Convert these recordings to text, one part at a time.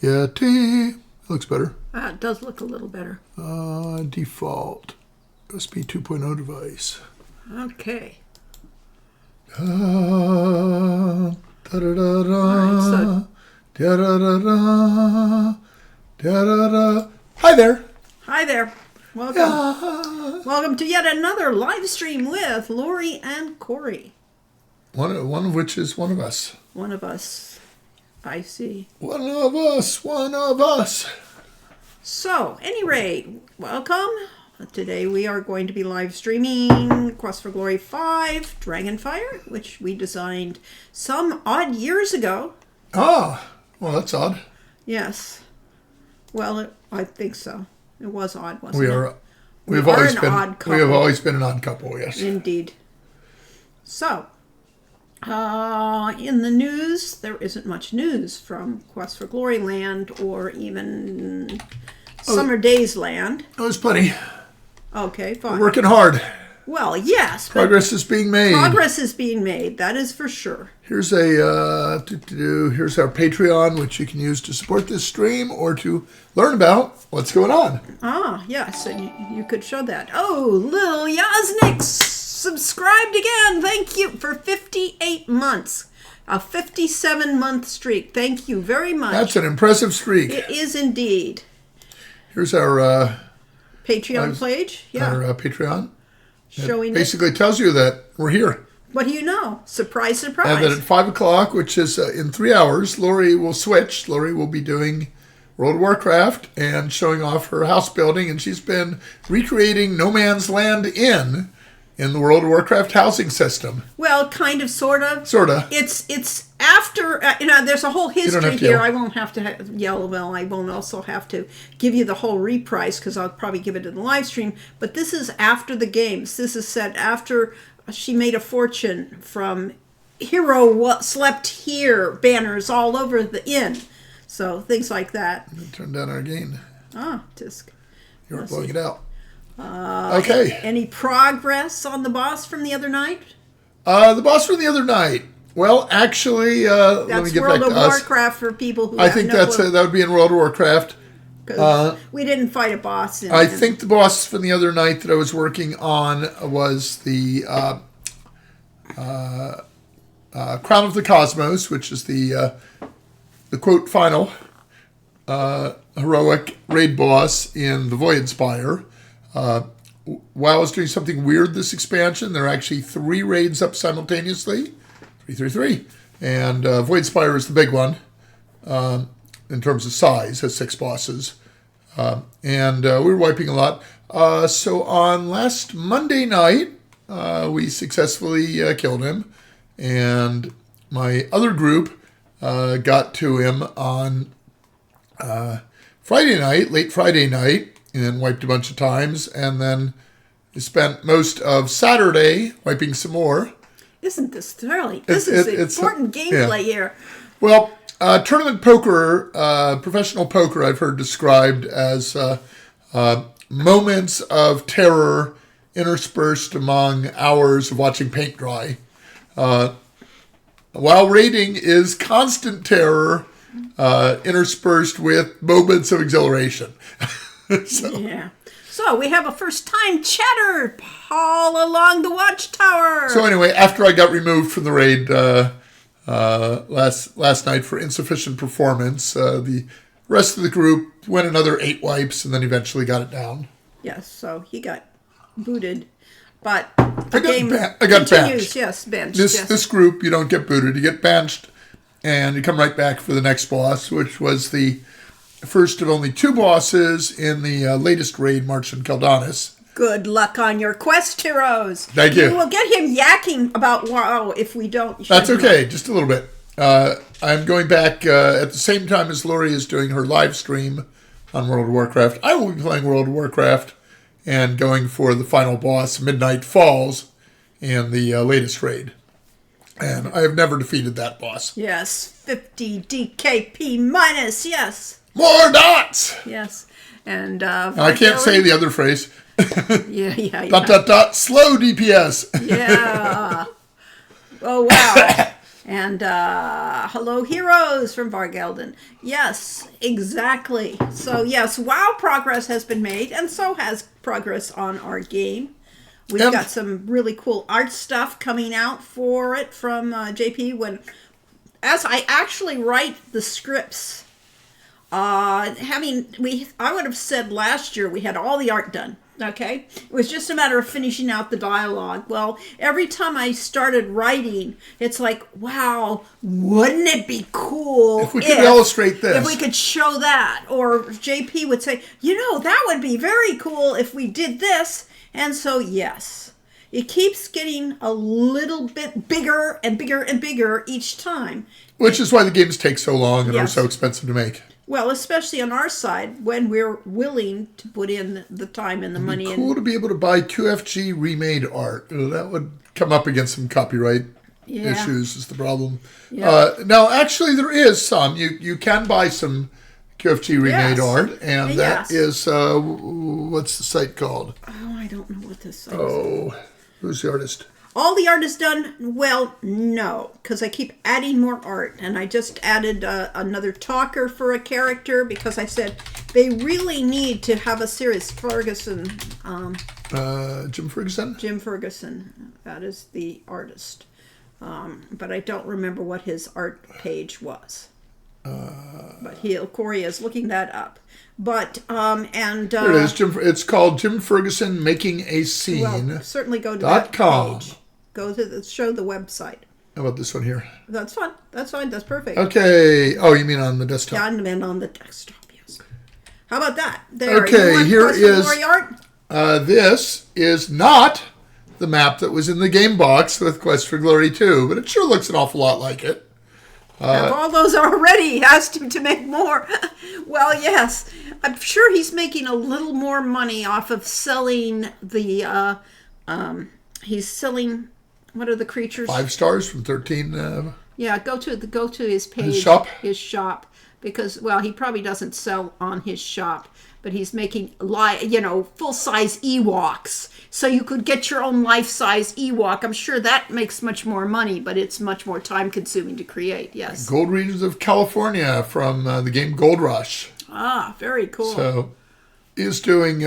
Yeti. Looks better. It does look a little better. Default. USB 2.0 device. Okay. Hi there. Hi there. Welcome. Welcome to yet another live stream with Lori and Corey. One of which is one of us. One of us. I see. One of us. One of us. So, any rate, welcome. Today we are going to be live streaming Quest for Glory 5 Dragonfire, which we designed some odd years ago. Ah, well, that's odd. Yes. Well, I think so. It was odd, wasn't it? We have always been an odd couple, yes. Indeed. So, in the news, there isn't much news from Quest for Glory Land or even Summer Days Land. Oh, there's plenty. Okay, fine. We're working hard. Well, yes. Progress is being made. Progress is being made. That is for sure. Here's here's our Patreon, which you can use to support this stream or to learn about what's going on. Ah, yes, and you could show that. Oh, Lil Yasnik subscribed again. Thank you for 58 months. A 57-month streak. Thank you very much. That's an impressive streak. It is indeed. Here's our Patreon page. Yeah. Our Patreon. Showing basically tells you that we're here. What do you know? Surprise, surprise. And that at 5 o'clock, which is in 3 hours, Lori will switch. Lori will be doing World of Warcraft and showing off her house building. And she's been recreating No Man's Land in the World of Warcraft housing system. Well, kind of, sort of. Sort of. It's after, there's a whole history here. Yell. I won't have to yell. Well, I won't also have to give you the whole reprise because I'll probably give it in the live stream. But this is after the games. This is set after she made a fortune from Hero Slept Here banners all over the inn. So things like that. Turn down our gain. Tisk. You weren't blowing it out. Okay. Any progress on the boss from the other night? The boss from the other night. Well, actually, let me That's get World back of to us. Warcraft for people who I think that would be in World of Warcraft. We didn't fight a boss. I think the boss from the other night that I was working on was the Crown of the Cosmos, which is the quote final heroic raid boss in the Void Spire. While I was doing something weird this expansion, there are actually 3 raids up simultaneously. 3. And Void Spire is the big one in terms of size, has 6 bosses. And we were wiping a lot. So on last Monday night, we successfully killed him. And my other group got to him on Friday night, late Friday night, and wiped a bunch of times. And then spent most of Saturday wiping some more. Isn't this thrilling? This is important gameplay here. Well, tournament poker, professional poker, I've heard described as moments of terror interspersed among hours of watching paint dry. While raiding is constant terror interspersed with moments of exhilaration. Yeah. So we have a first-time chatter, Paul along the watchtower. So anyway, after I got removed from the raid last night for insufficient performance, the rest of the group went another 8 wipes and then eventually got it down. Yes, so he got booted, but I got benched. Yes, benched. This group, you don't get booted, you get benched, and you come right back for the next boss, which was the first of only 2 bosses in the latest raid, March on Keldanis. Good luck on your quest, heroes. Thank you. We will get him yakking about WoW if we don't. That's okay, just a little bit. I'm going back at the same time as Lori is doing her live stream on World of Warcraft. I will be playing World of Warcraft and going for the final boss, Midnight Falls, in the latest raid. And I have never defeated that boss. Yes, 50 DKP minus, yes. More dots! Yes. And I can't say the other phrase. Yeah. Slow DPS. Yeah. Oh, wow. And hello, heroes from Vargelden. Yes, exactly. So, yes, WoW progress has been made, and so has progress on our game. We've got some really cool art stuff coming out for it from JP. As I actually write the scripts, I would have said last year we had all the art done. Okay, it was just a matter of finishing out the dialogue. Well, every time I started writing, it's like, wow, wouldn't it be cool if we could illustrate this? If we could show that. Or JP would say, that would be very cool if we did this. And so, yes, it keeps getting a little bit bigger and bigger and bigger each time. Which is why the games take so long and Yes. are so expensive to make. Well, especially on our side, when we're willing to put in the time and the money. Cool to be able to buy QFG remade art. That would come up against some copyright issues is the problem. Yeah. Now, actually, there is some. You can buy some QFG remade Yes. art, and that Yes. is, what's the site called? Oh, I don't know what this is. Oh, who's the artist? All the art is done? Well, no, because I keep adding more art. And I just added another talker for a character because I said they really need to have a series. Ferguson. Jim Ferguson? Jim Ferguson. That is the artist. But I don't remember what his art page was. But Corey is looking that up. But, There it is. It's called Jim Ferguson Making a Scene. well, certainly go to that .com. page. Go to show the website. How about this one here? That's fine. That's fine. That's perfect. Okay. Oh, you mean on the desktop? Yeah, and on the desktop, yes. How about that? There. Okay, You want here Quest for is- Glory art? This is not the map that was in the game box with Quest for Glory 2, but it sure looks an awful lot like it. Have all those already. He asked him to make more. Well, yes. I'm sure he's making a little more money off of selling the. He's selling. What are the creatures? 5 stars from 13. Yeah, go to his page. His shop? His shop, because he probably doesn't sell on his shop, but he's making full size Ewoks, so you could get your own life size Ewok. I'm sure that makes much more money, but it's much more time consuming to create. Yes. Gold Regions of California from the game Gold Rush. Ah, very cool. So is doing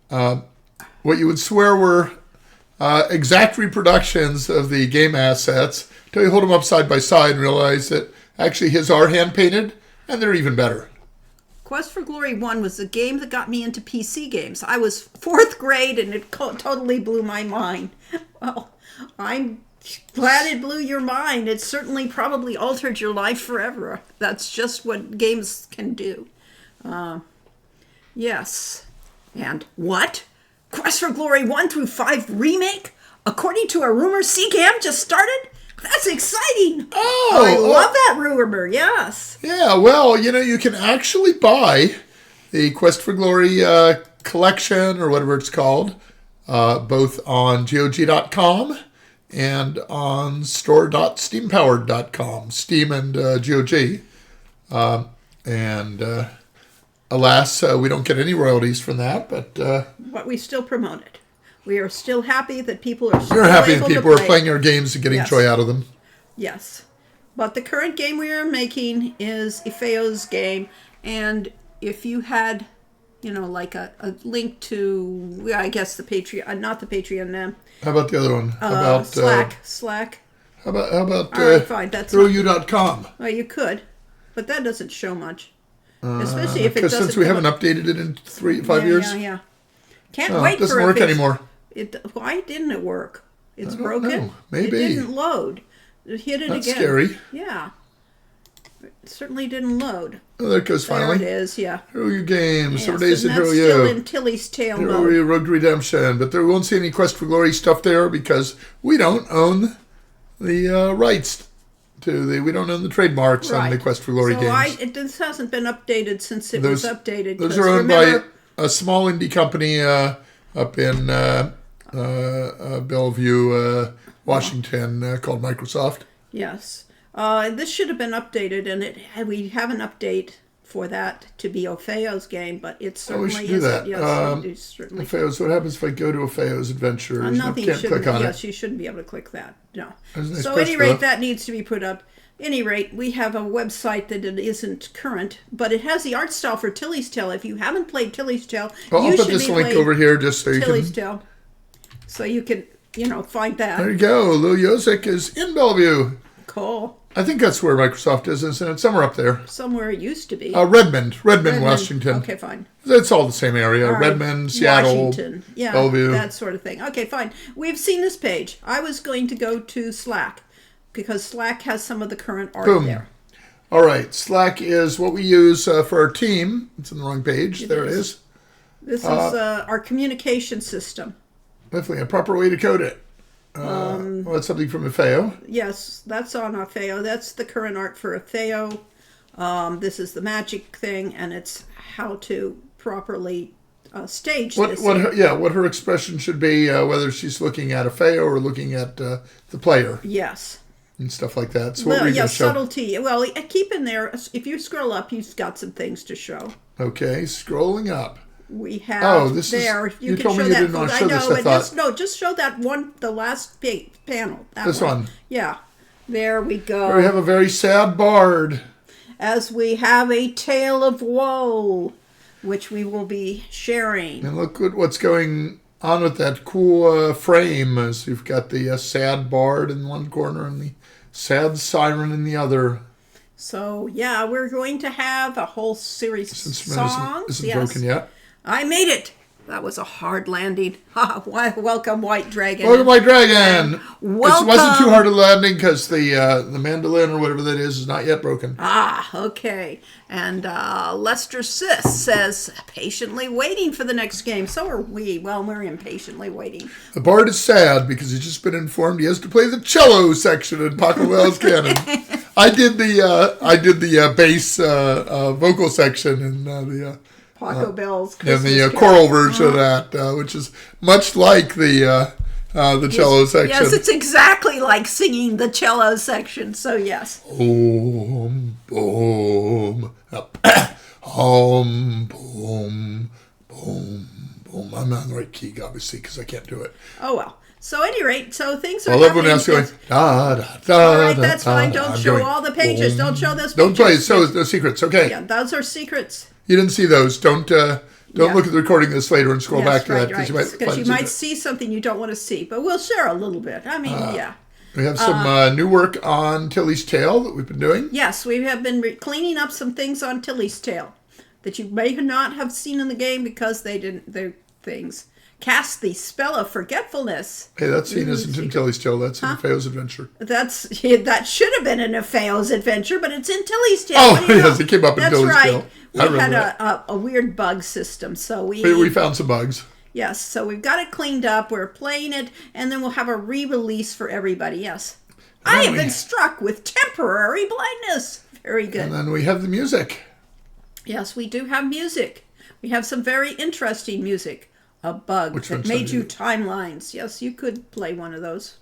what you would swear were exact reproductions of the game assets until you hold them up side by side and realize that actually his are hand painted and they're even better. Quest for Glory 1 was the game that got me into PC games. I was 4th grade and it totally blew my mind. Well, I'm glad it blew your mind. It certainly probably altered your life forever. That's just what games can do. Yes. And what? Quest for Glory 1 through 5 remake? According to a rumor CGAM just started? That's exciting. I love that rumor, yes. Yeah, well, you can actually buy the Quest for Glory collection or whatever it's called, both on GOG.com and on store.steampowered.com, Steam and GOG. Alas, we don't get any royalties from that, but we still promote it. We are still happy that people are still you're happy that able people to are play playing our games and getting Yes. joy out of them. Yes. But the current game we are making is Ifeo's game. And if you had, like a link to, I guess the Patreon, not the Patreon, How about the other one? How about Slack. How about All right, fine. That's HeroU.com? well, you could, but that doesn't show much. Especially if it Because doesn't. since we come haven't up- updated it in 5 years, Yeah. Can't it wait doesn't for work it. anymore. Why didn't it work? It's don't broken. know. Maybe. It didn't load. Hit it That's again. scary. Yeah. It certainly didn't load. Oh, there it goes There finally. it is. Yeah. HeroU Games, Yes, 7 days in and that's still HeroU. in Tilly's tail HeroU mode. Road Redemption. But there won't see any Quest for Glory stuff there because we don't own the rights we don't own the trademarks on the Quest for Glory so games. This hasn't been updated since it was updated. Those 'cause are owned remember- by a small indie company up in Bellevue, Washington, called Microsoft. Yes. This should have been updated, and we have an update for that to be Ofeo's game, but it Oh, we certainly should do isn't. that. Yes, you certainly. Ofeo's, what happens if I go to Ofeo's Adventures? Nothing Can't shouldn't. click on Yes, it. you shouldn't be able to click that. No. There's a nice So at any picture, though. rate, that needs to be put up. Any rate, we have a website that it isn't current, but it has the art style for Tilly's Tale. If you haven't played Tilly's Tale, Well, you I'll put should this be link playing over here just so you Tilly's can. Tale, so you can find There that. you go. Lil Yosek is in Bellevue. Cool. I think that's where Microsoft is, isn't it? Somewhere up there. Somewhere it used to be. Redmond, Redmond. Washington. Okay, fine. It's all the same area. All right. Redmond, Seattle, Washington. Yeah, Bellevue. that sort of thing. Okay, fine. We've seen this page. I was going to go to Slack because Slack has some of the current art Boom. there. All right. Slack is what we use for our team. It's on the wrong page. There it is. This is our communication system. Definitely a proper way to code it. Well, that's something from Ofeo. Yes, that's on Ofeo. That's the current art for Ofeo. This is the magic thing, and it's how to properly stage this. What her expression should be, whether she's looking at Ofeo or looking at the player Yes. and stuff like that. So what Well, we're yeah, going to show. subtlety. Well, keep in there. If you scroll up, you've got some things to show. Okay, scrolling up. We have this is- there. you can told show me you that. didn't want to I show know, this, I but thought. just show that one, the last panel. That This one. Yeah. There we go. We have a very sad bard. As we have a tale of woe, which we will be sharing. And look at what's going on with that cool frame. As you've got the sad bard in one corner and the sad siren in the other. So yeah, we're going to have a whole series of Since songs. isn't Yes. broken yet. I made it. That was a hard landing. Welcome, White Dragon. Welcome, White Dragon. Welcome. It wasn't too hard a landing because the mandolin or whatever that is not yet broken. Ah, okay. And Lester Sis says, patiently waiting for the next game. So are we. Well, we're impatiently waiting. The bard is sad because he's just been informed he has to play the cello section in Paco Wells Canon. I did the bass vocal section in the Paco Bell's and Christmas the Carol. choral version of that, which is much like the cello section. Yes, it's exactly like singing the cello section. So yes. Boom, boom, boom, boom, boom. I'm not in the right key, obviously, because I can't do it. Oh well. So at any rate, so things are I love when happening. else going da da da. All right, da, that's da, fine. da. Don't I'm show going, all the pages. boom. Don't show those Don't play. pages. So no secrets. Okay, Yeah, those are secrets. you didn't see those. Don't Yeah. look at the recording of this later and scroll back to that right. because Because you might see something you don't want to see. But we'll share a little bit. I mean, yeah. We have some new work on Tilly's Tale that we've been doing. Yes, we have been cleaning up some things on Tilly's Tale that you may not have seen in the game because they didn't. Their things cast the spell of forgetfulness. Hey, that scene isn't in Tilly's Tale. That's in Feo's Adventure. That should have been in a Fail's Adventure, but it's in Tilly's Tale. Oh, What do you know? yes, it came up in That's Tilly's right. Tale. We I remember had a weird bug system, so We found some bugs. yes, so we've got it cleaned up. We're playing it, and then we'll have a re-release for everybody. Yes, I have been struck with temporary blindness. Very good. And then we have the music. Yes, we do have music. We have some very interesting music. A bug Which that one's made that? you timelines. Yes, you could play one of those.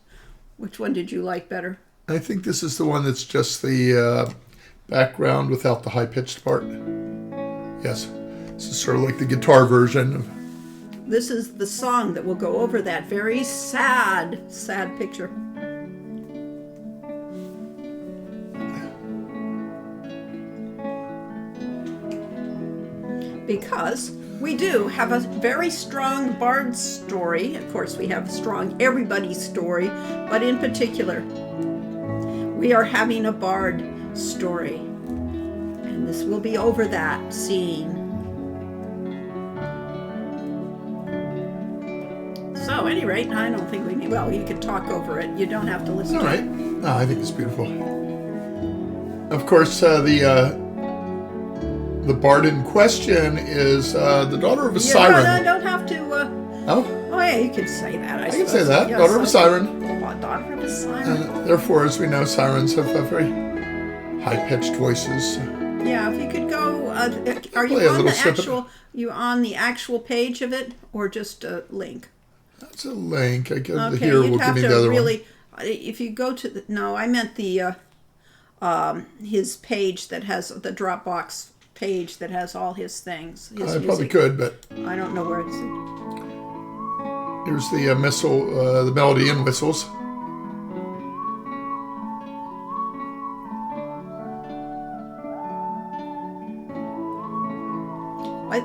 Which one did you like better? I think this is the one that's just the background without the high-pitched part. Yes. This is sort of like the guitar version. This is the song that will go over that very sad, sad picture. Because we do have a very strong bard story. Of course, we have a strong everybody story, but in particular, we are having a bard story. And this will be over that scene. So, at any rate, I don't think we need. Well, you can talk over it. You don't have to listen All to right. it. No, I think it's beautiful. Of course, the bard in question is the daughter of a siren. I don't have to. Oh, Oh, yeah, you can say that. I can say that. Daughter of a siren. Daughter of a siren. Therefore, as we know, sirens have very high-pitched voices. Yeah, if you could go. Are Play you a on little the snippet. actual? You on the actual page of it, or just a link? That's a link. I guess Okay, here you'd will give have me to the other really. If you go to the no, I meant the his page that has the Dropbox page that has all his things. His I probably music. could, but I don't know where it's. here's the the melody and whistles.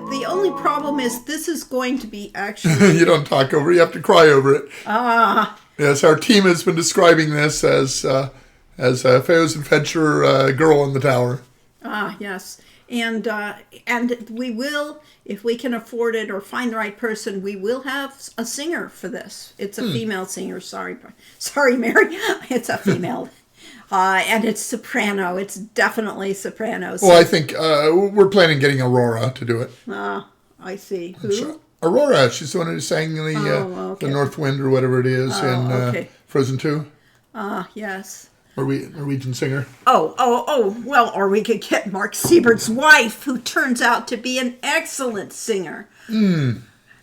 The only problem is this is going to be actually. You don't talk over it, you have to cry over it. Ah. Yes, our team has been describing this as Feo's adventure Girl in the Tower. Ah, yes. And we will, if we can afford it or find the right person, we will have a singer for this. It's a female singer. Sorry, Mary. It's a female. And it's soprano. It's definitely soprano. Well, I think we're planning getting Aurora to do it. I see. Who? Aurora, she's the one who sang the okay. the North Wind or whatever it is in okay. Frozen 2. Yes. Norwegian singer. Oh, well, or we could get Mark Siebert's wife, who turns out to be an excellent singer.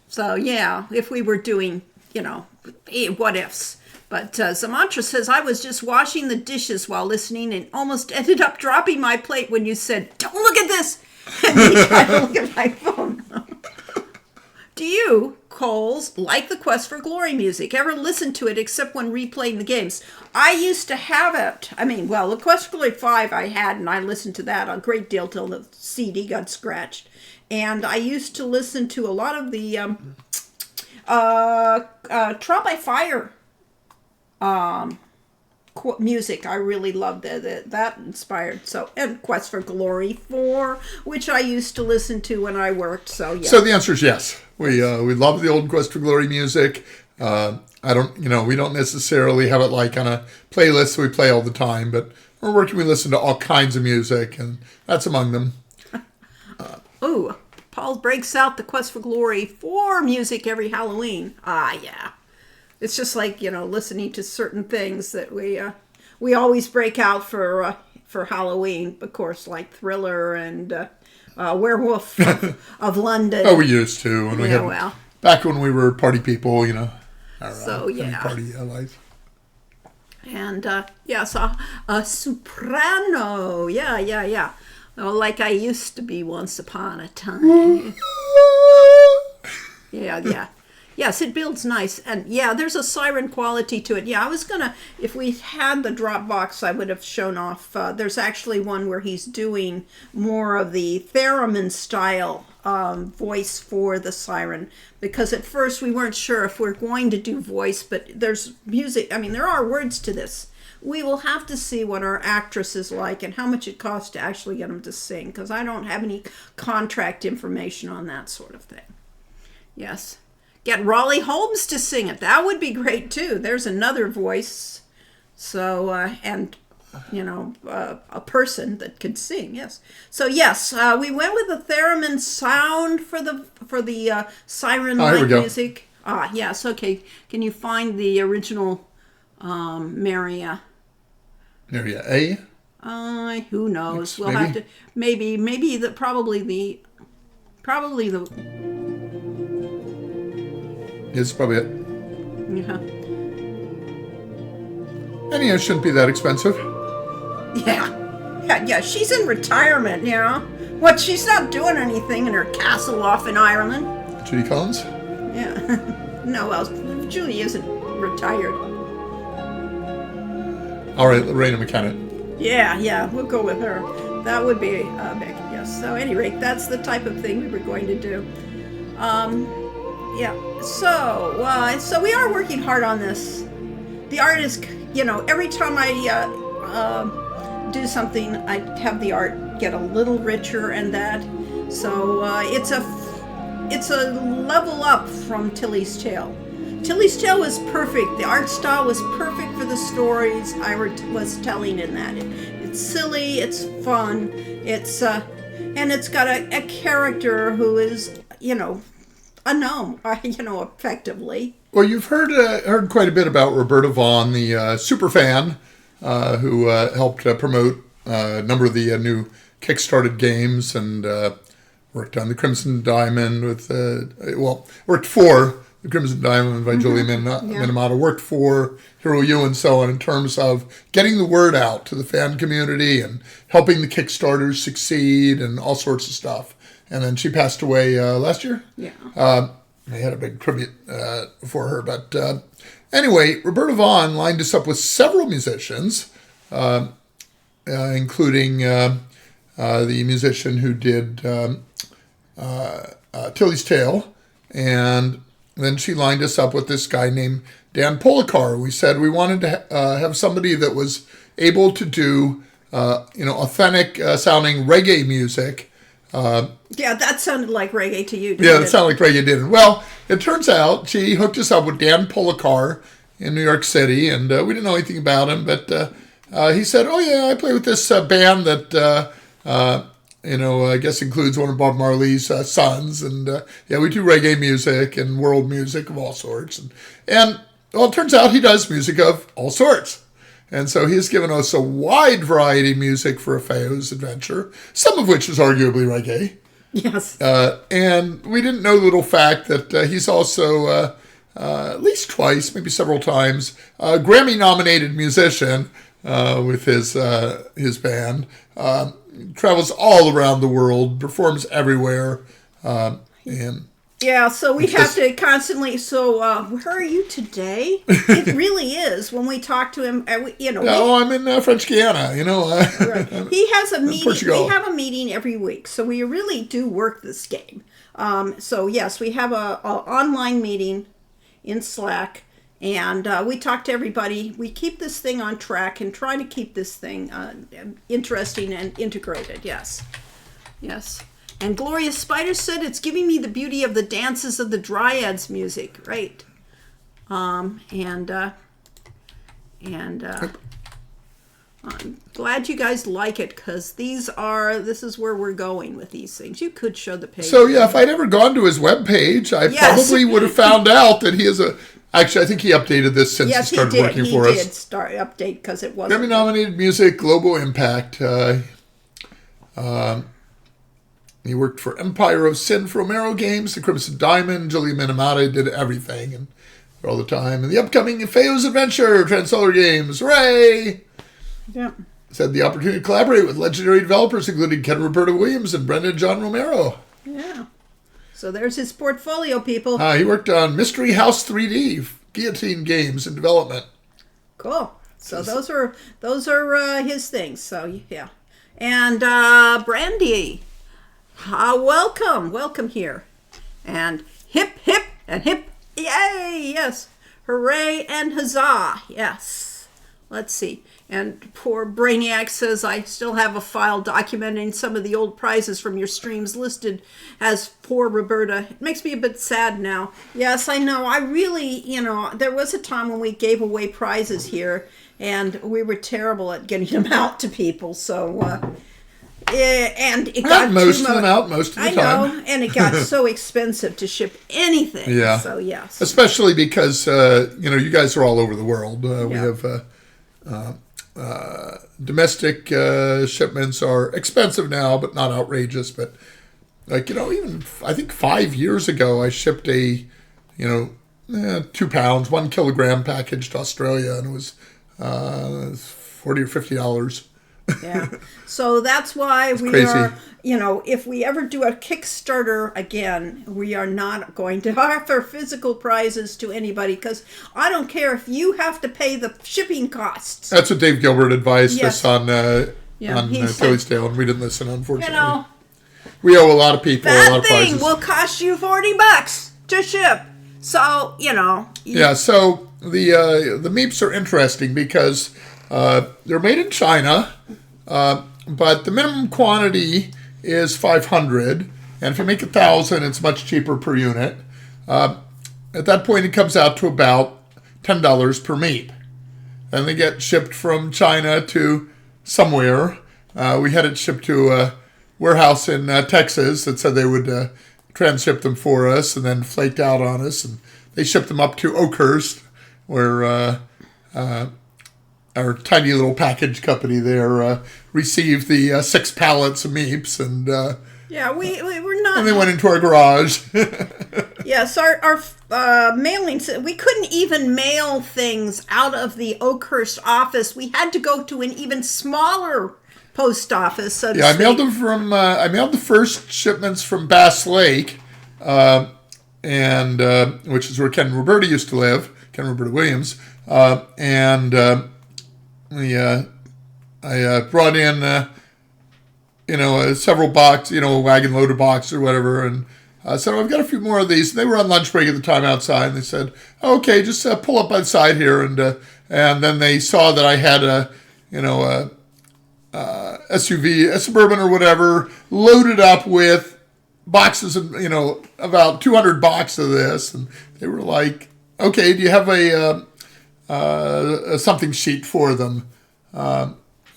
So, yeah, if we were doing, what ifs. But Zamantra says, I was just washing the dishes while listening and almost ended up dropping my plate when you said, don't look at this. And me trying to look at my phone. Do you, Coles, like the Quest for Glory music? Ever listen to it except when replaying the games? I used to have it. The Quest for Glory 5 I had, and I listened to that a great deal till the CD got scratched. And I used to listen to a lot of the Trial by Fire music. I really loved that inspired. So, and Quest for Glory 4, which I used to listen to when I worked. So, yeah. So the answer is yes. We love the old Quest for Glory music. We don't necessarily have it like on a playlist that we play all the time, but we're working. We listen to all kinds of music, and that's among them. Paul breaks out the Quest for Glory 4 music every Halloween. Yeah. It's just like, listening to certain things that we always break out for Halloween, of course, like Thriller and Werewolf of London. Oh, we used to. Back when we were party people, party life. And, a soprano. Yeah. Oh, like I used to be once upon a time. Yeah. Yes, it builds nice. And yeah, there's a siren quality to it. Yeah, I was going to, if we had the Dropbox, I would have shown off. There's actually one where he's doing more of the theremin style voice for the siren. Because at first we weren't sure if we're going to do voice, but there's music. There are words to this. We will have to see what our actress is like and how much it costs to actually get them to sing. Because I don't have any contract information on that sort of thing. Yes. Get Raleigh Holmes to sing it. That would be great, too. There's another voice. So, a person that could sing, yes. So, yes, we went with the theremin sound for the siren-like music. Yes, okay. Can you find the original Maria? Maria A? Who knows? We'll have to... Maybe probably the... It's probably it. Yeah. And it shouldn't be that expensive. Yeah. She's in retirement, What, she's not doing anything in her castle off in Ireland. Judy Collins? Yeah. No, well, Julie isn't retired. All right, Lorena McKenna. Yeah, we'll go with her. That would be Becky, yes. So, at any rate, that's the type of thing we were going to do. Yeah, so we are working hard on this. The art is, every time I do something, I have the art get a little richer and that. So it's a level up from Tilly's Tale. Tilly's Tale was perfect. The art style was perfect for the stories I was telling in that. It's silly, it's fun, and it's got a character who is, a gnome, effectively. Well, you've heard quite a bit about Roberta Vaughn, the super fan who helped promote a number of the new Kickstarted games and worked on the Crimson Diamond with, worked for The Crimson Diamond by Julia Minamata, worked for Hero U and so on in terms of getting the word out to the fan community and helping the Kickstarters succeed and all sorts of stuff. And then she passed away last year. Yeah. They had a big tribute for her. But anyway, Roberta Vaughn lined us up with several musicians, including the musician who did Tilly's Tale. And then she lined us up with this guy named Dan Polakar. We said we wanted to have somebody that was able to do, authentic sounding reggae music. Yeah, that sounded like reggae to you, didn't Yeah, it? it sounded like reggae didn't. Well, it turns out she hooked us up with Dan Polakar in New York City, and we didn't know anything about him, but he said, oh, yeah, I play with this band that, I guess includes one of Bob Marley's sons, and we do reggae music and world music of all sorts. And it turns out he does music of all sorts. And so he's given us a wide variety of music for a Feo's adventure, some of which is arguably reggae. Yes. And we didn't know the little fact that he's also, at least twice, maybe several times, a Grammy-nominated musician with his band. Travels all around the world, performs everywhere, and Yeah, so we have to constantly. So, where are you today? It really is when we talk to him. I'm in French Guiana. Right. He has a meeting. Portugal. We have a meeting every week, so we really do work this game. So yes, we have a online meeting in Slack, and we talk to everybody. We keep this thing on track and try to keep this thing interesting and integrated. Yes, yes. And Gloria Spider said it's giving me the beauty of the dances of the Dryads music, right? I'm glad you guys like it because this is where we're going with these things. You could show the page. So yeah, if I'd ever gone to his webpage, I probably would have found out that he is Actually, I think he updated this since he started working for us. He did start update because it wasn't. Grammy-nominated music, global impact. He worked for Empire of Sin for Romero Games, The Crimson Diamond, Julia Minamata, did everything and all the time. And the upcoming Feo's Adventure, Transolar Games, hooray! Yeah. Said the opportunity to collaborate with legendary developers, including Ken Roberta Williams and Brendan John Romero. Yeah. So there's his portfolio, people. He worked on Mystery House 3D, Guillotine Games in development. Cool. So those are his things. So yeah. And Brandy. Welcome here. And hip, hip, and hip, yay, yes. Hooray and huzzah, yes. Let's see. And poor Brainiac says, I still have a file documenting some of the old prizes from your streams listed as poor Roberta. It makes me a bit sad now. Yes, I know. I really, there was a time when we gave away prizes here, and we were terrible at getting them out to people, so... and it got most of them out most of the time. I know, and it got so expensive to ship anything. Yeah. So yes. Especially because you guys are all over the world. We have domestic shipments are expensive now, but not outrageous. But even I think 5 years ago, I shipped a 2 pounds, 1 kilogram package to Australia, and it was $40 or $50. Yeah. So that's why we are, if we ever do a Kickstarter again, we are not going to offer physical prizes to anybody because I don't care if you have to pay the shipping costs. That's what Dave Gilbert advised us on Tilly's Tale, and we didn't listen, unfortunately. We owe a lot of people a lot of prizes. That thing will cost you $40 to ship. So, Yeah, so the Meeps are interesting because they're made in China, but the minimum quantity is 500, and if you make 1,000, it's much cheaper per unit. At that point, it comes out to about $10 per Meep. And they get shipped from China to somewhere. We had it shipped to a warehouse in Texas that said they would transship them for us and then flaked out on us. And they shipped them up to Oakhurst, where our tiny little package company there received the 6 pallets of Meeps, and Yeah, we're not. And they went into our garage. Yes, our mailings, we couldn't even mail things out of the Oakhurst office. We had to go to an even smaller post office, so to Yeah, I speak. mailed them from. I mailed the first shipments from Bass Lake, and which is where Ken Roberta used to live, Ken Roberta Williams, and I brought in several box, a wagon load of box or whatever, and said, I've got a few more of these. And they were on lunch break at the time outside, and they said, okay, just pull up by the side here, and then they saw that I had a SUV, a Suburban or whatever, loaded up with boxes of, about 200 boxes of this. And they were like, okay, do you have a something sheet for them?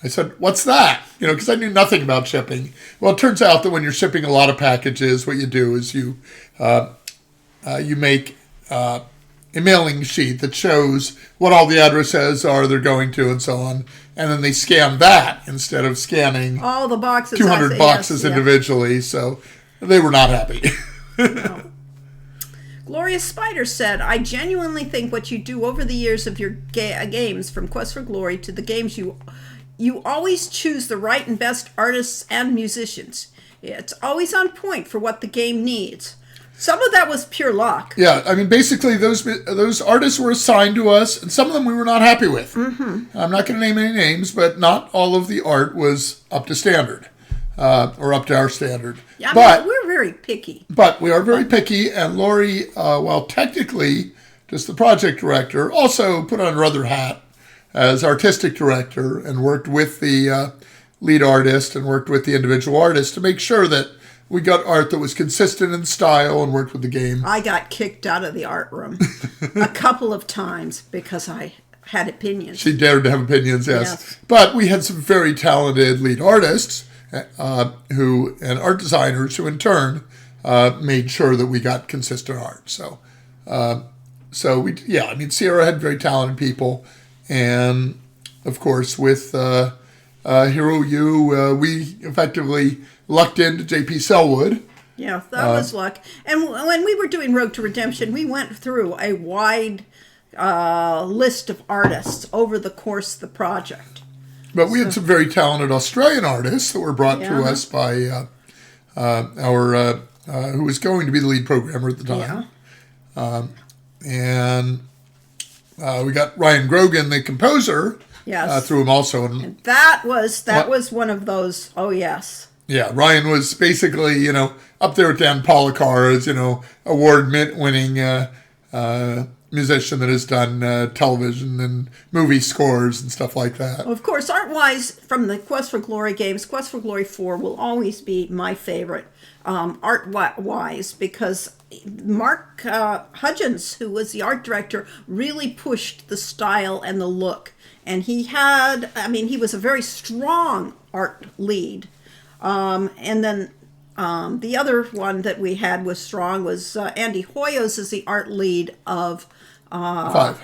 I said, what's that? Because I knew nothing about shipping. Well, it turns out that when you're shipping a lot of packages, what you do is you make a mailing sheet that shows what all the addresses are they're going to and so on. And then they scan that instead of scanning All the boxes. 200 boxes yes, individually. So they were not happy. No. Gloria Spider said, I genuinely think what you do over the years of your games, from Quest for Glory to the games, you always choose the right and best artists and musicians. It's always on point for what the game needs. Some of that was pure luck. Yeah, I mean, basically, those artists were assigned to us, and some of them we were not happy with. Mm-hmm. I'm not going to name any names, but not all of the art was up to standard, or up to our standard. Yeah, but we're very picky. But we are very picky, and Lori, while technically just the project director, also put on her other hat as artistic director and worked with the lead artist and worked with the individual artist to make sure that we got art that was consistent in style and worked with the game. I got kicked out of the art room a couple of times because I had opinions. She dared to have opinions, yes. Yes. But we had some very talented lead artists and art designers who in turn made sure that we got consistent art. So Sierra had very talented people. And of course, with Hero U, we effectively lucked into J.P. Selwood. Yeah, that was luck. And when we were doing Road to Redemption, we went through a wide list of artists over the course of the project. But we had some very talented Australian artists that were brought to us by our who was going to be the lead programmer at the time. Yeah. And we got Ryan Grogan, the composer, Yes. through him also. And That was one of those, oh yes. yeah, Ryan was basically, up there with Dan Polakar as, award-winning musician that has done television and movie scores and stuff like that. Of course, art-wise, from the Quest for Glory games, Quest for Glory 4 will always be my favorite, art-wise, because Mark Hudgens, who was the art director, really pushed the style and the look. And he was a very strong art lead. And then the other one that we had was strong was Andy Hoyos is the art lead of... 5.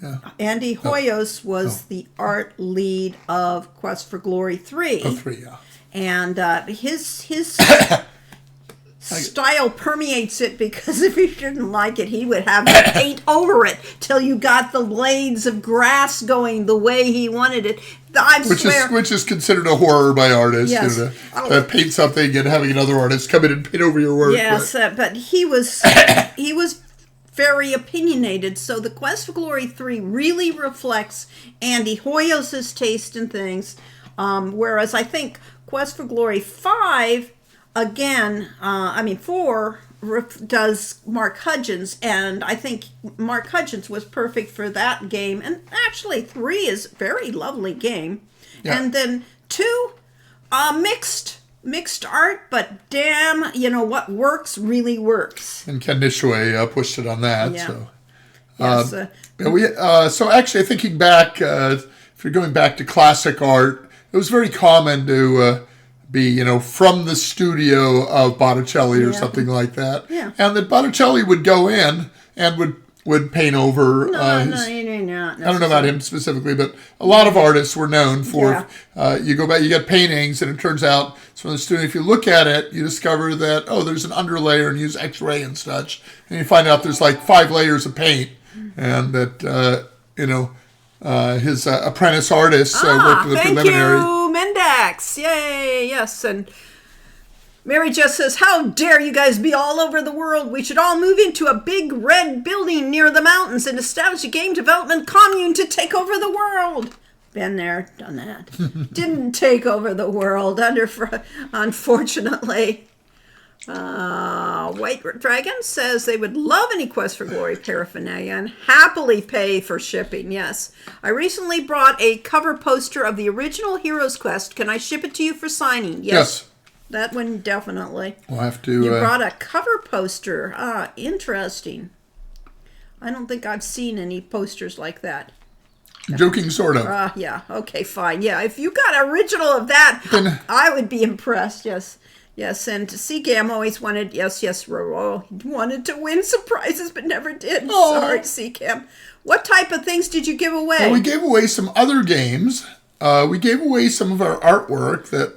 Yeah. Andy Hoyos was the art lead of Quest for Glory 3. Oh, 3, yeah. And his style permeates it, because if he didn't like it, he would have to paint over it till you got the blades of grass going the way he wanted it. I swear. Which is considered a horror by artists. Yes. To paint something and having another artist come in and paint over your work. Yes, but he was very opinionated. So the Quest for Glory 3 really reflects Andy Hoyos' taste in things, whereas I think Quest for Glory 5, again, 4 does Mark Hudgens, and I think Mark Hudgens was perfect for that game. And actually, 3 is a very lovely game. Yeah. And then 2, mixed art, but damn, what works really works. And Ken Nishue pushed it on that. Yeah. So. Yes. So actually, thinking back, if you're going back to classic art, it was very common to be, from the studio of Botticelli or something like that. Yeah. And that Botticelli would go in and would paint over. No, Not not I don't know about him specifically, but a lot of artists were known for. You go back, you get paintings, and it turns out it's from the student. If you look at it, you discover that there's an underlayer and use X-ray and such, and you find out there's like 5 layers of paint, and that his apprentice artists worked with the preliminary. Thank you, Mendax. Yay, yes, and Mary just says, how dare you guys be all over the world? We should all move into a big red building near the mountains and establish a game development commune to take over the world. Been there, done that. Didn't take over the world, unfortunately. White Dragon says they would love any Quest for Glory paraphernalia and happily pay for shipping. Yes. I recently brought a cover poster of the original Heroes Quest. Can I ship it to you for signing? Yes. That one definitely. We'll have to. You brought a cover poster. interesting. I don't think I've seen any posters like that. Joking, sort of. Yeah. Okay, fine. Yeah, if you got an original of that, Then, I would be impressed. Yes. Yes, and CCAM always wanted, yes, Roro, wanted to win some prizes, but never did. Oh. Sorry, CCAM. What type of things did you give away? Well, we gave away some other games. We gave away some of our artwork that.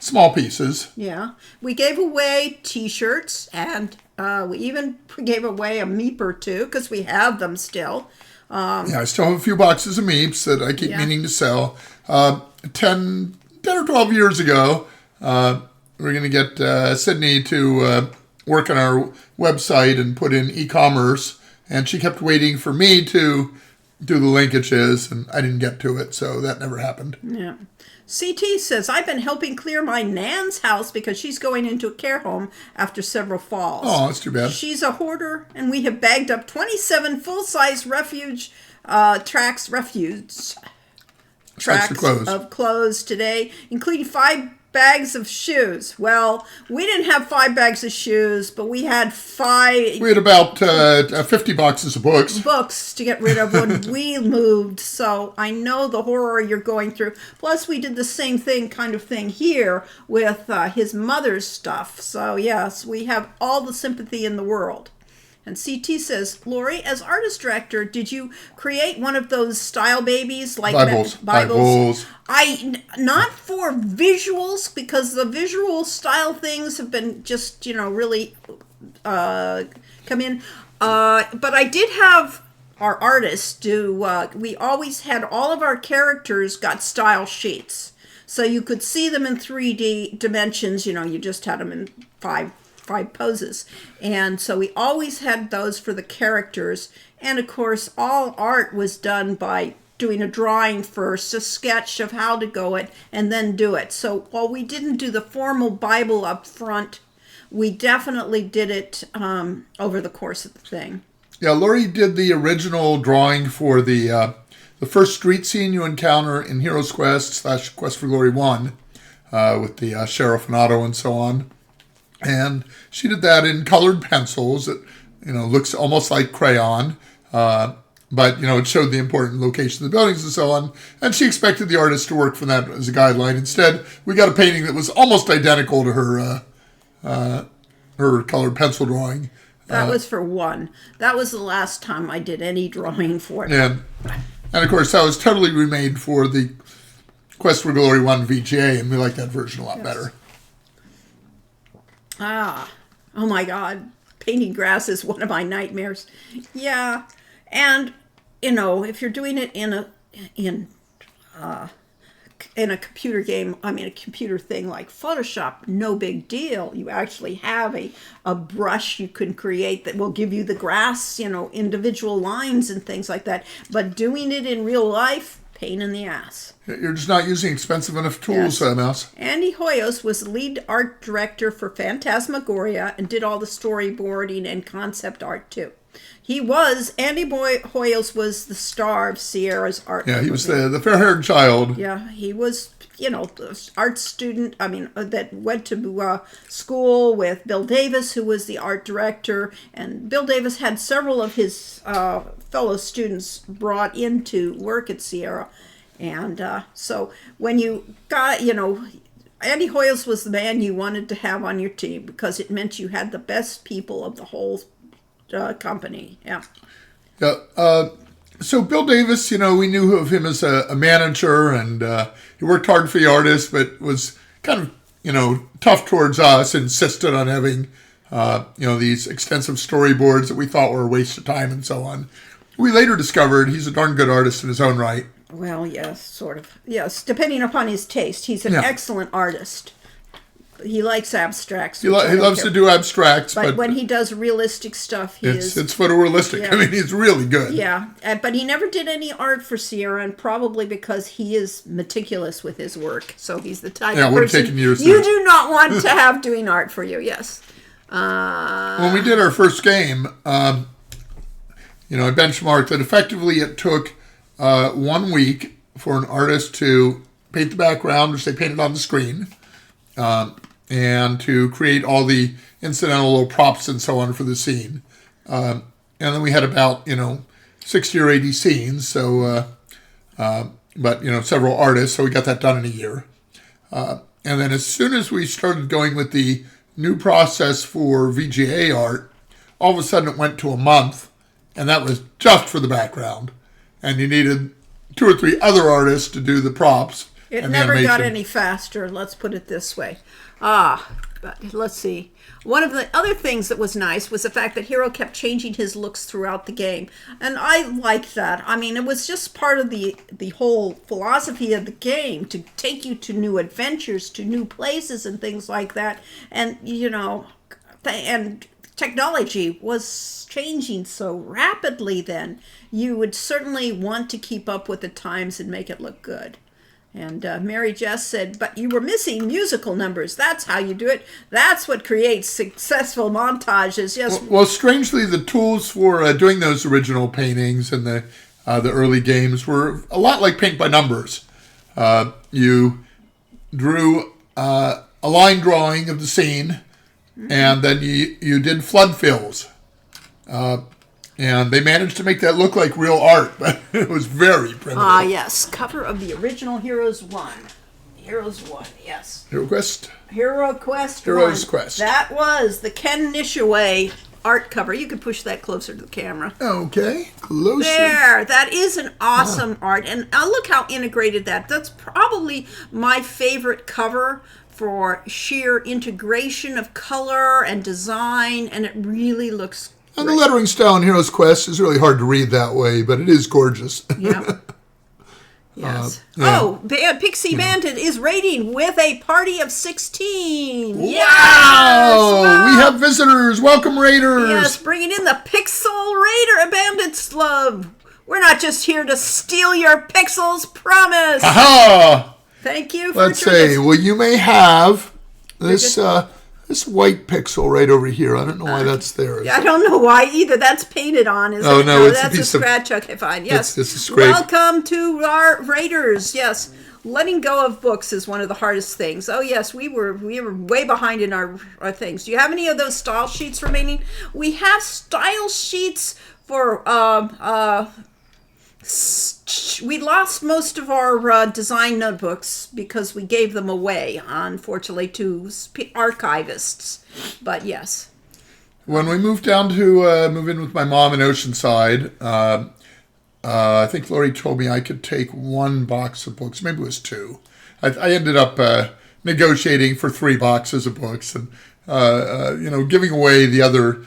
Small pieces. Yeah. We gave away T-shirts, and we even gave away a Meep or two, because we have them still. I still have a few boxes of Meeps that I keep meaning to sell. 10 or 12 years ago, we're going to get Sydney to work on our website and put in e-commerce, and she kept waiting for me to do the linkages, and I didn't get to it, so that never happened. Yeah. CT says, I've been helping clear my Nan's house because she's going into a care home after several falls. Oh, that's too bad. She's a hoarder, and we have bagged up 27 full-size tracks of clothes today, including 5 bags of shoes. Well, we didn't have 5 bags of shoes, but we had 5... We had about 50 boxes of books. Books to get rid of when we moved. So I know the horror you're going through. Plus, we did the same kind of thing here with his mother's stuff. So yes, we have all the sympathy in the world. And CT says, Lori, as artist director, did you create one of those style babies like Bibles? Not for visuals, because the visual style things have been just really come in. But I did have our artists do. We always had all of our characters got style sheets, so you could see them in 3D dimensions. You just had them in five poses, and so we always had those for the characters. And of course, all art was done by doing a drawing first, a sketch of how to go it, and then do it. So while we didn't do the formal Bible up front, we definitely did it over the course of the thing. Yeah, Lori did the original drawing for the first street scene you encounter in Heroes Quest / Quest for Glory 1 with the Sheriff and Otto and so on. And she did that in colored pencils. It, looks almost like crayon, but, it showed the important location of the buildings and so on. And she expected the artist to work from that as a guideline. Instead, we got a painting that was almost identical to her colored pencil drawing. That was for one. That was the last time I did any drawing for it. And of course, that was totally remade for the Quest for Glory 1 VGA, and we like that version a lot better. Oh my God. Painting grass is one of my nightmares. Yeah. And, if you're doing it in a computer game, a computer thing like Photoshop, no big deal. You actually have a brush you can create that will give you the grass, individual lines and things like that. But doing it in real life, pain in the ass. You're just not using expensive enough tools, Mouse. Andy Hoyos was the lead art director for Phantasmagoria and did all the storyboarding and concept art too. Andy Hoyos was the star of Sierra's art. Yeah, he was the fair-haired child. Yeah, he was, the art student, that went to school with Bill Davis, who was the art director. And Bill Davis had several of his fellow students brought in to work at Sierra. And so when you got, Andy Hoyos was the man you wanted to have on your team because it meant you had the best people of the whole company. Yeah. Yeah. So Bill Davis, we knew of him as a manager, and he worked hard for the artist, but was kind of, tough towards us, insisted on having, these extensive storyboards that we thought were a waste of time and so on. We later discovered he's a darn good artist in his own right. Well, yes, sort of. Yes, depending upon his taste. He's an excellent artist. He likes abstracts. He loves to do abstracts, but when he does realistic stuff, it's photorealistic. Yeah. I mean, he's really good. Yeah, but he never did any art for Sierra, and probably because he is meticulous with his work. So he's the type of person you do not want to have doing art for you. Yes. When we did our first game, I benchmarked that effectively it took 1 week for an artist to paint the background, which they painted on the screen. And to create all the incidental little props and so on for the scene. And then we had about, 60 or 80 scenes, so, but, several artists, so we got that done in a year. And then as soon as we started going with the new process for VGA art, all of a sudden it went to a month, and that was just for the background. And you needed 2 or 3 other artists to do the props. It never got any faster, let's put it this way. But let's see. One of the other things that was nice was the fact that Hero kept changing his looks throughout the game. And I liked that. I mean, it was just part of the whole philosophy of the game to take you to new adventures, to new places and things like that. And, and technology was changing so rapidly then. You would certainly want to keep up with the times and make it look good. And Mary Jess said, but you were missing musical numbers. That's how you do it. That's what creates successful montages. Yes. Well, strangely, the tools for doing those original paintings and the early games were a lot like paint by numbers. You drew a line drawing of the scene, and then you did flood fills. And they managed to make that look like real art, but it was very primitive. Yes. Cover of the original Heroes 1. Heroes 1, yes. Heroes Quest 1. Quest. That was the Ken Nishaway art cover. You could push that closer to the camera. Okay, closer. There. That is an awesome art. And look how integrated that's probably my favorite cover for sheer integration of color and design, and it really looks and the lettering style in Heroes Quest is really hard to read that way, but it is gorgeous. Yeah. Yes. Pixie Bandit is raiding with a party of 16. Wow! Yes! We have visitors. Welcome, Raiders. Yes, bringing in the Pixel Raider Bandits Club. We're not just here to steal your pixels, promise. Aha! Thank you for Let's say, well, you may have this white pixel right over here. I don't know why that's there. I don't know why either. That's painted on. It's that's a scratch. Okay, fine. Yes. It's a scrape. Welcome to our Raiders. Yes. Letting go of books is one of the hardest things. Oh, yes. We were way behind in our things. Do you have any of those style sheets remaining? We have style sheets for... we lost most of our design notebooks because we gave them away, unfortunately, to archivists. But yes. When we moved down to move in with my mom in Oceanside, I think Lori told me I could take 1 box of books. Maybe it was 2. I ended up negotiating for 3 boxes of books and giving away the other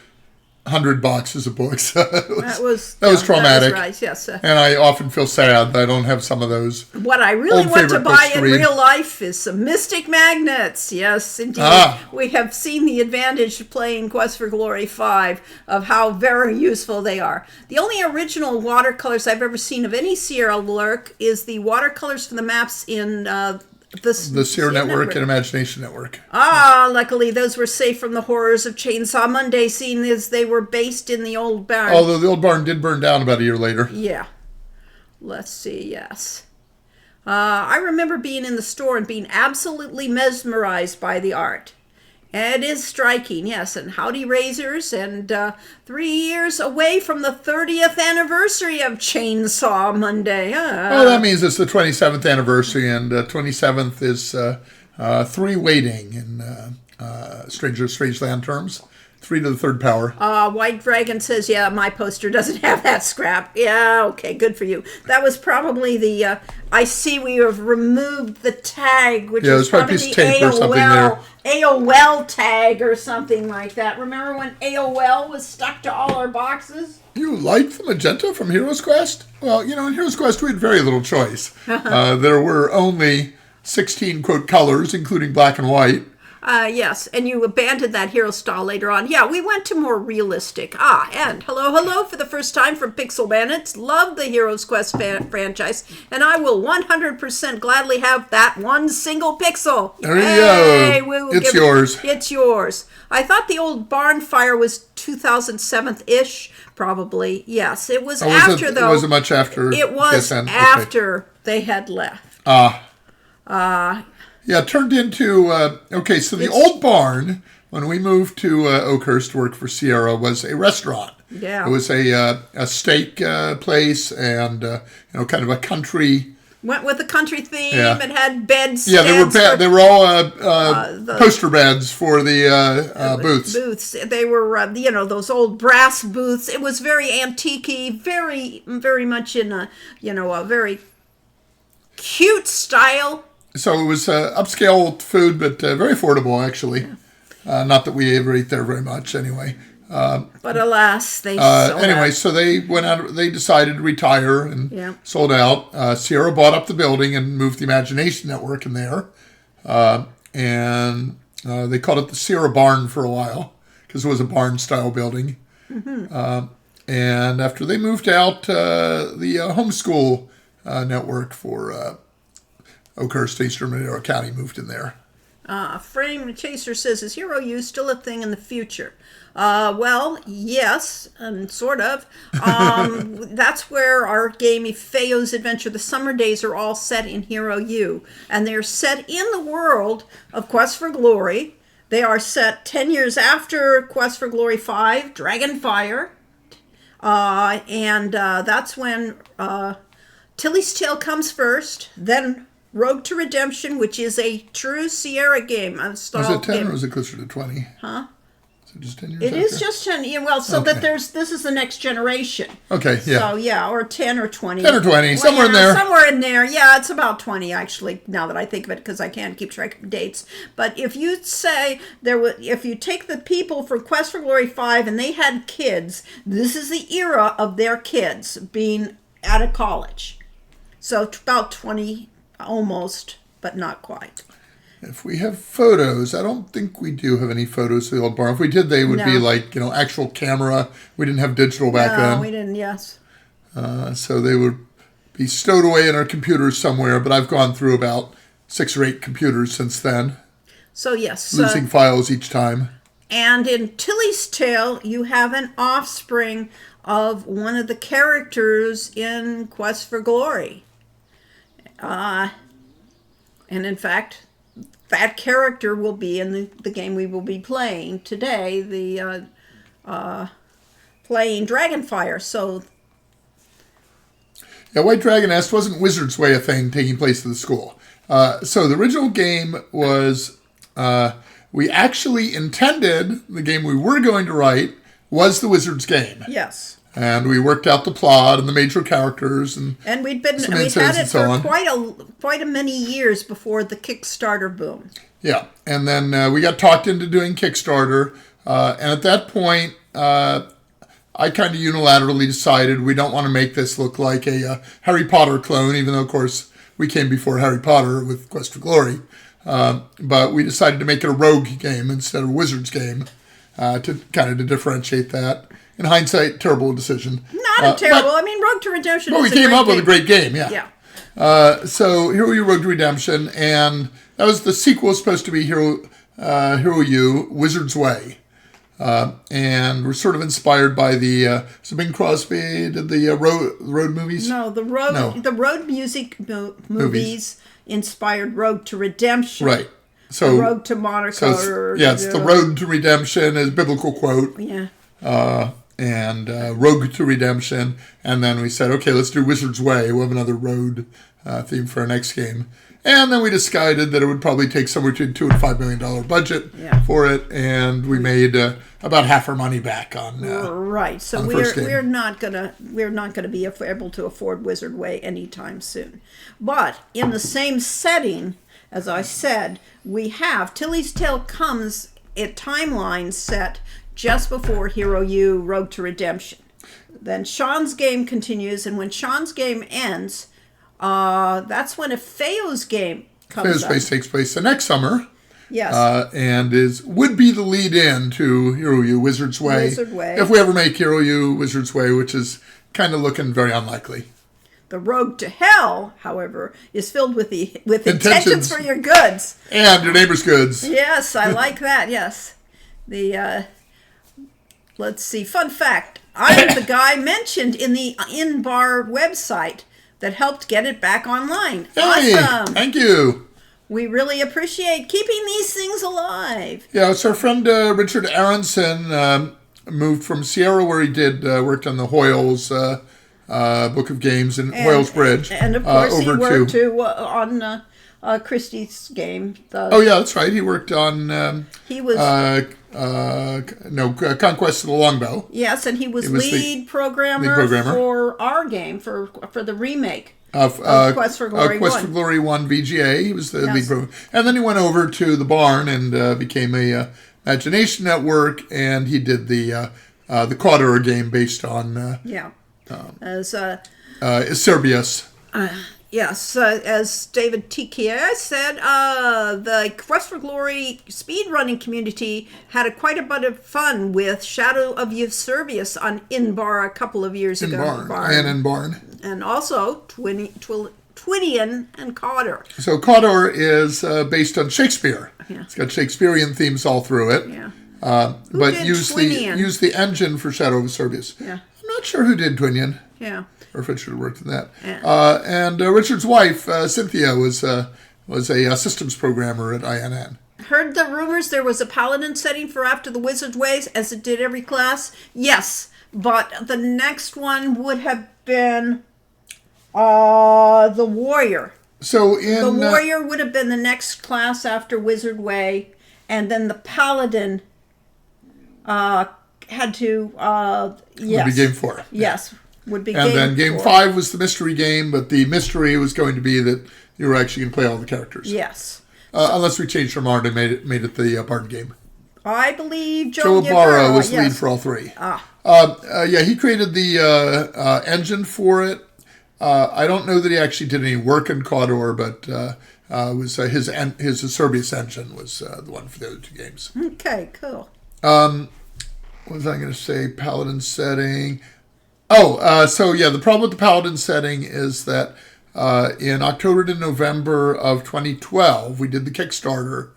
100 boxes of books. that was traumatic. That was right, yes. And I often feel sad that I don't have some of those. What I really want to buy in real life is some Mystic Magnets. Yes, indeed. We have seen the advantage of playing Quest for Glory 5 of how very useful they are. The only original watercolors I've ever seen of any Sierra Lurk is the watercolors for the maps in the Sierra Network and Imagination Network. Luckily those were safe from the horrors of Chainsaw Monday, seeing as they were based in the old barn. Although the old barn did burn down about a year later. Yeah. Let's see, yes. I remember being in the store and being absolutely mesmerized by the art. It is striking, yes, and howdy razors, and 3 years away from the 30th anniversary of Chainsaw Monday. Well, that means it's the 27th anniversary, and 27th is 3 waiting in Strangeland terms. 3 to the third power. White Dragon says, yeah, my poster doesn't have that scrap. Yeah, okay, good for you. That was probably the, I see we have removed the tag, which Yeah, is there's probably probably a piece the of tape or something there. AOL tag or something like that. Remember when AOL was stuck to all our boxes? You like the magenta from Heroes Quest? Well, in Heroes Quest we had very little choice. There were only 16, quote, colors, including black and white. Yes, and you abandoned that hero style later on. Yeah, we went to more realistic. And hello for the first time from Pixel Bandits. Love the Heroes Quest franchise, and I will 100% gladly have that one single pixel. There you go. It's yours. It's yours. I thought the old barn fire was 2007-ish, probably. Yes, it was after, though. It wasn't much after. It was after they had left. Yeah, it turned into, so the old barn, when we moved to Oakhurst to work for Sierra, was a restaurant. Yeah. It was a steak place and, kind of a country. Went with the country theme. Yeah. It had beds. Yeah, they were all poster beds for the booths. Booths. They were, those old brass booths. It was very antique-y, very, very much in a very cute style. So it was upscale food, but very affordable, actually. Yeah. Not that we ever ate there very much, anyway. But alas, they sold out. So they went out. They decided to retire and sold out. Sierra bought up the building and moved the Imagination Network in there, and they called it the Sierra Barn for a while because it was a barn-style building. Mm-hmm. And after they moved out, the homeschool network for Oakhurst, Eastern Madera County moved in there. Frame Chaser says, is Hero U still a thing in the future? Well, yes, sort of. That's where our game Ifeo's Adventure, the summer days are all set in Hero U. And they're set in the world of Quest for Glory. They are set 10 years after Quest for Glory 5, Dragonfire. And that's when Tilly's Tale comes first, then Road to Redemption, which is a true Sierra game. Was it 10 or was it closer to 20? Huh? Is it just 10 years It after? is just 10. Yeah, well, so that this is the next generation. Okay, yeah. So, yeah, or 10 or 20. 10 or 20, somewhere in there. Somewhere in there. Yeah, it's about 20, actually, now that I think of it, because I can't keep track of dates. But if you say, if you take the people from Quest for Glory 5 and they had kids, this is the era of their kids being out of college. So, about 20 almost, but not quite. If we have photos, I don't think we do have any photos of the old barn. If we did, they would be like, actual camera. We didn't have digital back then. No, we didn't, yes. So they would be stowed away in our computers somewhere, but I've gone through about 6 or 8 computers since then. So, yes. Losing files each time. And in Tilly's Tale, you have an offspring of one of the characters in Quest for Glory. And in fact, that character will be in the game we will be playing today, the playing Dragonfire. So, yeah, White Dragon Nest wasn't Wizard's Way a thing taking place in the school. So the original game was, we actually intended, the game we were going to write was the Wizard's game. Yes. And we worked out the plot and the major characters and we'd had it for quite a many years before the Kickstarter boom. Yeah, and then we got talked into doing Kickstarter, and at that point, I kind of unilaterally decided we don't want to make this look like a Harry Potter clone, even though, of course, we came before Harry Potter with Quest for Glory. But we decided to make it a rogue game instead of a wizard's game to differentiate that. In hindsight, terrible decision. Not terrible. Rogue to Redemption. But we came up with a great game. Yeah. Yeah. So here we are, Rogue to Redemption, and that was the sequel. Supposed to be Hero U, Wizard's Way, and we're sort of inspired by the. So Bing Crosby did the road movies. No, the road music movies inspired Rogue to Redemption. Right. So the Rogue to Monaco. It's the Road to Redemption is a biblical quote. Yeah. And Rogue to Redemption, and then we said, okay, let's do Wizard's Way. We'll have another road theme for our next game. And then we decided that it would probably take somewhere between $2 and $5 million budget for it, and we made about half our money back on. Right. So on the first game. we're not gonna be able to afford Wizard Way anytime soon. But in the same setting, as I said, we have Tilly's Tale comes a timeline set just before Hero U Road to Redemption. Then Sean's game continues, and when Sean's game ends, that's when a Feo's game comes Feo's up. Space takes place the next summer. Yes. And would be the lead in to Hero U Wizard's Way. Wizard Way. If we ever make Hero U Wizard's Way, which is kind of looking very unlikely. The Road to Hell, however, is filled with intentions Intentions. for your goods. And your neighbor's goods. Yes, I like that. Yes. Let's see. Fun fact. I'm the guy mentioned in the in-bar website that helped get it back online. Hey, Awesome. thank you. We really appreciate keeping these things alive. Yeah, it's our friend Richard Aronson moved from Sierra, where he did worked on the Hoyles Book of Games and Hoyles Bridge. And of course, he over worked on Christie's game. Oh yeah, that's right. He worked on He was Conquest of the Longbow. yes, and he was was the lead programmer for our game for the remake. Of Quest for Glory Quest 1. for Glory 1 VGA. He was the Yes. lead programmer. And then he went over to the Barn and became a Imagination Network, and he did the Cawdor game based on Yeah. As Cerberus. yes, as David TKA said, the Quest for Glory speedrunning community had quite a bit of fun with Shadow of Eusebius on Inbar a couple of years ago. In Barn. And also Twidian and Cawdor. So Cawdor is based on Shakespeare. Yeah. It's got Shakespearean themes all through it. Yeah. But did use Twinian? the engine for Shadow of Cerberus. Yeah. I'm not sure who did Twinian, Yeah. or if it should have worked in that. Yeah. And Richard's wife, Cynthia, was a systems programmer at INN. Heard the rumors there was a paladin setting for After the Wizard's Ways, as it did every class? Yes, but the next one would have been the Warrior. So in The Warrior would have been the next class after Wizard Way, and then the Paladin had to yes, would be game 4. yes, would be And then game 4. 5 was the mystery game, but the mystery was going to be that you were actually going to play all the characters. Yes, Unless we changed our mind and made it the Bard game. I believe Joe Joe Ibarra was yes. lead for all 3. Ah. Yeah, he created the engine for it. I don't know that he actually did any work in Cawdor, but was his Cerberus engine was the one for the other 2 games. Okay, cool. What was I going to say? Paladin setting. Oh, so yeah, the problem with the Paladin setting is that in October to November of 2012, we did the Kickstarter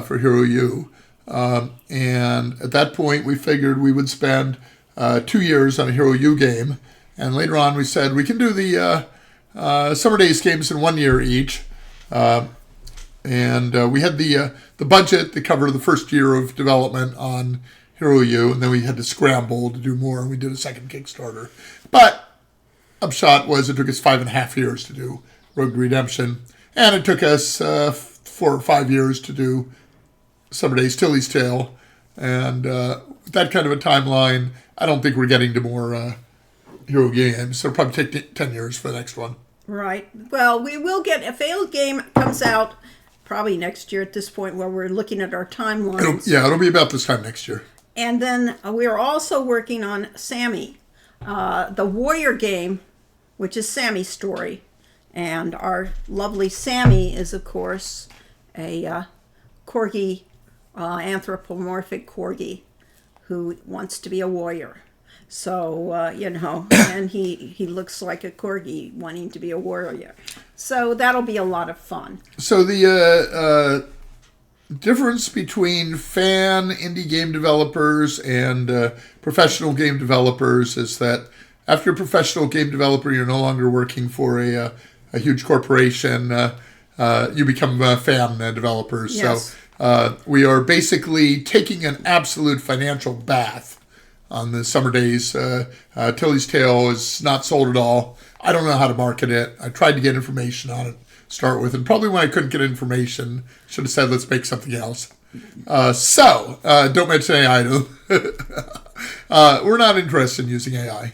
for Hero U. And at that point, we figured we would spend 2 years on a Hero U game. And later on, we said we can do the Summer Days games in 1 year each. And we had the budget to cover the first year of development on Hero U, and then we had to scramble to do more, and we did a second Kickstarter. But upshot was it took us 5.5 years to do Road to Redemption, and it took us 4 or 5 years to do Summer Days Tilly's Tale. And with that kind of a timeline, I don't think we're getting to more Hero games. So it'll probably take 10 years for the next one. Right. Well, we will get a failed game comes out probably next year at this point where we're looking at our timelines. It'll be about this time next year. And then we are also working on Sammy, the Warrior game, which is Sammy's story. And our lovely Sammy is, of course, a corgi, anthropomorphic corgi who wants to be a warrior. So, and he looks like a corgi wanting to be a warrior. So that'll be a lot of fun. So the difference between fan indie game developers and professional game developers is that after a professional game developer, you're no longer working for a huge corporation. You become fan developers. Yes. So we are basically taking an absolute financial bath on the Summer Days. Tilly's Tale is not sold at all. I don't know how to market it. I tried to get information on it to start with, and probably when I couldn't get information, should have said, let's make something else. Don't mention AI to them. We're not interested in using AI.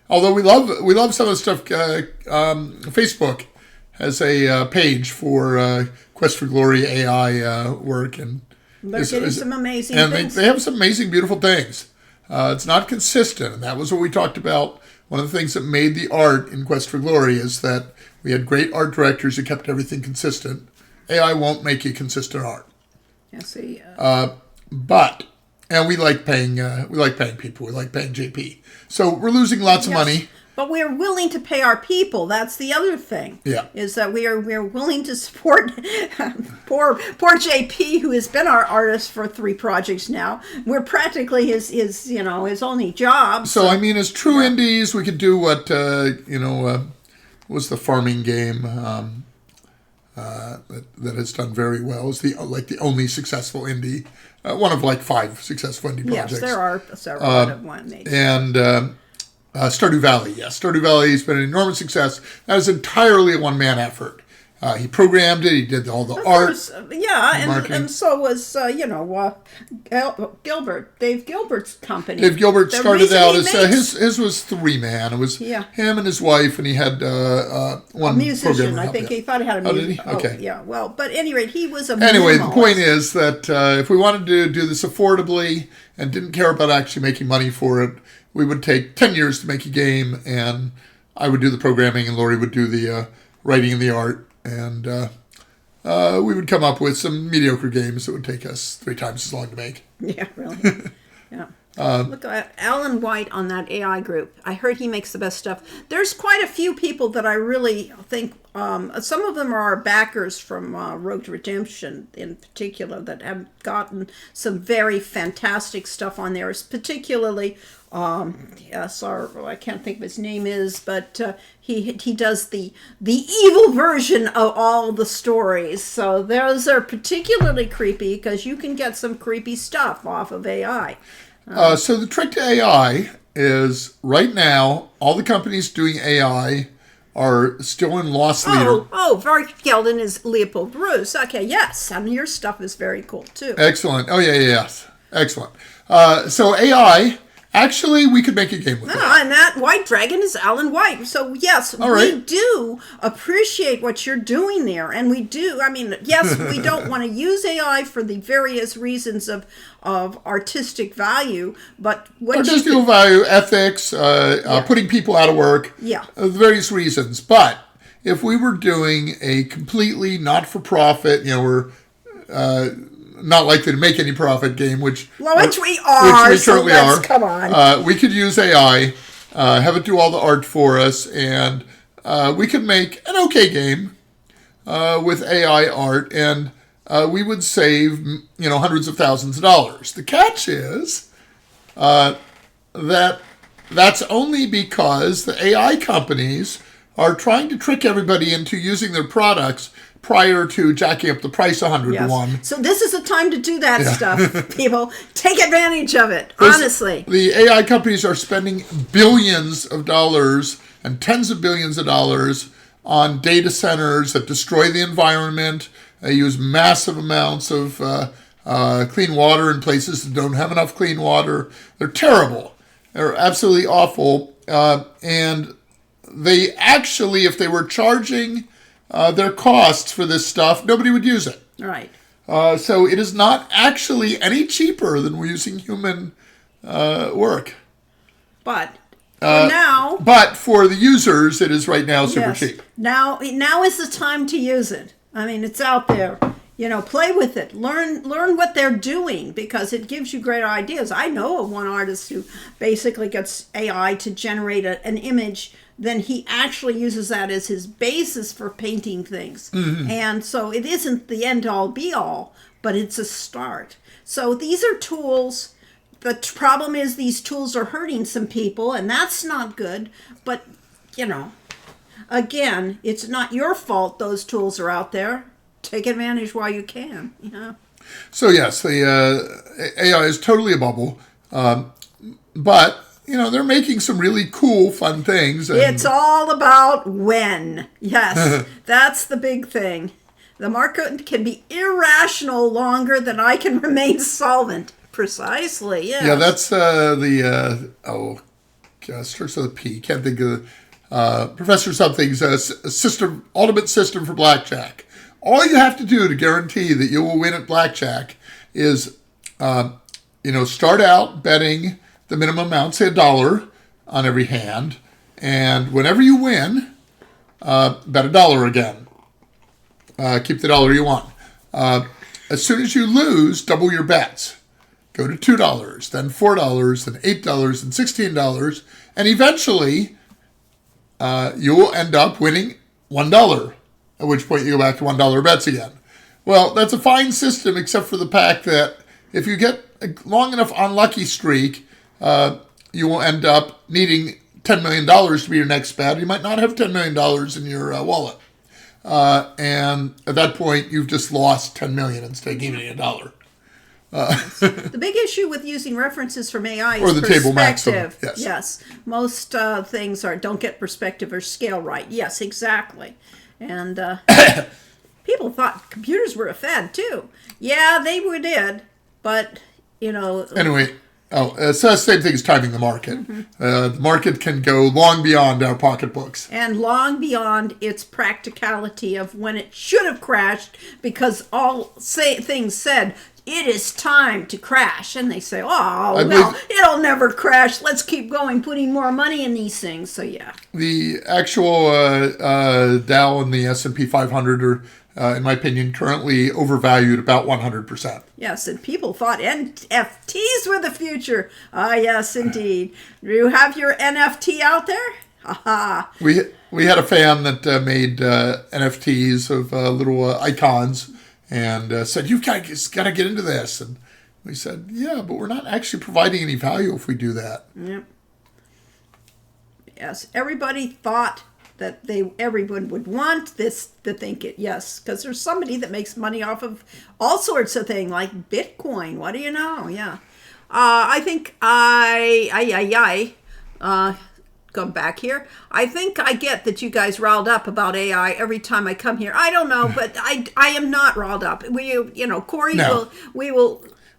Although we love some of the stuff. Facebook has a page for Quest for Glory AI work, and They're getting some amazing and things. they have some amazing, beautiful things. It's not consistent, and that was what we talked about. One of the things that made the art in Quest for Glory is that we had great art directors who kept everything consistent. AI won't make you consistent art, Yeah, see, and we like paying people. We like paying JP. So we're losing lots of money. but we are willing to pay our people. That's the other thing. Yeah. Is that we are willing to support poor JP, who has been our artist for 3 projects now. We're practically his only job. So I mean, as true indies, we could do what was the farming game that has done very well. Is the only successful indie, one of like 5 successful indie projects. Yes, there are several that have won these. And Stardew Valley, yes, Stardew Valley has been an enormous success. That was entirely a one-man effort. He programmed it. He did all the art. And so was Gilbert, Dave Gilbert's company. Dave Gilbert The started reason out he as makes- his was 3-man. It was Yeah. him and his wife, and he had one a musician. programmer I help think him. he thought he had a Oh, did music. he? Okay. Yeah. Well, but at any rate, he was a Anyway, the minimalist. point is that if we wanted to do this affordably and didn't care about actually making money for it, we would take 10 years to make a game, and I would do the programming, and Lori would do the writing and the art, and we would come up with some mediocre games that would take us 3 times as long to make. Yeah, really. Yeah. Look at Alan White on that AI group. I heard he makes the best stuff. There's quite a few people that I really think, some of them are our backers from Road to Redemption in particular, that have gotten some very fantastic stuff on there, particularly, I can't think of his name is, but he does the evil version of all the stories. So those are particularly creepy because you can get some creepy stuff off of AI. So the trick to AI is right now, all the companies doing AI are still in loss leader. Varg Gelden is Leopold Bruce. Okay, yes, and your stuff is very cool too. Excellent. Oh, yes. Excellent. So AI, actually, we could make a game with it. And that White Dragon is Alan White. So, yes, we right. do appreciate what you're doing there. And we do, yes, we don't want to use AI for the various reasons of artistic value, but what Artistical value, ethics, putting people out of work. Yeah. Various reasons. But if we were doing a completely not-for-profit, we're not likely to make any profit game, which we are, which we currently are. Come on. We could use AI, have it do all the art for us, and we could make an okay game with AI art, and we would save hundreds of thousands of dollars. The catch is that that's only because the AI companies are trying to trick everybody into using their products prior to jacking up the price 100 to 1. So this is the time to do that stuff, people. Take advantage of it, honestly. The AI companies are spending billions of dollars and tens of billions of dollars on data centers that destroy the environment. They use massive amounts of clean water in places that don't have enough clean water. They're terrible. They're absolutely awful. And they actually, if they were charging their costs for this stuff, nobody would use it. Right. So it is not actually any cheaper than we're using human work. But for now... But for the users, it is right now super cheap. Now is the time to use it. It's out there. Play with it. Learn what they're doing because it gives you great ideas. I know of one artist who basically gets AI to generate an image. Then he actually uses that as his basis for painting things. Mm-hmm. And so it isn't the end-all, be-all, but it's a start. So these are tools. The problem is these tools are hurting some people, and that's not good. But, again, it's not your fault those tools are out there. Take advantage while you can. So, yes, the AI is totally a bubble. But... they're making some really cool, fun things. It's all about when. Yes, that's the big thing. The market can be irrational longer than I can remain solvent. Precisely, yes. Yeah, that's starts with a P. Can't think of Professor something's system, ultimate system for blackjack. All you have to do to guarantee that you will win at blackjack is, start out betting the minimum amount, say $1 on every hand, and whenever you win, bet $1 again. Keep the dollar you want. As soon as you lose, double your bets. Go to $2, then $4, then $8, then $16, and eventually you will end up winning $1, at which point you go back to $1 bets again. Well, that's a fine system, except for the fact that if you get a long enough unlucky streak, you will end up needing $10 million to be your next bet. You might not have $10 million in your wallet. And at that point, you've just lost $10 million instead of giving you $1. The big issue with using references from AI is or the table maximum. perspective. Yes. Most things don't get perspective or scale right. Yes, exactly. And people thought computers were a fad too. Yeah, they did. But, Anyway, it's the same thing as timing the market. The market can go long beyond our pocketbooks. and long beyond its practicality of when it should have crashed, because things said, it is time to crash. And they say, it'll never crash. Let's keep going, putting more money in these things. So, yeah. The actual Dow and the S&P 500 are, in my opinion, currently overvalued about 100%. Yes, and people thought NFTs were the future. Ah, yes, indeed. Do you have your NFT out there? Ha-ha. We had a fan that made NFTs of little icons and said, you've got to get into this. And we said, yeah, but we're not actually providing any value if we do that. Yep. Yes, everybody thought that everyone would want this to think it, yes, because there's somebody that makes money off of all sorts of things, like Bitcoin. What do you know? Yeah. I think come back here. I think I get that you guys riled up about AI every time I come here. I don't know, but I am not riled up. Corey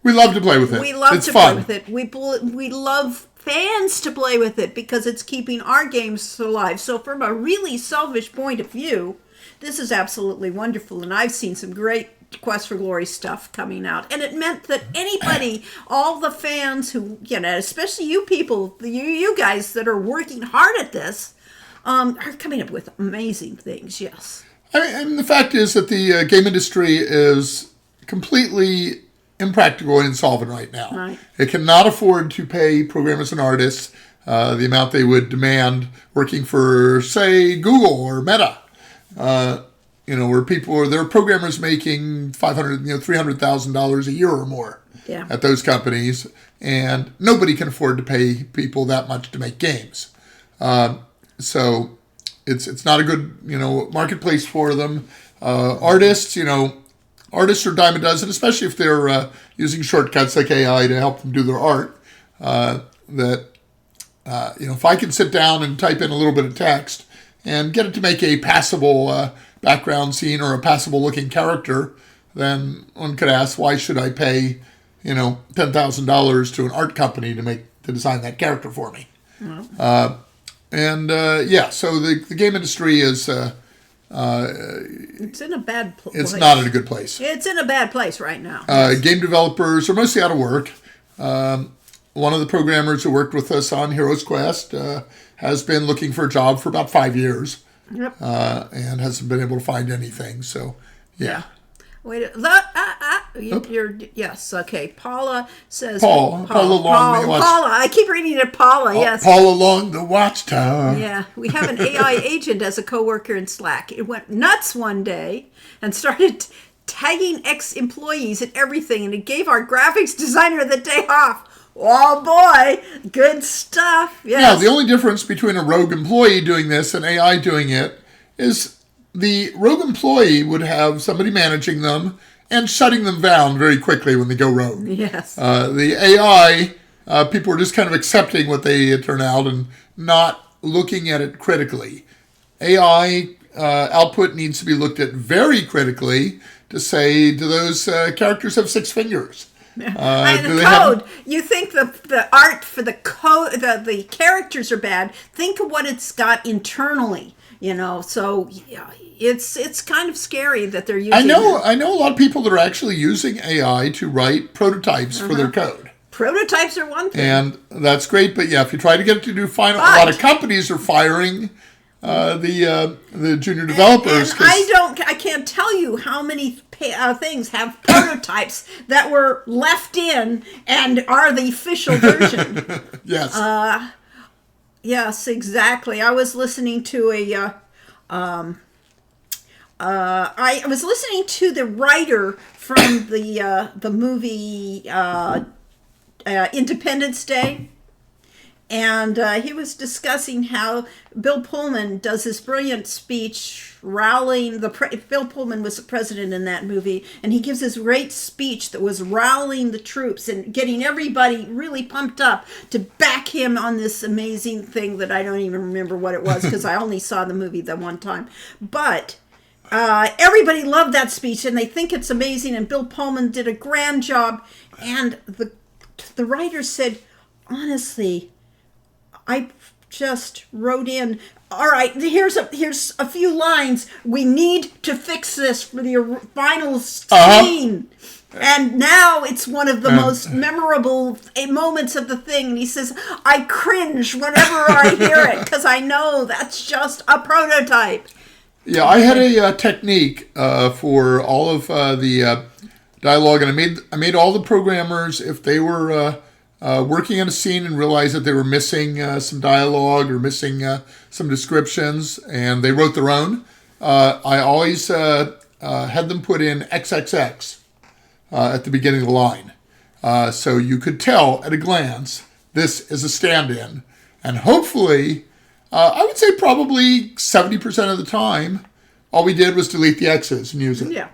we love to play with it. We love it's to fun. play with it. We love fans to play with it because it's keeping our games alive. So from a really selfish point of view, this is absolutely wonderful. And I've seen some great Quest for Glory stuff coming out. And it meant that anybody, all the fans who, especially you people, you guys that are working hard at this, are coming up with amazing things, yes. And the fact is that the game industry is completely impractical and insolvent right now. Right. It cannot afford to pay programmers and artists the amount they would demand working for, say, Google or Meta. Where there are programmers making $300,000 a year or more at those companies, and nobody can afford to pay people that much to make games. So it's not a good marketplace for them. Artists are dime a dozen, especially if they're using shortcuts like AI to help them do their art. If I can sit down and type in a little bit of text and get it to make a passable background scene or a passable looking character, then one could ask, why should I pay, $10,000 to an art company to design that character for me? So the game industry is it's in a bad place. It's not in a good place. It's in a bad place right now. Game developers are mostly out of work. One of the programmers who worked with us on Heroes Quest has been looking for a job for about 5 years. Yep. And hasn't been able to find anything. So, yeah. Wait, yes, okay. Paula says... Paula I keep reading it, Paula, yes. Paula along the watchtower. Yeah, we have an AI agent as a coworker in Slack. It went nuts one day and started tagging ex-employees and everything, and it gave our graphics designer the day off. Oh boy, good stuff. Yes. Yeah, the only difference between a rogue employee doing this and AI doing it is the rogue employee would have somebody managing them and shutting them down very quickly when they go rogue. Yes. The AI, people are just kind of accepting what they turn out and not looking at it critically. AI output needs to be looked at very critically to say, do those characters have 6 fingers? And the code. You think the art for the code, the characters are bad. Think of what it's got internally. So yeah, it's kind of scary that they're using. I know a lot of people that are actually using AI to write prototypes for their code. Prototypes are one thing, and that's great. But yeah, if you try to get it to do final, a lot of companies are firing the junior developers. And I can't tell you how many things have prototypes that were left in and are the official version. Yes. Yes, exactly. I was listening to I was listening to the writer from the movie Independence Day. And he was discussing how Bill Pullman does this brilliant speech rallying Bill Pullman was the president in that movie, and he gives this great speech that was rallying the troops and getting everybody really pumped up to back him on this amazing thing that I don't even remember what it was because I only saw the movie the one time. But everybody loved that speech, and they think it's amazing, and Bill Pullman did a grand job. And the writer said, honestly, I just wrote in, all right, here's a few lines. We need to fix this for the final scene. And now it's one of the most memorable moments of the thing. And he says, I cringe whenever I hear it because I know that's just a prototype. Yeah, I had a technique for all of the dialogue, and I made all the programmers, if they were working on a scene and realized that they were missing some dialogue or missing some descriptions, and they wrote their own, I always had them put in XXX at the beginning of the line. So you could tell at a glance, this is a stand-in. And hopefully, I would say probably 70% of the time, all we did was delete the X's and use it. Yeah.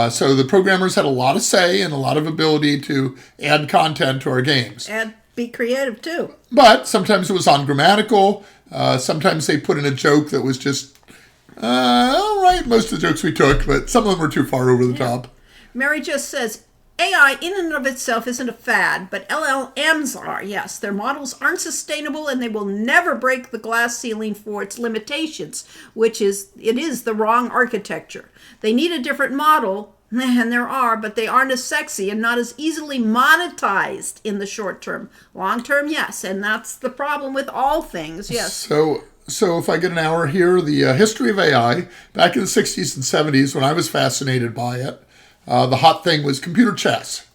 So the programmers had a lot of say and a lot of ability to add content to our games. And be creative, too. But sometimes it was ungrammatical. Sometimes they put in a joke that was just, all right, most of the jokes we took, but some of them were too far over the top. Mary just says, AI in and of itself isn't a fad, but LLMs are, yes. Their models aren't sustainable and they will never break the glass ceiling for its limitations, it is the wrong architecture. They need a different model, and there are, but they aren't as sexy and not as easily monetized in the short term. Long term, yes, and that's the problem with all things, yes. So if I get an hour here, the history of AI, back in the 60s and 70s when I was fascinated by it, the hot thing was computer chess.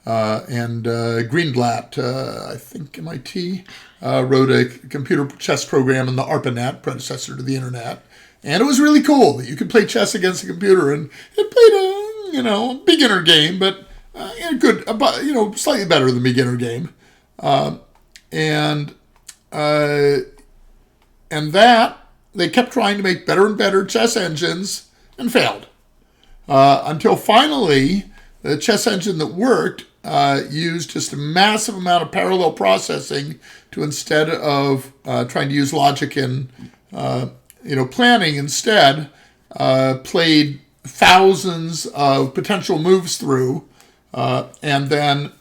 And Greenblatt, I think MIT, wrote a computer chess program in the ARPANET, predecessor to the internet. And it was really cool that you could play chess against a computer, and it played a beginner game, but good, slightly better than beginner game. And that they kept trying to make better and better chess engines and failed. Until finally, the chess engine that worked used just a massive amount of parallel processing to, instead of trying to use logic and planning, instead played thousands of potential moves through, and then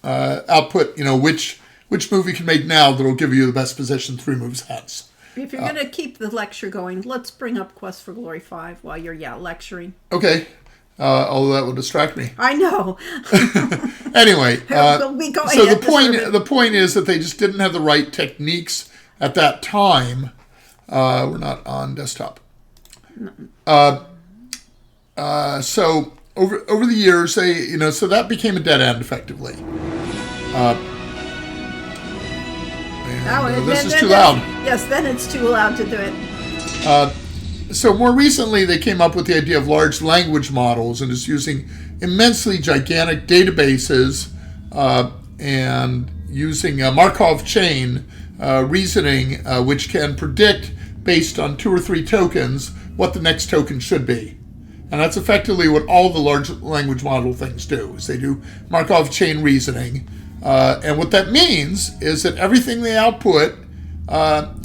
output which move you can make now that'll give you the best position 3 moves hence. If you're going to keep the lecture going, let's bring up Quest for Glory 5 while you're lecturing. Okay. Although that will distract me. I know. Anyway, so the point is that they just didn't have the right techniques at that time. We're not on desktop. So over the years, so that became a dead end effectively. This is too loud. Yes, then it's too loud to do it. So more recently, they came up with the idea of large language models and just using immensely gigantic databases and using Markov chain reasoning, which can predict based on 2 or 3 tokens what the next token should be. And that's effectively what all the large language model things do, is they do Markov chain reasoning. And what that means is that everything they output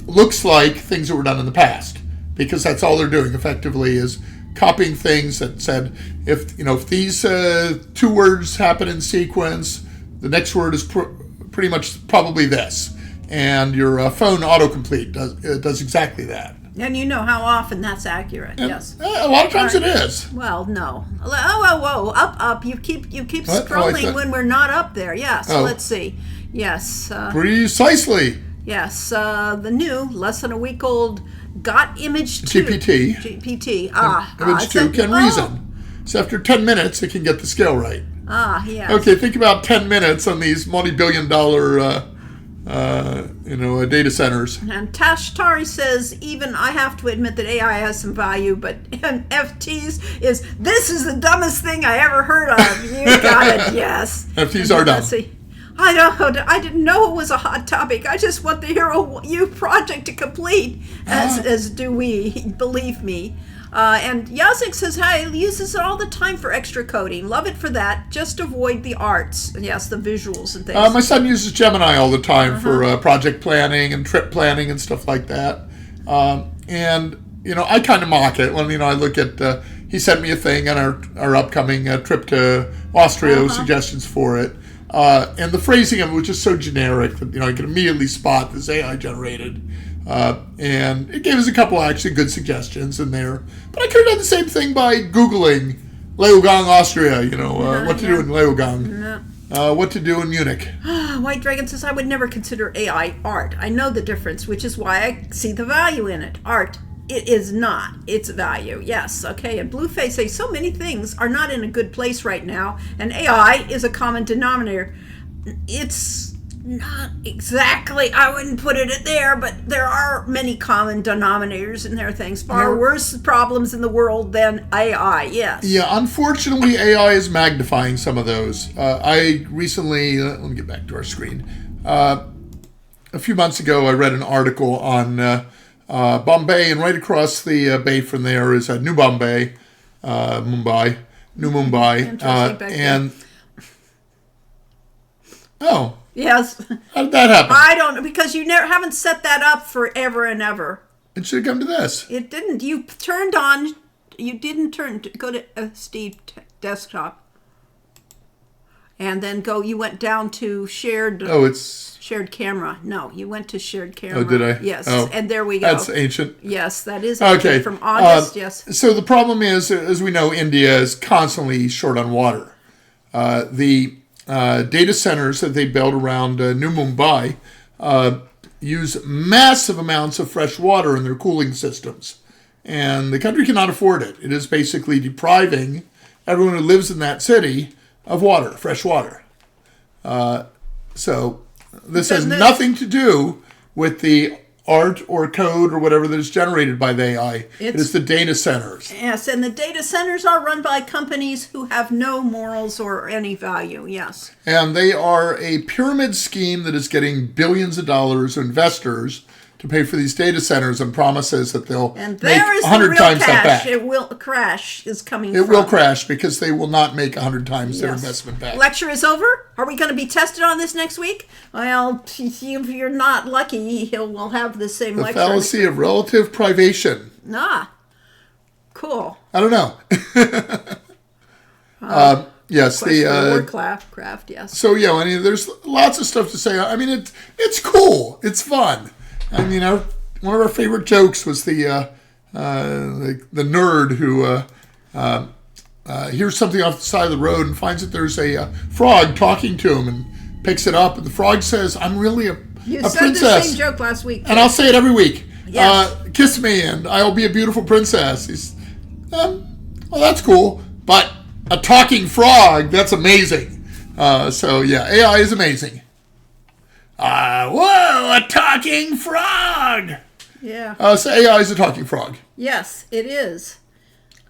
looks like things that were done in the past. because that's all they're doing effectively is copying things that said if these two words happen in sequence, the next word is pretty much probably this, and your phone autocomplete does exactly that. And you know how often that's accurate. And yes. A lot of times it is. Well, no. Oh, up. You keep What? scrolling when we're not up there. Yes. Oh. Let's see. Yes. Precisely. Yes. The new, less than a week old, Got Image 2. GPT. GPT. Image 2 can reason. So after 10 minutes, it can get the scale right. Yes. Okay, think about 10 minutes on these multi-billion-dollar data centers. And Tashtari says, even I have to admit that AI has some value, but NFTs this is the dumbest thing I ever heard of. You got it, yes. NFTs are dumb. Let's see. I didn't know it was a hot topic. I just want the Hero U project to complete, as do we, believe me. And Yazik says, hi, he uses it all the time for extra coding. Love it for that. Just avoid the arts. Yes, the visuals and things. My son uses Gemini all the time for project planning and trip planning and stuff like that. And I kind of mock it when, I look at, he sent me a thing on our upcoming trip to Austria, suggestions for it. And the phrasing of it was just so generic that, I could immediately spot this AI generated. And it gave us a couple actually good suggestions in there. But I could have done the same thing by Googling Leogang, Austria, what to do in Leogang. What to do in Munich. White Dragon says, I would never consider AI art. I know the difference, which is why I see the value in it. Art, it is not. It's value. Yes, okay. And Blueface says, so many things are not in a good place right now, and AI is a common denominator. It's not exactly, I wouldn't put it there, but there are many common denominators and there are things far worse problems in the world than AI, yes. Yeah, unfortunately, AI is magnifying some of those. I recently, let me get back to our screen. A few months ago, I read an article on Bombay, and right across the bay from there is New Bombay, New Mumbai. Yes. How did that happen? I don't know, because you haven't set that up forever and ever. It should have come to this. It didn't. You didn't go to Steve desktop. And then you went down to shared. Shared camera. No, you went to shared camera. Oh, did I? Yes. Oh, and there we go. That's ancient. Yes, that is ancient. Okay. From August, yes. So the problem is, as we know, India is constantly short on water. The data centers that they built around New Mumbai use massive amounts of fresh water in their cooling systems. And the country cannot afford it. It is basically depriving everyone who lives in that city of water, fresh water. So this has nothing to do with the art or code or whatever that is generated by the AI. It is the data centers. Yes, and the data centers are run by companies who have no morals or any value, yes. And they are a pyramid scheme that is getting billions of dollars of investors to pay for these data centers and promises that they'll make 100 times that back. It will crash is coming It will crash because they will not make 100 times their Yes. investment back. Lecture is over. Are we going to be tested on this next week? Well, if you're not lucky, we'll have the same The lecture. fallacy of relative privation. Cool. I don't know. Yes, Word craft, yes. So yeah, there's lots of stuff to say. I mean, it's cool. It's fun. I mean, one of our favorite jokes was the nerd who hears something off the side of the road and finds that there's a frog talking to him and picks it up, and the frog says, "I'm really a said princess." the same joke last week. And I'll say it every week. Yes. Kiss me and I'll be a beautiful princess. He's, well, that's cool. But a talking frog, that's amazing. So yeah, AI is amazing. Whoa, a talking frog. Yeah. So AI is a talking frog. Yes, it is.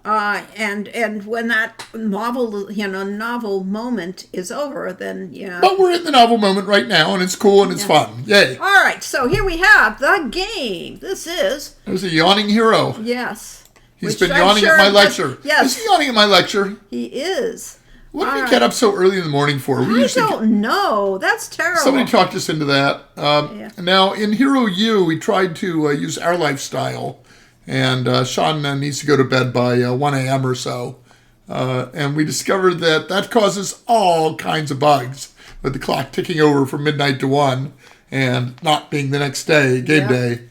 And when that novel moment is over, then But we're in the novel moment right now, and it's cool and it's fun. Yay! All right, so here we have the game. There's a yawning hero. Yes. He's been yawning at my lecture. Yes. Is he yawning at my lecture? He is. What did we get up so early in the morning for? I don't know. That's terrible. Somebody talked us into that. Now, in Hero U, we tried to use our lifestyle and Sean needs to go to bed by 1 a.m. or so. And we discovered that causes all kinds of bugs, with the clock ticking over from midnight to 1 and not being the next day, game day.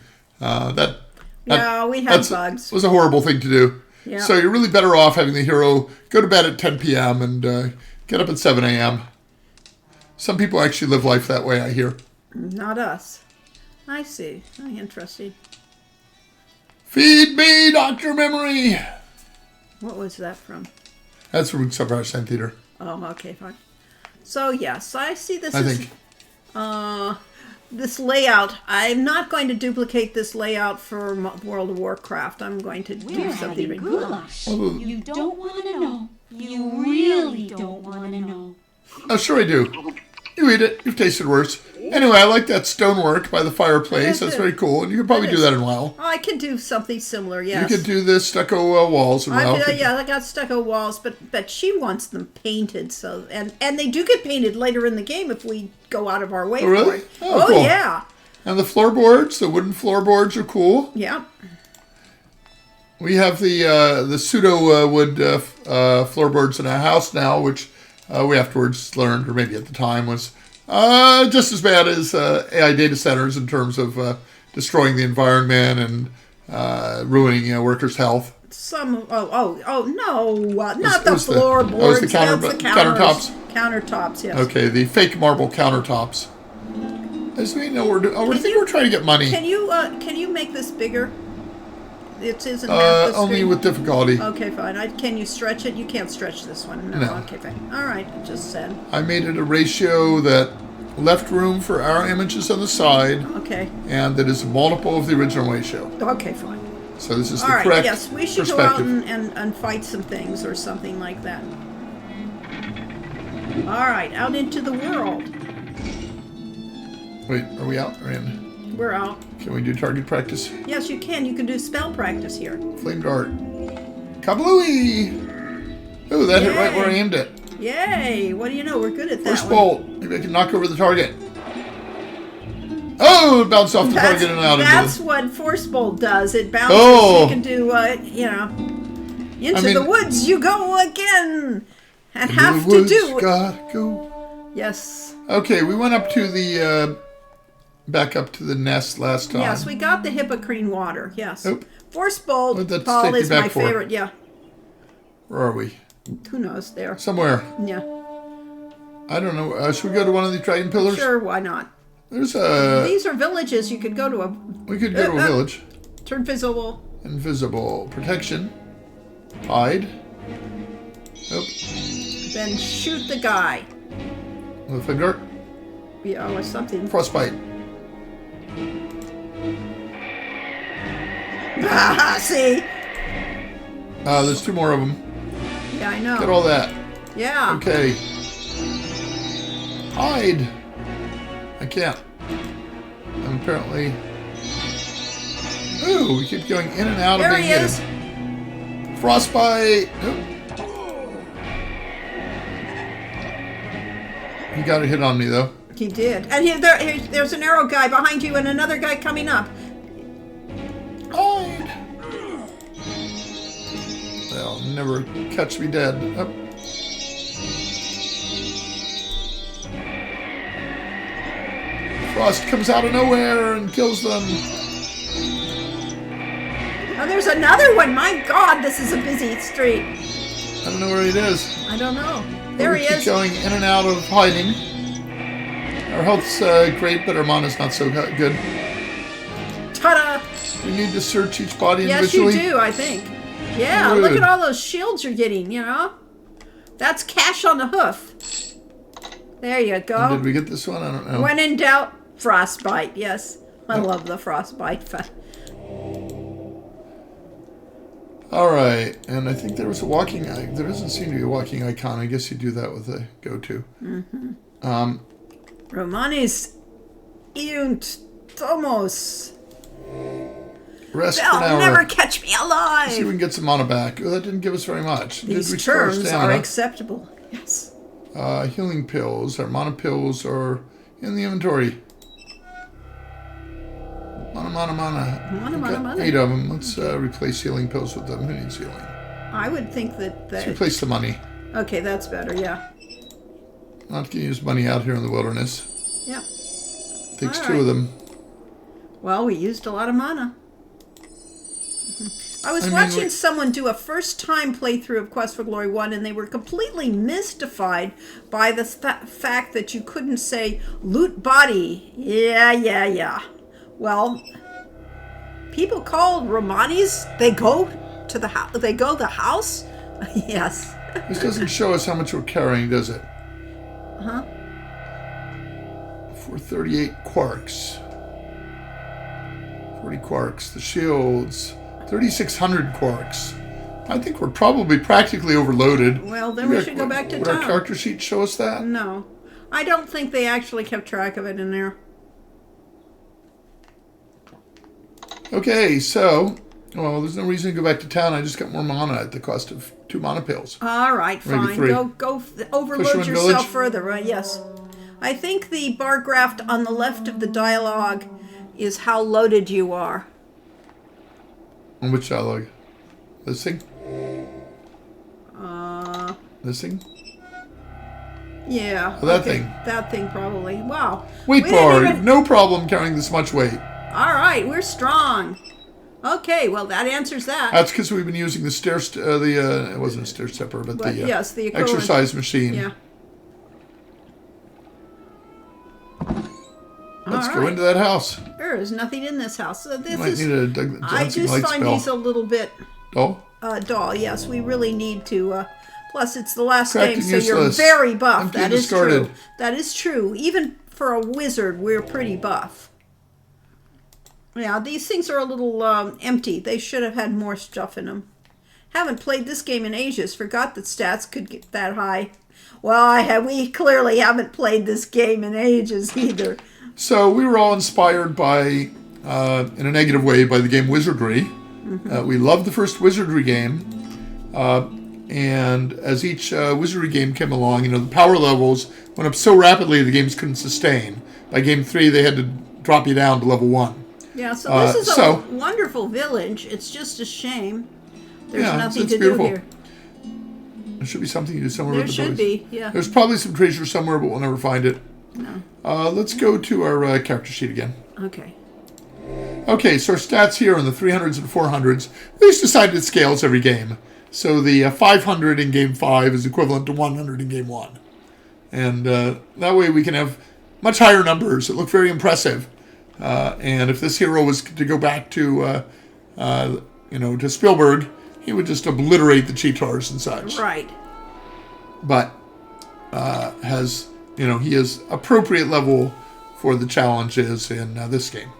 We had bugs. It was a horrible thing to do. Yeah. So you're really better off having the hero go to bed at 10 p.m. and get up at 7 a.m. Some people actually live life that way, I hear. Not us. I see. Oh, interesting. Feed me, Dr. Memory! What was that from? That's from Subrush Sand Theater. Oh, okay, fine. So, yes, I see this I is... think. This layout, I'm not going to duplicate this layout for World of Warcraft. I'm going to do We're something. having goulash. Oh. You don't want to know. You really don't want to know. Oh, sure I do. You eat it. You've tasted worse. Anyway, I like that stonework by the fireplace. Yes, That's it- very cool. And you could probably it do is. that in WoW. I can do something similar, yes. You could do the stucco walls in WoW. I got stucco walls, but she wants them painted. So and they do get painted later in the game if we go out of our way Oh, really? for it. Oh, cool. Yeah, And the floorboards, the wooden floorboards are cool. yeah. We have the pseudo wood floorboards in our house now, which we afterwards learned, or maybe at the time, was just as bad as AI data centers in terms of destroying the environment and ruining workers' health. Some no, not it the was the- floorboards. oh, it was the that's the countertops? Countertops, yes. Okay, the fake marble countertops. As we know, we're trying to get money. Can you make this bigger? It isn't half the Only screen. with difficulty. Okay, fine. Can you stretch it? You can't stretch this one. No. No. Okay, fine. All right, just said. I made it a ratio that left room for our images on the side, Okay. and that is a multiple of the original ratio. Okay, fine. So this is All the right. correct Yes, we should go out perspective. and fight some things or something like that. All right, out into the world. Wait, are we out or in? We're out. Can we do target practice? Yes, you can. You can do spell practice here. Flame dart. Kablooey! Oh, that hit right where I aimed it. Yay! What do you know? We're good at that First one. bolt. Maybe I can knock over the target. Oh, it bounced off the target and out. That's what Force Bolt does. It bounces. Oh. You can do, into mean- the woods you go again, and Into have the to woods, do. gotta go. Yes. Okay, we went up to the back up to the nest last time. Yes, we got the Hippocrene water. Yes. Oop. Force Bolt, What'd that Paul, take you is my back for? favorite. Yeah. Where are we? Who knows? There. Somewhere. Yeah. I don't know. Should we go to one of the dragon pillars? Sure. Why not? There's a. These are villages. You could go to a. We could go to a village. Turn visible. Invisible protection. Hide. Nope. Then shoot the guy. With a flame dart. Yeah, or something. Frostbite. Ah, see? There's 2 more of them. Yeah, I know. Get all that. Yeah. Okay. Hide. I can't. I'm apparently. Ooh, we keep going in and out There of being he is. hidden. Frostbite. Oop. He got a hit on me though. He did. And there's an arrow guy behind you and another guy coming up. Hide. They'll never catch me dead. Up. Frost comes out of nowhere and kills them. Oh, there's another one. My God, this is a busy street. I don't know where it is. I don't know. There we he keep is. going in and out of hiding. Our health's great, but our mana's not so good. Ta-da! We need to search each body Yes, you individually. do, I think. Yeah, Good. look at all those shields you're getting, That's cash on the hoof. There you And go. did we get this one? I don't know. When in doubt, frostbite. Yes. I love the frostbite. All right, and I think there was a walking. There doesn't seem to be a walking icon. I guess you do that with a go-to. Romanis iunt Tomos. Rest for They'll an hour. never catch me See if we alive. can get some mana back. Oh, that didn't give us very much. Did These restore our terms are stamina. acceptable. Yes. Healing pills. Our mana pills are in the inventory. Mana. Mana, We've mana, got mana. 8 of them. Let's replace healing pills with them. Who needs healing? I would think that. Let's replace the money. Okay, that's better. Yeah. Not going to use money out here in the wilderness. Yeah. Takes All 2 right. of them. Well, we used a lot of mana. I was I mean, watching we- someone do a first-time playthrough of Quest for Glory 1, and they were completely mystified by the fact that you couldn't say loot body. Yeah. Well, people called Romanis, they go to the house. They go the house? Yes. This doesn't show us how much we're carrying, does it? Uh-huh. 438 quarks. 40 quarks. The shields. 3,600 quarks. I think we're probably practically overloaded. Well, then we should go back to Would our town. character sheet show us that? No. I don't think they actually kept track of it in there. Okay, so, well, there's no reason to go back to town. I just got more mana at the cost of 2 mana pills. All right, Maybe fine. 3. Go overload Fisherman yourself Village? further. Right? Yes. I think the bar graph on the left of the dialogue is how loaded you are. On which dialogue? This thing? This thing? Yeah. Oh, that thing. That thing probably. Wow. Weight We didn't bar. even- No problem carrying this much weight. All right, we're strong. Okay, well that answers that. That's because we've been using the it wasn't a stair stepper, but But the, yes, the equivalent. exercise machine. Yeah. Let's All go right. into that house. There is nothing in this house. So this Might is. need a Doug I Johnson just light find spell. these a little bit Oh, dull. Yes, we really need to. Plus, it's the last Cracked game, and so you're useless. very buff. Empty That and is true. discarded. That is true. Even for a wizard, we're pretty buff. Yeah, these things are a little empty. They should have had more stuff in them. Haven't played this game in ages. Forgot that stats could get that high. Well, we clearly haven't played this game in ages either. so we were all inspired by, in a negative way, by the game Wizardry. We loved the first Wizardry game. And as each Wizardry game came along, the power levels went up so rapidly the games couldn't sustain. By game 3, they had to drop you down to level 1. Yeah, so this is so- a wonderful village. It's just a shame. There's Yeah, nothing it's to beautiful. do here. There should be something to do somewhere There with the should village. be, yeah. There's probably some treasure somewhere, but we'll never find it. No. Let's go to our character sheet again. Okay. Okay, so our stats here in the 300s and 400s. We just decided it scales every game. So the 500 in game 5 is equivalent to 100 in game 1. And that way we can have much higher numbers that look very impressive. And if this hero was to go back to, to Spielberg, he would just obliterate the Cheetars and such. Right. But he is appropriate level for the challenges in this game.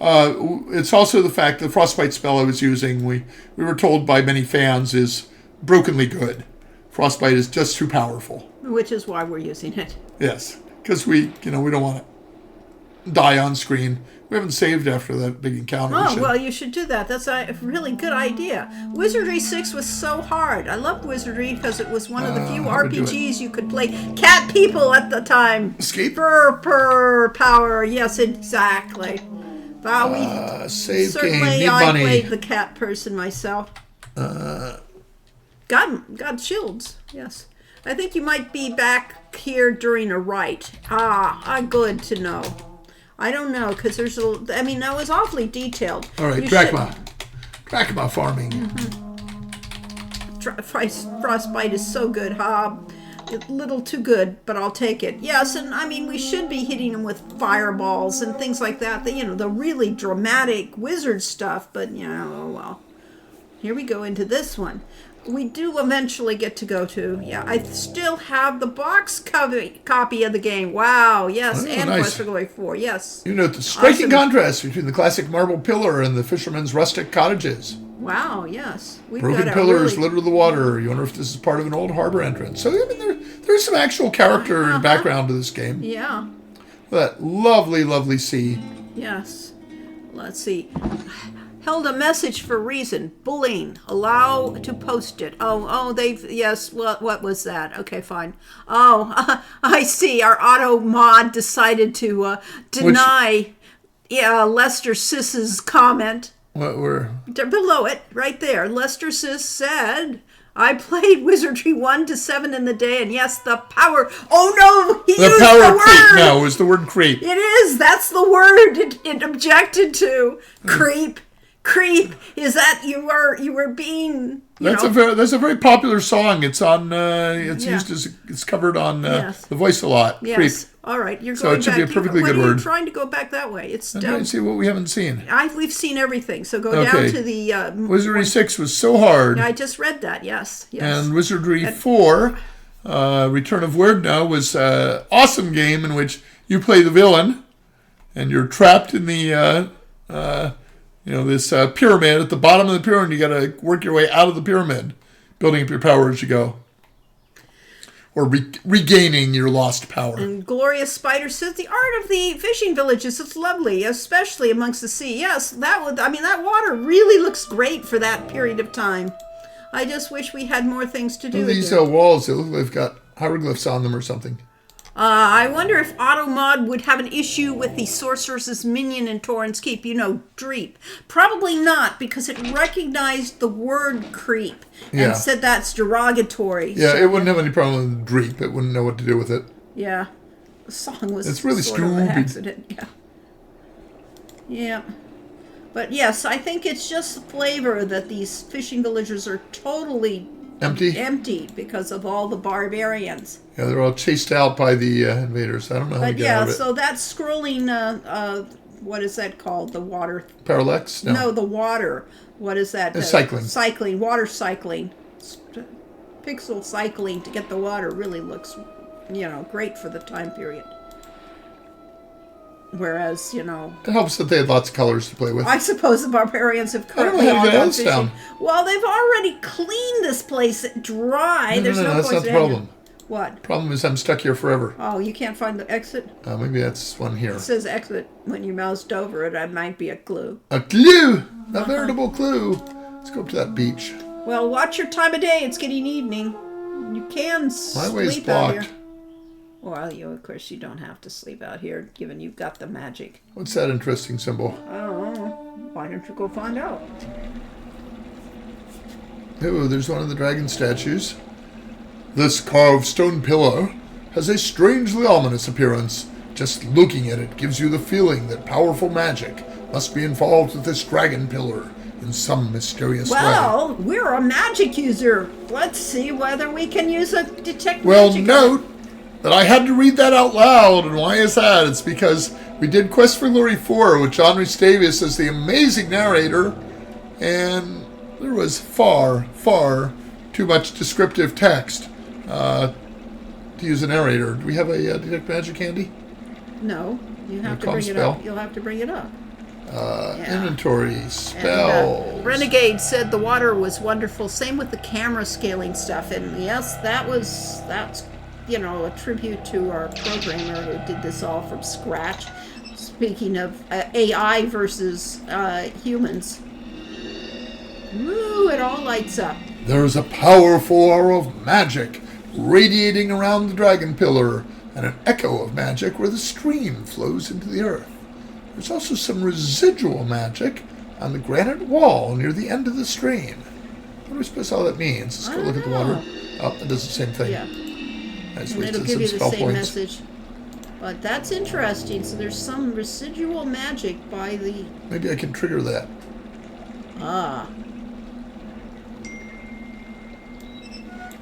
It's also the fact that the Frostbite spell I was using, we were told by many fans, is brokenly good. Frostbite is just too powerful. Which is why we're using it. Yes, because we don't want to die on screen. We haven't saved after that big encounter. Oh, well, you should do that. That's a really good idea. Wizardry 6 was so hard. I loved Wizardry because it was one of the few how to do it. RPGs you could play cat people at the time. Escape? Per power. Yes, exactly. Wow, we Save game. certainly Need I money. played the cat person myself. Got shields. Yes. I think you might be back here during a rite. Good to know. I don't know, because there's that was awfully detailed. All right, You Drachma. Drachma farming. Frostbite is so good, a little too good, but I'll take it. Yes, and we should be hitting them with fireballs and things like that. The really dramatic wizard stuff, but oh well. Here we go into this one. We do eventually get to go to, I still have the box copy of the game. Wow, yes, Oh, and nice. Quest for Glory 4, yes. You note the striking Awesome. contrast between the classic marble pillar and the fisherman's rustic cottages. Wow, yes. We've Broken got a pillars really, litter the water. You wonder if this is part of an old harbor entrance. So there's some actual character and background to this game. Yeah, That lovely, lovely sea. yes. Let's see. Held a message for reason. Bullying. Allow to post it. Yes, what was that? Okay, fine. I see. Our auto mod decided to deny Lester Siss's comment. What were... Below it, right there, Lester Sis said, I played Wizardry 1 to 7 in the day, and yes, the power... Oh no, he The used power the of creep. word! No, it was the word creep. It is, that's the word it objected to. Creep. Creep. Is that you were being... That's a very popular song. It's on. It's used as it's covered on Yes. The Voice a lot. Yes. Creep. All right, you're So going it should back. be a perfectly good You're word. trying to go back that way. It's I'm down. trying to see what we haven't seen. We've seen everything. So go Okay. down to the. Wizardry 6 was so hard, I just read that. Yes. Yes. and Wizardry 4, Return of Weirdna, was an awesome game in which you play the villain, and you're trapped in the this pyramid at the bottom of the pyramid. You got to work your way out of the pyramid, building up your power as you go, or regaining your lost power. And Glorious Spider says the art of the fishing villages is lovely, especially amongst the sea. Yes, that water really looks great for that period of time. I just wish we had more things to do. These again. walls, they look like they've got hieroglyphs on them or something. I wonder if Automod would have an issue with the Sorceress's minion in Torrance Keep, Dreep. Probably not, because it recognized the word creep and Yeah. said that's derogatory. Yeah, So, it wouldn't have any problem with Dreep. It wouldn't know what to do with it. Yeah. The song was It's really sort of an stupid. accident. Yeah. Yeah. But yes, I think it's just the flavor that these fishing villages are totally Empty? empty because of all the barbarians. Yeah, they're all chased out by the invaders. I don't know how we But get out yeah, of it. so that scrolling, what is that called? The water. Parallax? No, the water. What is that? It's cycling. Cycling, water cycling. Pixel cycling to get the water really looks, great for the time period. Whereas, It helps that they had lots of colors to play with. I suppose the barbarians have currently know how all to get gone those fishing. down. Well, they've already cleaned this place dry. No, There's no that's point not the in hanging- problem. What? Problem is I'm stuck here forever. Oh, you can't find the exit? Maybe that's one here. It says exit when you moused over it. That might be a clue. A clue! A veritable clue. Let's go up to that beach. Well, watch your time of day. It's getting evening. You can My way's sleep out blocked. here. Well, of course, you don't have to sleep out here, given you've got the magic. What's that interesting symbol? I don't know. Why don't you go find out? Oh, there's one of the dragon statues. This carved stone pillar has a strangely ominous appearance. Just looking at it gives you the feeling that powerful magic must be involved with this dragon pillar in some mysterious way. Well, we're a magic user. Let's see whether we can use a detect Well, magic. note that I had to read that out loud, and why is that? It's because we did Quest for Glory 4 with John Rhys-Davies as the amazing narrator, and there was far, far too much descriptive text to use a narrator. Do we have a detect magic handy? No, you have to Calm bring it spell. up. You'll have to bring it up. Yeah. Inventory, And, spells. Renegade said the water was wonderful. Same with the camera scaling stuff. And yes, that's a tribute to our programmer who did this all from scratch. Speaking of AI versus humans. Woo, it all lights up. There's a powerful aura of magic radiating around the dragon pillar, and an echo of magic where the stream flows into the earth. There's also some residual magic on the granite wall near the end of the stream. What do we suppose all that means? Let's go look at the water. Oh, it does the same thing. Yeah. I just And it'll wasted give some you the spell same points. message. But that's interesting. So there's some residual magic by the... Maybe I can trigger that.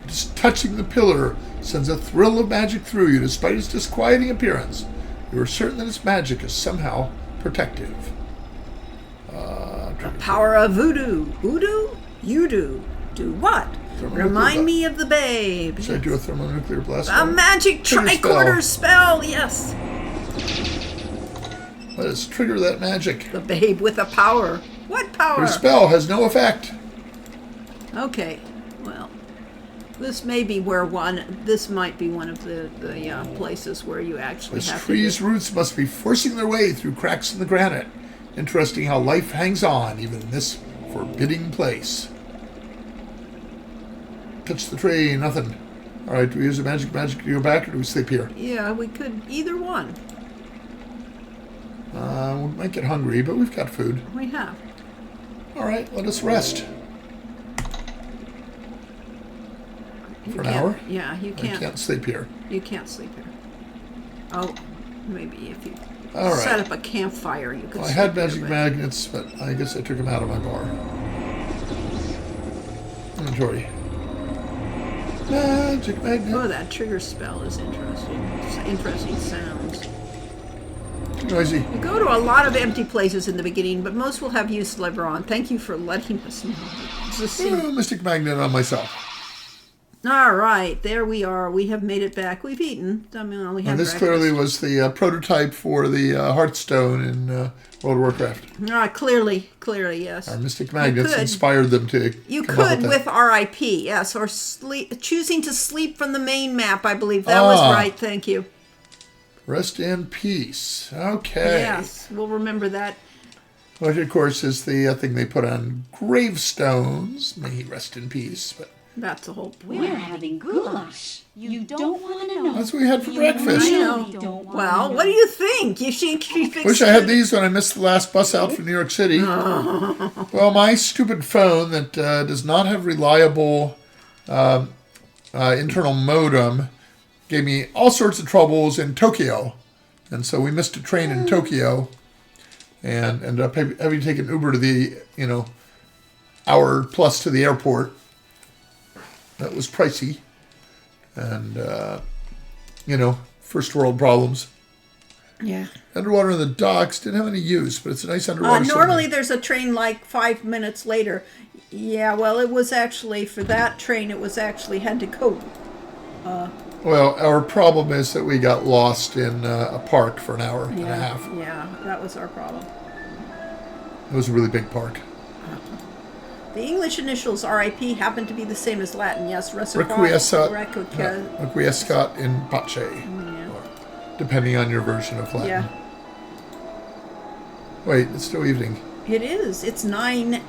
Just touching the pillar sends a thrill of magic through you despite its disquieting appearance. You are certain that its magic is somehow protective. Power of voodoo. Voodoo? You do. Do what? Thermonuclear Remind blast. me of the babe. Should I do a thermonuclear blast? A magic Trigger tricorder spell. Yes. Let us trigger that magic. The babe with a power. What power? Your spell has no effect. Okay. Well, this may be where this might be one of the places where you actually This have tree's to roots must be forcing their way through cracks in the granite. Interesting how life hangs on even in this forbidding place. Touch the tree, nothing. All right, do we use the magic to go back, or do we sleep here? Yeah, we could either one. We might get hungry, but we've got food. We have. All right, let us rest. For an can't- hour? Yeah, you I can't. can't sleep here. You can't sleep here. Oh, maybe if you All right. set up a campfire, you could. Well, I sleep had here, magic but- magnets, but I guess I took them out of my bar. Inventory. Magic magnet. Oh, that trigger spell is interesting. It's interesting sounds. Too noisy. You go to a lot of empty places in the beginning, but most will have use later on. Thank you for letting us know. It's the same. Oh, mystic magnet on myself. All right, there we are. We have made it back. We've eaten. I mean, we had And this breakfast. clearly was the prototype for the Hearthstone in World of Warcraft. Clearly, yes. Our mystic magnets could. inspired them to You come up could with with that. RIP, yes, or choosing to sleep from the main map, I believe. That was right, thank you. Rest in peace. Okay. Yes, we'll remember that. Which, of course, is the thing they put on gravestones. May he rest in peace. But That's the whole point. We're having goulash. You don't want to know. that's what we had for breakfast. I know. Really don't want Well, to know. what do you think? You think she fixed Wish I had these when I missed the last bus out from New York City. Well, my stupid phone that does not have reliable internal modem gave me all sorts of troubles in Tokyo. And so we missed a train in Tokyo and ended up having to take an Uber to the, hour plus to the airport. That was pricey. And, first world problems. Yeah. Underwater in the docks didn't have any use, but it's a nice underwater. Normally there's a train like 5 minutes later. Yeah, well, it was actually, for that train, it was actually had to go. Well, our problem is that we got lost in a park for an hour and a half. Yeah, that was our problem. It was a really big park. The English initials RIP happen to be the same as Latin, yes. Requiescat Requiescat. in pace, Yeah. or depending on your version of Latin. Yeah, Wait, it's still evening. it is. It's 9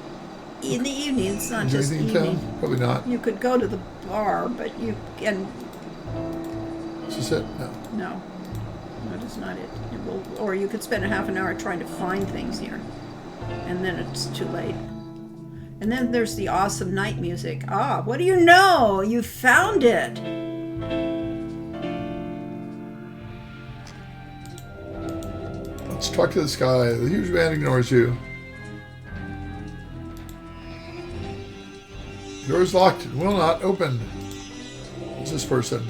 in the evening. It's not Is just there anything evening. in town? Probably not. You could go to the bar, but you can. Is this it? No. No, that is not it. Or you could spend a half an hour trying to find things here, and then it's too late. And then there's the awesome night music. Ah, what do you know? You found it. Let's talk to this guy. The huge man ignores you. Door is locked and will not open. Who's this person?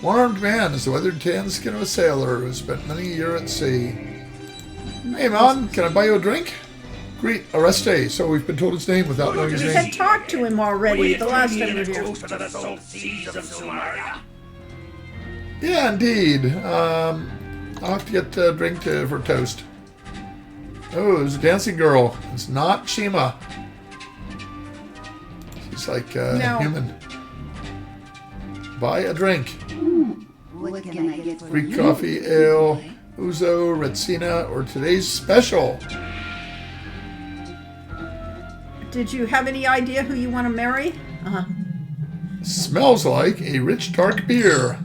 One-armed man is the weathered tan skin of a sailor who has spent many a year at sea. Hey, man, can I buy you a drink? Greet, Oreste. So we've been told his name without knowing his We name. had talked to him already the last time we were here. Yeah, indeed. I'll have to get a drink for toast. Oh, there's a dancing girl. It's not Shima. She's like No. human. Buy a drink. What can I get for Greek you? coffee, ale, ouzo, retsina, or today's special. Did you have any idea who you want to marry? Smells like a rich, dark beer.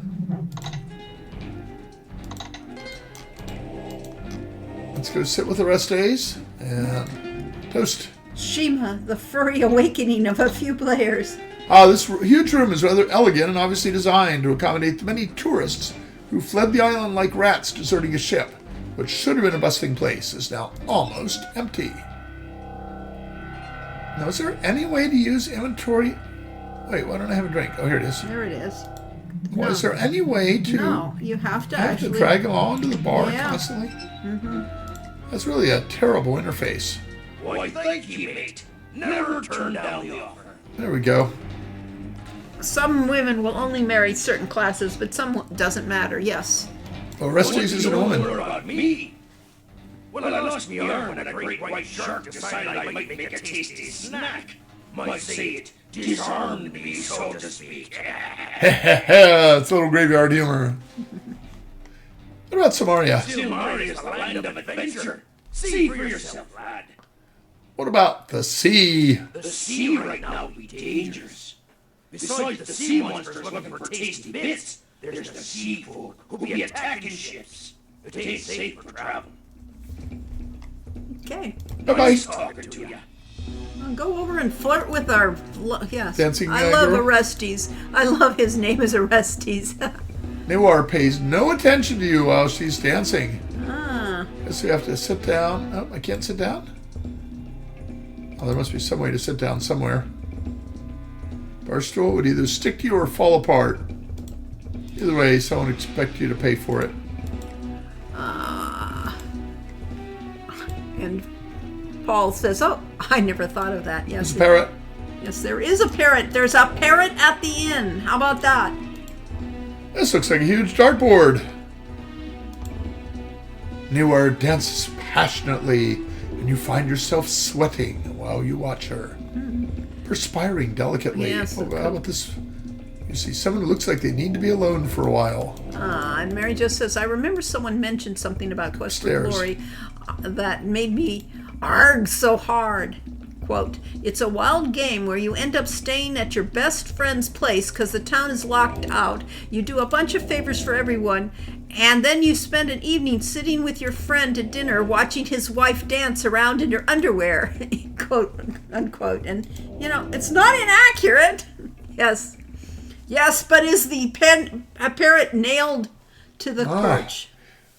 Let's go sit with Orestes and toast. Shima, the furry awakening of a few players. This huge room is rather elegant and obviously designed to accommodate the many tourists who fled the island like rats deserting a ship, which should have been a bustling place, is now almost empty. Now, is there any way to use inventory? Wait, why don't I have a drink? Oh, here it is. There it is. Well, is there any way to No, you have to I have to actually. drag them all to the bar Yeah. constantly? That's really a terrible interface. Why, thank you, mate. Never turn down the offer. There we go. Some women will only marry certain classes, but some doesn't matter. Yes. Orestes is a woman. What about me? When I lost my arm when a great white shark decided I might make a tasty snack. Might say it disarmed me, so to speak. It's a little graveyard humor. What about Samaria? Silmari is the land of adventure. See for yourself, lad. What about the sea? The sea right now would be dangerous. Besides the sea monsters looking for tasty bits, there's the sea folk who'll be attacking ships. It ain't safe for travel. Okay. Bye-bye. Nice talking to ya. I'll go over and flirt with our... Yes. Dancing I love girl? Orestes. I love his name is Orestes. Noir pays no attention to you while she's dancing. Ah. Guess we have to sit down. Oh, I can't sit down? Oh, there must be some way to sit down somewhere. Barstool would either stick to you or fall apart. Either way, someone would expect you to pay for it. And Paul says, oh, I never thought of that. Yes, There's a parrot. yes, there is a parrot. There's a parrot at the inn. How about that? This looks like a huge dartboard. Noir dances passionately, and you find yourself sweating while you watch her. Perspiring delicately. Yes, Oh, of how about this? You see someone who looks like they need to be alone for a while. And Mary Jo says, I remember someone mentioned something about Quest for Upstairs. Glory that made me arg so hard. Quote, it's a wild game where you end up staying at your best friend's place because the town is locked out. You do a bunch of favors for everyone, and then you spend an evening sitting with your friend at dinner watching his wife dance around in her underwear. Quote, unquote. And, you know, it's not inaccurate. Yes. Yes, but is the parrot nailed to the perch?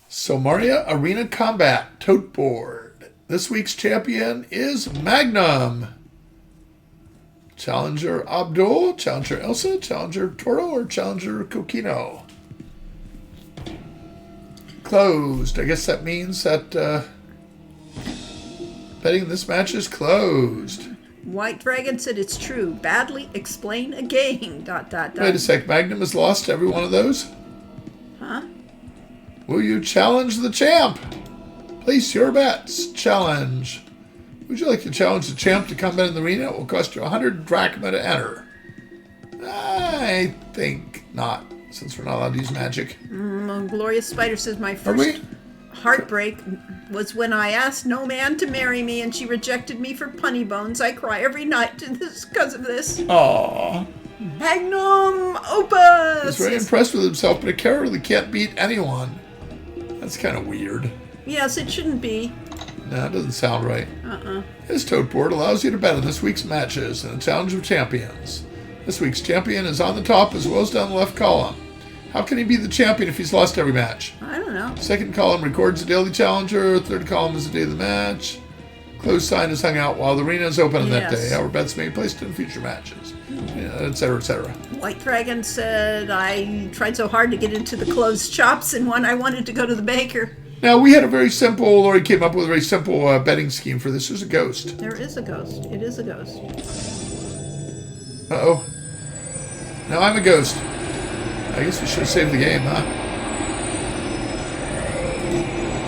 Somaria Arena Combat Tote Board. This week's champion is Magnum. Challenger Abdul, Challenger Elsa, Challenger Toro, or Challenger Coquino. Closed. I guess that means that betting this match is closed. White Dragon said it's true. Badly explain again. ... Wait a sec. Magnum has lost every one of those? Huh? Will you challenge the champ? Place your bets. Challenge. Would you like to challenge the champ to combat in the arena? It will cost you 100 drachma to enter. I think not, since we're not allowed to use magic. Glorious Spider says my Are first we? heartbreak was when I asked no man to marry me and she rejected me for punny bones. I cry every night because of this. Aww. Magnum opus. He's very impressed with himself, but a character really can't beat anyone. That's kind of weird. Yes, it shouldn't be. No, it doesn't sound right. His tote board allows you to bet on this week's matches and a challenge of champions. This week's champion is on the top as well as down the left column. How can he be the champion if he's lost every match? I don't know. Second column records the daily challenger. Third column is the day of the match. Closed sign is hung out while the arena is open on that Yes. day. Our bets may be placed in future matches, etc., etc. White Dragon said I tried so hard to get into the closed shops and one I wanted to go to the baker. Now, we had a very simple, Lori came up with a very simple betting scheme for this. There's a ghost. There is a ghost. It is a ghost. Uh-oh. Now I'm a ghost. I guess we should have saved the game, huh?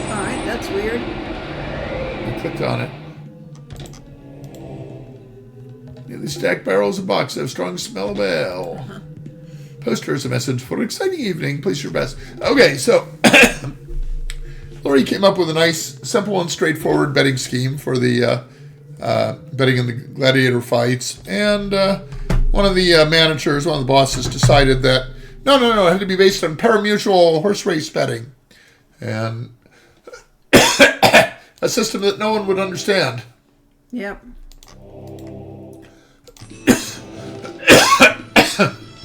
Alright, that's weird. I clicked on it. Neatly stacked barrels and boxes have strong smell of ale. Poster is a message for an exciting evening. Place your best. Okay, so Lori came up with a nice, simple and straightforward betting scheme for the betting in the gladiator fights. And one of the managers, one of the bosses, decided that no, it had to be based on parimutuel horse race betting. And a system that no one would understand. Yep.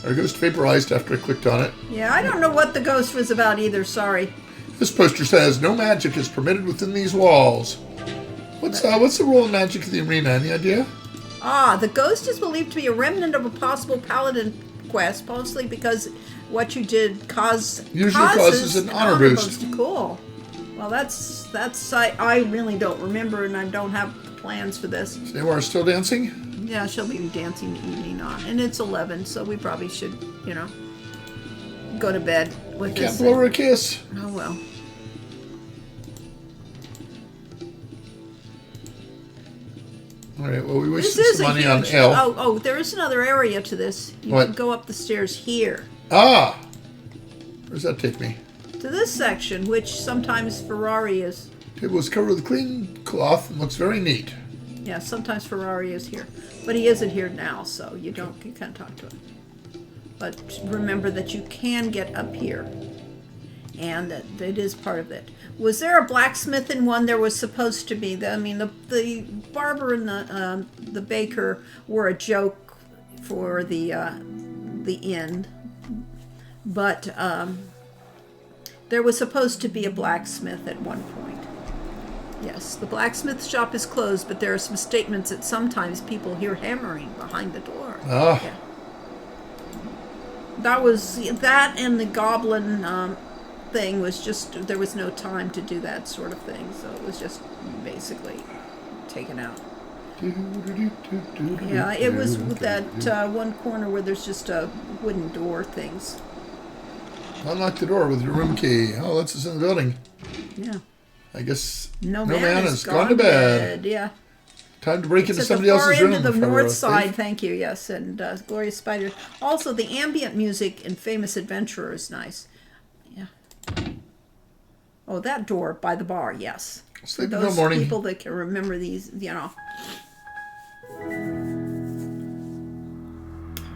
Our ghost vaporized after I clicked on it. Yeah, I don't know what the ghost was about either, sorry. This poster says, no magic is permitted within these walls. What's the role of magic in the arena? Any idea? The ghost is believed to be a remnant of a possible paladin quest, mostly because what you did Usually causes an honor boost. Cool. Well, that's I really don't remember, and I don't have plans for this. Is Noir still dancing? Yeah, she'll be dancing the evening on, and it's 11, so we probably should, go to bed with Can't this. blow her a kiss. Oh well. All right, well, we This wasted is some a money huge. on L. Oh, there is another area to this. You What? can go up the stairs here Ah! Where does that take me? to this section, which sometimes Ferrari is. Table is covered with clean cloth and looks very neat. Yeah, sometimes Ferrari is here, but he isn't here now, so you can't talk to him. But remember that you can get up here, and that it is part of it. Was there a blacksmith in one? There was supposed to be. The barber and the baker were a joke for the inn, but there was supposed to be a blacksmith at one point. Yes, the blacksmith shop is closed, but there are some statements that sometimes people hear hammering behind the door. Ah. Yeah. That was that, and the goblin thing was just, there was no time to do that sort of thing, so it was just basically taken out. Yeah, it was with that one corner where there's just a wooden door things. Unlock the door with your room key. Oh, lets us in the building. Yeah. I guess No man man has gone to bed. Yeah. Time to break It's into at somebody the far else's end room. of the before north we side, leave. thank you, yes, and Gloria Spider. Also, the ambient music in Famous Adventurer is nice. Yeah. Oh, that door by the bar, yes. Sleep For until those morning. people that can remember these,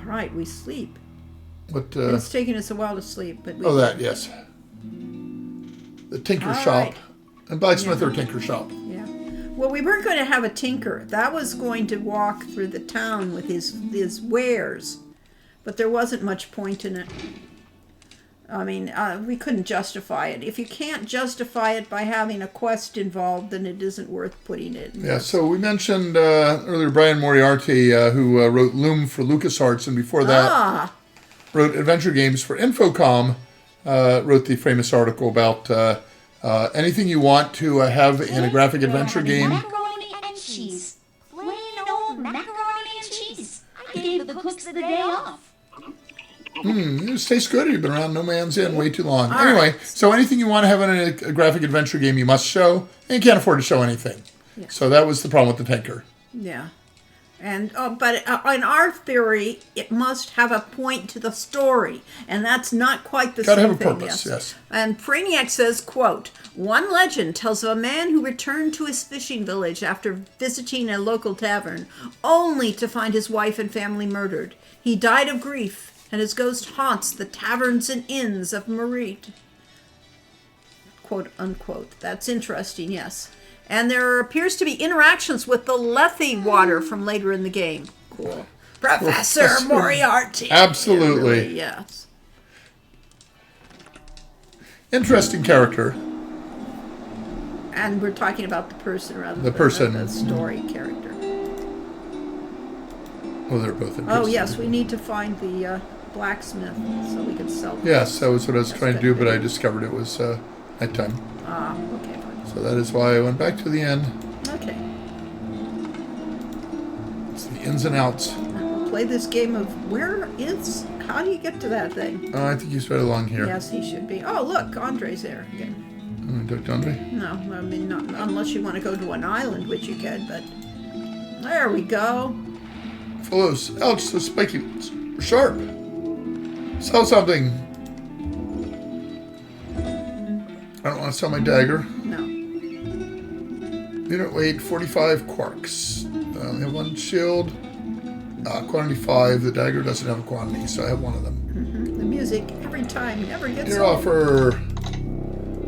All right, we sleep. What? It's taking us a while to sleep, but we Oh, that, yes. The Tinker All Shop. right. And Blacksmith or Tinker Shop. Yeah. Well, we weren't going to have a tinker. That was going to walk through the town with his wares, but there wasn't much point in it. I mean, we couldn't justify it. If you can't justify it by having a quest involved, then it isn't worth putting it in. Yeah, so we mentioned earlier Brian Moriarty, who wrote Loom for LucasArts, and before that wrote adventure games for Infocom, wrote the famous article about anything you want to have in a graphic adventure game. Macaroni and cheese. Plain old macaroni and cheese. I gave the cooks the day off. It tastes good. You've been around No Man's Inn way too long. All Anyway, right. so anything you want to have in a graphic adventure game, you must show, and you can't afford to show anything. Yeah. So that was the problem with the Tinker. Yeah. And but in our theory, it must have a point to the story, and that's not quite the Gotta same have a thing. purpose, yes. And Brainiac says, quote, "One legend tells of a man who returned to his fishing village after visiting a local tavern, only to find his wife and family murdered. He died of grief, and his ghost haunts the taverns and inns of Marite." Quote unquote. That's interesting, yes. And there appears to be interactions with the Lethe water from later in the game. Cool. Professor Moriarty. Absolutely. Yeah, really, yes. Interesting character. And we're talking about the person rather The than person. the story character. Oh, they're both interesting. Oh, yes, we need to find the blacksmith so we can sell them. Yes, that was what I was That's trying to good. do, but I discovered it was nighttime. Ah, okay, fine. So that is why I went back to the inn. Okay. It's the ins and outs. We'll play this game of how do you get to that thing? I think he's right along here. Yes, he should be. Oh, look, Andre's there again. Dr. Andre? No, I mean, not unless you want to go to an island, which you could, but there we go. Fellows, ouch, so spiky. Sharp. Sell something. I don't want to sell my dagger. No. Unit weight 45 quarks. I only have one shield. Quantity 5. The dagger doesn't have a quantity, so I have one of them. The music, every time, never gets Your old. offer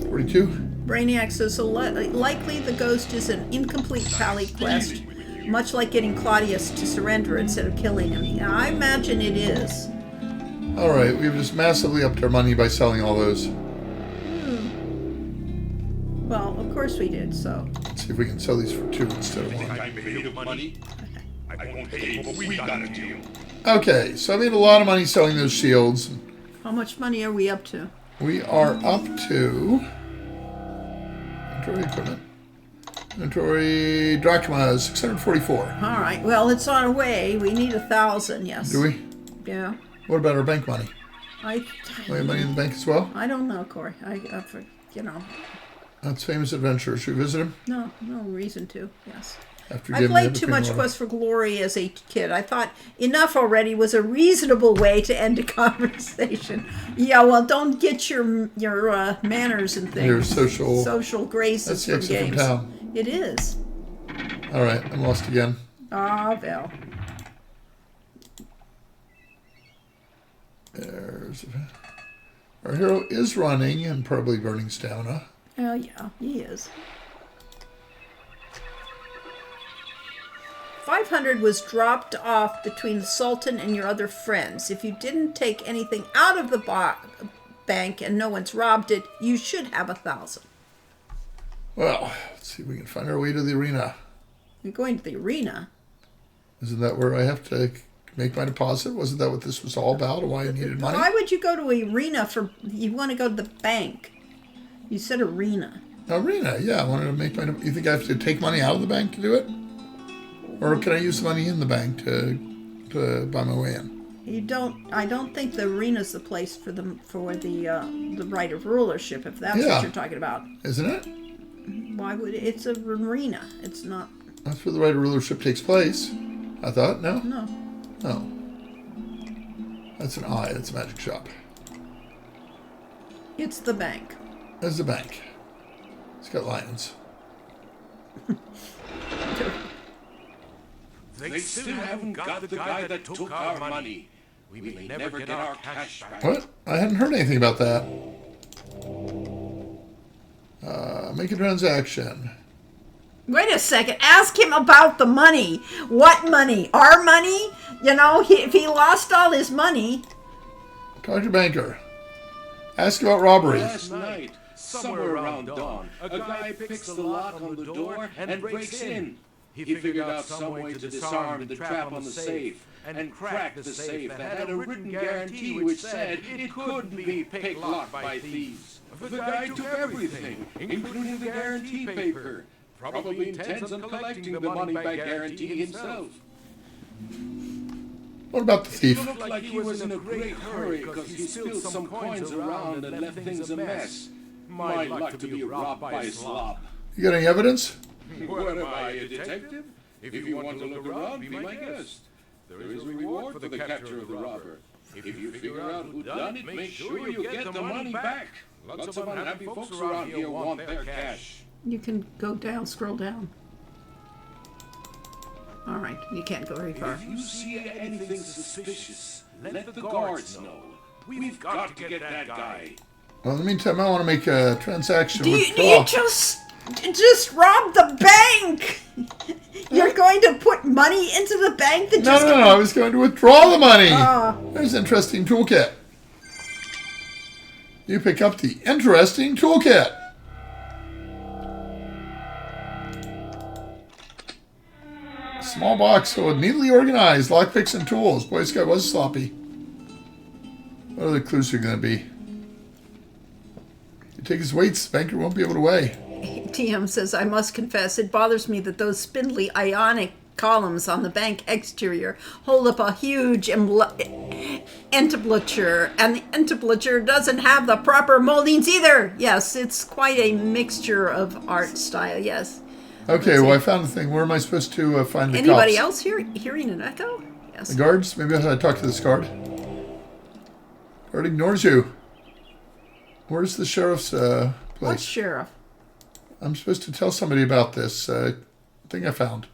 42. Brainiac says, so likely the ghost is an incomplete pally quest, much like getting Claudius to surrender instead of killing him. Yeah, I imagine it is. Alright, we've just massively upped our money by selling all those. Well, of course we did, so. Let's see if we can sell these for 2 instead of 1. I made of money. I won't pay what we got to do. Okay, so I made a lot of money selling those shields. How much money are we up to? We are up to inventory equipment. Inventory drachma is 644. All right, well, it's on our way. We need 1,000, yes. Do we? Yeah. What about our bank money? I We have money in the bank as well? don't know, Corey. That's Famous Adventure. Should we visit him? No reason to, yes. After I giving played him too the much cream Quest for Glory as a kid. I thought enough already was a reasonable way to end a conversation. Yeah, well, don't get your manners and things. Your social graces That's the from exit from games. town. It is. All right, I'm lost again. Ah, well. There's Our hero is running and probably burning stamina. Oh, yeah, he is. 500 was dropped off between the Sultan and your other friends. If you didn't take anything out of the bank and no one's robbed it, you should have 1,000. Well, let's see if we can find our way to the arena. You're going to the arena. Isn't that where I have to make my deposit? Wasn't that what this was all about? Why I needed money? Why would you go to an arena for... You want to go to the bank. You said arena. Arena, yeah. I wanted to make my... You think I have to take money out of the bank to do it? Or can I use the money in the bank to buy my way in? You don't... I don't think the arena's the place for the right of rulership, if that's Yeah. what you're talking about. Isn't it? Why would... It's an arena. It's not... That's where the right of rulership takes place. I thought, no? No. No. That's an eye. That's a magic shop. It's the bank. There's the bank. It's got lions. They still haven't got the guy that took our money. We may never get our cash back. What? I hadn't heard anything about that. Make a transaction. Wait a second. Ask him about the money. What money? Our money? You know, if he lost all his money... Talk to your banker. Ask about robbery. Last night, somewhere around dawn, a guy picks the lock on the door and breaks in. He figured out some way to disarm the trap on the safe and crack the safe that had a written guarantee which said it couldn't be picked locked by thieves. The guy took everything, including the guarantee paper. Probably intends on collecting the money by guarantee himself. What about the thief? He looked like he was in a great hurry because he spilled some coins around and left things a mess. My luck to be robbed by a slob. You got any evidence? What am I, a detective? If you want to look around, be my guest. There is a reward for the capture of the robber. If you figure out who done it, make sure you get the money back. Lots of unhappy folks around here want their cash. You can go down, scroll down. All right, you can't go very far. If you see anything suspicious, let the guards know. We've got to get that guy. Well, in the meantime, I want to make a transaction Do with you just robbed the bank? You're going to put money into the bank that just... No, I was going to withdraw the money. Ah. There's an interesting toolkit. You pick up the interesting toolkit. Small box, so neatly organized. Lockpicks and tools. Boy, this guy was sloppy. What other clues are going to be? You take his weights, the banker won't be able to weigh. TM says, I must confess, it bothers me that those spindly ionic columns on the bank exterior hold up a huge entablature, and the entablature doesn't have the proper moldings either. Yes, it's quite a mixture of art style, yes. Okay, well, I found the thing. Where am I supposed to find the Anybody cops? else hearing an echo? Yes. The guards? Maybe I should talk to this guard. Guard ignores you. Where's the sheriff's place? What sheriff? I'm supposed to tell somebody about this thing I found.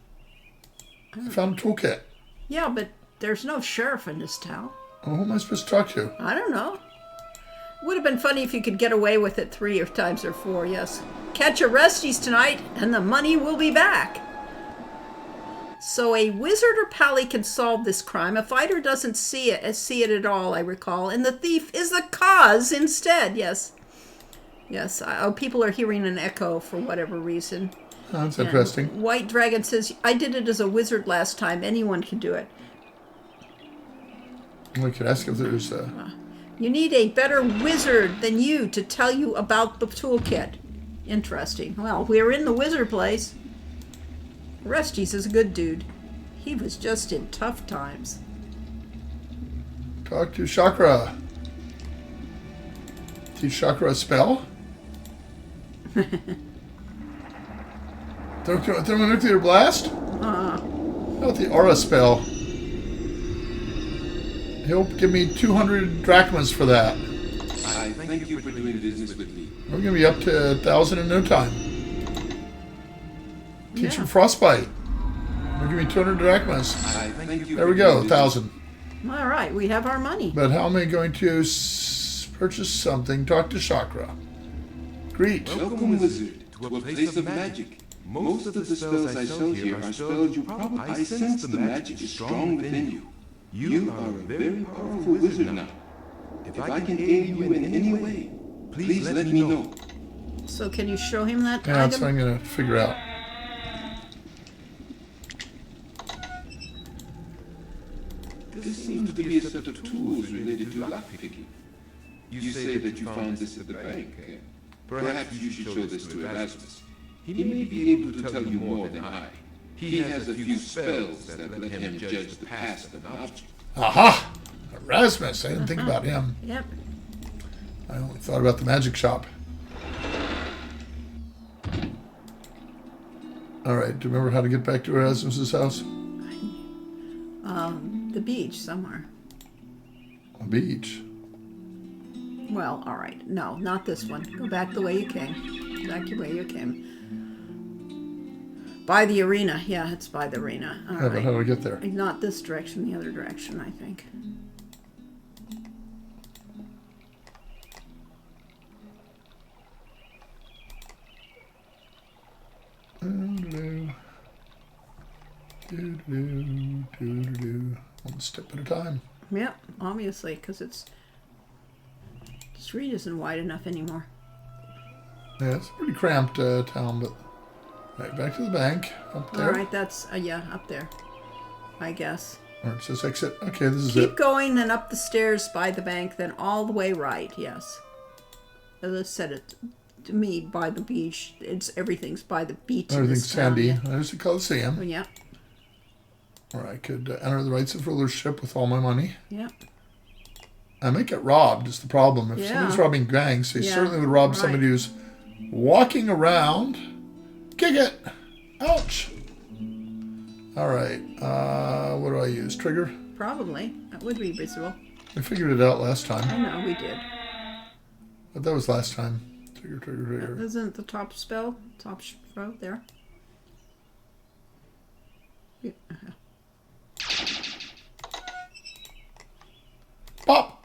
I found a toolkit. Yeah, but there's no sheriff in this town. Oh, who am I supposed to talk to? I don't know. Would have been funny if you could get away with it 3 times or 4, yes. Catch arrestees tonight, and the money will be back. So a wizard or pally can solve this crime. A fighter doesn't see it at all, I recall. And the thief is the cause instead, yes. Yes, people are hearing an echo for whatever reason. Oh, that's interesting. White Dragon says, I did it as a wizard last time. Anyone can do it. We could ask if there's You need a better wizard than you to tell you about the toolkit. Interesting. Well, we're in the wizard place. Resties is a good dude. He was just in tough times. Talk to Chakra. Teach Chakra a spell? Thermonuclear blast? How about the aura spell? He'll give me 200 drachmas for that. I thank you for doing business with me. We're going to be up to 1,000 in no time. Teach him frostbite. We'll give me 200 drachmas. I thank you. There we go, 1,000. All right, we have our money. But how am I going to Purchase something. Talk to Chakra. Greet. Welcome, wizard, to a place of magic. Most of the spells I sell here are spells you probably... I sense the magic is strong within you. You are a very powerful wizard now. If I can aid you in any way, please let me know. So can you show him that Yeah, that's what item? I'm going to figure out. This seems to be a set of tools related to lockpicking. You say that you found this at the bank. Perhaps you should show this to Erasmus. He may be able to tell you more than I. He has a few spells that let him judge the past of an object. Aha! Erasmus. I didn't think about him. Yep. I only thought about the magic shop. Alright, do you remember how to get back to Erasmus's house? The beach somewhere. A beach. Well, all right. No, not this one. Go back the way you came. Back the way you came. By the arena. Yeah, it's by the arena. All Yeah, but right. how do I get there? Not this direction, the other direction, I think. One step at a time. Yep, obviously, because the street isn't wide enough anymore. Yeah, it's a pretty cramped town, but... Right, back to the bank. Up there. All right, that's, yeah, up there, I guess. Or it says exit. Okay, this is Keep it. going, then up the stairs by the bank, then all the way right, yes. As I said, it to me, by the beach. Everything's by the beach. in Everything's this town, sandy. yeah. There's the Coliseum. Yeah, Or I could enter the rights of rulership with all my money. yeah. I might get robbed is the problem. If Yeah. somebody's robbing gangs, they Yeah, certainly would rob right. somebody who's walking around. Kick it! Ouch! Alright, what do I use? Trigger? Probably. That would be reasonable. I figured it out last I time. know, we did. But that was last time. Trigger, trigger, trigger. Isn't it the top spell? Top row there? Yeah. Pop!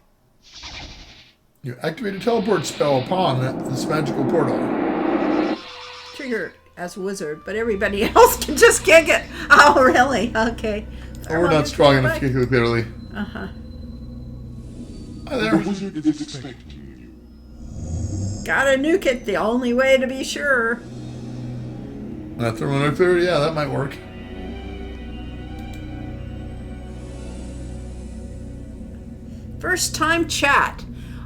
You activate a teleport spell upon this magical portal. Triggered as a wizard, but everybody else can just kick it. Oh, really? Okay. Oh, we're not strong enough to kick it clearly. Uh-huh. Hi there. wizard is expecting you. Gotta nuke it, the only way to be sure. That thermonuclear? Yeah, that might work. First time chat.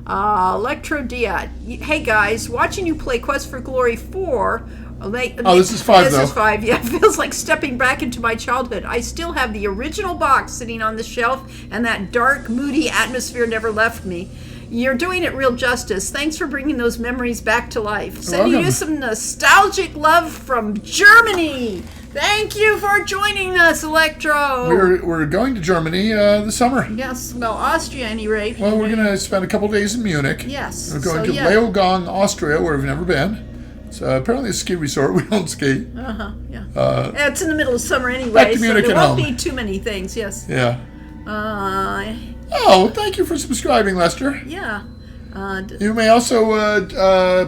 Electro Dia. Hey guys, watching you play Quest for Glory 4. This is 5 This though. is 5, yeah. Feels like stepping back into my childhood. I still have the original box sitting on the shelf, and that dark, moody atmosphere never left me. You're doing it real justice. Thanks for bringing those memories back to life. Sending welcome. you some nostalgic love from Germany. Thank you for joining us, Electro. We're going to Germany this summer. Yes, well, Austria, at any rate. Well, we're going to spend a couple days in Munich. Yes. We're going so, to yeah. Leogang, Austria, where we've never been. It's apparently a ski resort. We don't ski. Yeah. It's in the middle of summer anyway, back to so Munich there and won't home. be too many things, yes. Yeah. Yeah. Oh, thank you for subscribing, Lester. You may also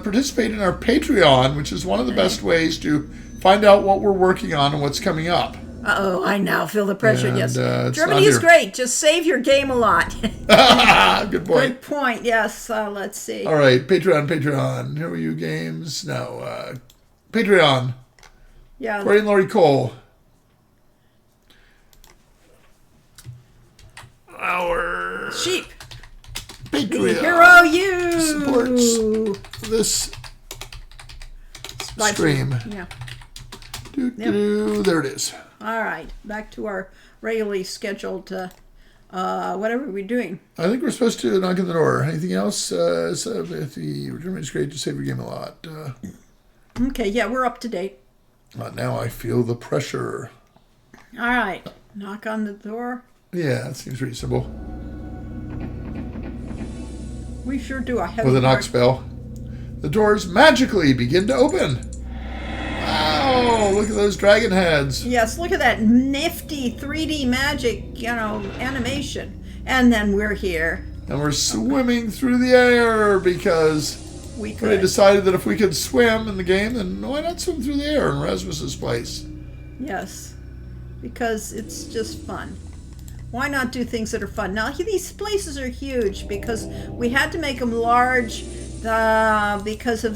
participate in our Patreon, which is one of the best ways to find out what we're working on and what's coming up. Uh-oh, I now feel the pressure, And, yes. it's Germany not is here. great. Just save your game a lot. Good point. Good point, yes. Let's see. All right, Patreon. Here are you games. No, Patreon. Yeah. Corey and Lori Cole. Our Sheep. Patreon Hero you. supports this Live stream. Yeah. There it is. All right. Back to our regularly scheduled, whatever we're doing. I think we're supposed to knock on the door. Anything else? So if the Germany's great to save your game a lot. Okay, yeah, we're up to date. Now I feel the pressure. All right. Knock on the door. Yeah, that seems reasonable. We sure do a heavy With a knock part. spell, the doors magically begin to open. Wow! Look at those dragon heads. Yes, look at that nifty 3D magic, animation. And then we're here. And we're swimming through the air because We we could. decided that if we could swim in the game, then why not swim through the air in Rasmus's place? Yes, because it's just fun. Why not do things that are fun? Now, these places are huge because we had to make them large because of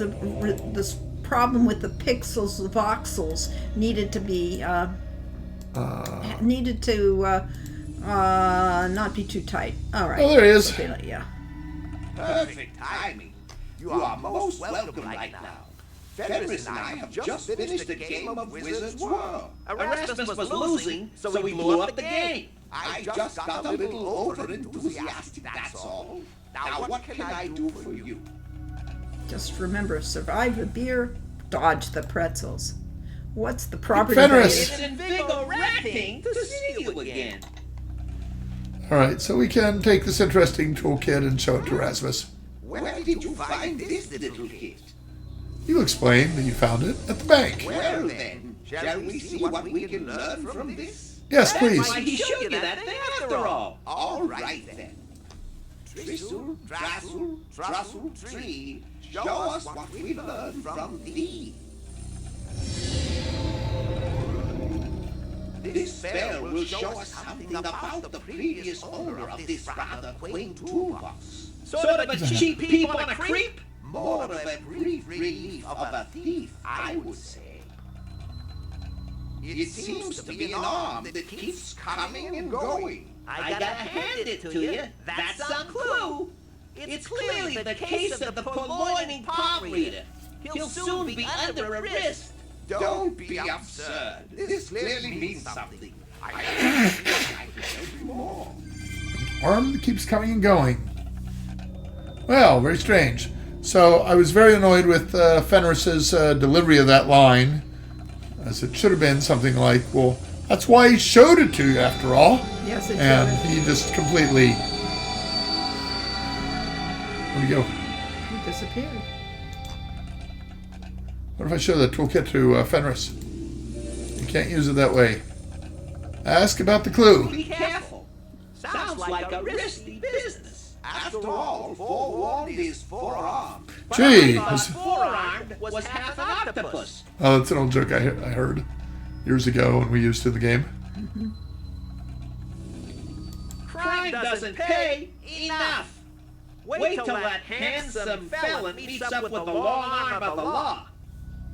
this problem with the pixels, the voxels needed to be not be too tight. All right. Oh, there he is. Okay, yeah. Perfect timing. You are most welcome right now. Fenris and I have just finished a game of Wizard's World. Erasmus was losing, so we blew up the game. I just got a little over-enthusiastic, that's all. Now what can I do for you? Just remember, survive the beer, dodge the pretzels. What's the property Fenris. value? Invigorating to see you again. All right, so we can take this interesting toolkit and show it to Rasmus. Where did you find this little kit? You explain that you found it at the bank. Well then, shall we see what we can learn from this? Yes, please. Why he showed you that thing after all. All right then. Tristle, Trassel, Trussel, Tree, show us what we learned from thee. This spell will show us something about the previous owner of this rather quaint toolbox. Sort of a cheap peep on a creep. More of a brief relief of a thief, I would say. It seems to be an arm that keeps coming and going. I gotta hand it to you. That's some clue. It's clearly the case of the purloining palm reader. He'll soon be under arrest. Don't be absurd. This clearly means something. I can tell you more. Arm that keeps coming and going. Well, very strange. So I was very annoyed with Fenris's delivery of that line, as it should have been something like, well, that's why he showed it to you after all. Yes, it And should. he just completely... Where'd he go? He disappeared. What if I show the toolkit to Fenris? You can't use it that way. Ask about the clue. Be careful. Sounds like a risky business. After all, forewarned is forearmed. Gee, But this- forearmed was half an octopus. oh, that's an old joke I heard years ago when we used it in the game. Crime doesn't pay enough. Wait till that handsome fella meets up with the long arm of the law.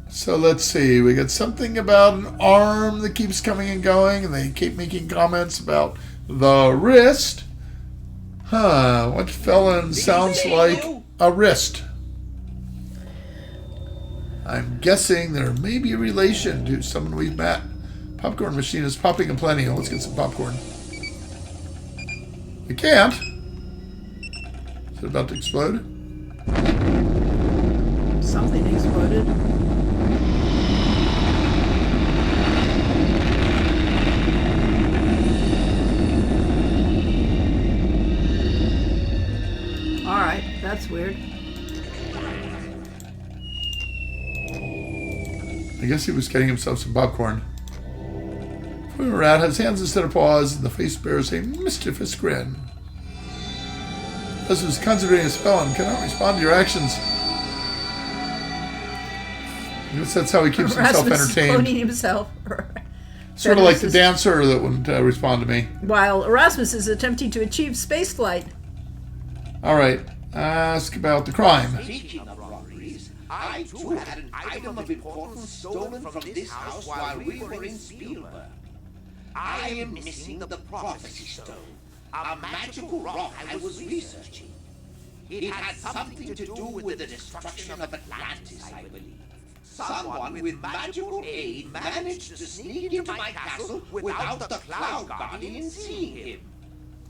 So let's see. We got something about an arm that keeps coming and going, and they keep making comments about the wrist. Huh, what felon sounds like a wrist? I'm guessing there may be a relation to someone we've met. Popcorn machine is popping aplenty. Let's get some popcorn. We can't. Is it about to explode? Something exploded. All right, that's weird. I guess he was getting himself some popcorn. Poor rat has hands instead of paws, and the face bears a mischievous grin. This is concentrating a spell and cannot respond to your actions. I guess that's how he keeps himself Rasmus is entertained. cloning himself. Sort of like the Fenris is- dancer that wouldn't respond to me. While Erasmus is attempting to achieve spaceflight. All right, ask about the crime. Speaking of robberies, I too had an item of importance stolen from this house while we were in Spielberg. I am missing the Prophecy Stone, a magical rock I was researching. It had something to do with the destruction of Atlantis, I believe. Someone with magical aid managed to sneak into my castle without the Cloud Guardian seeing him.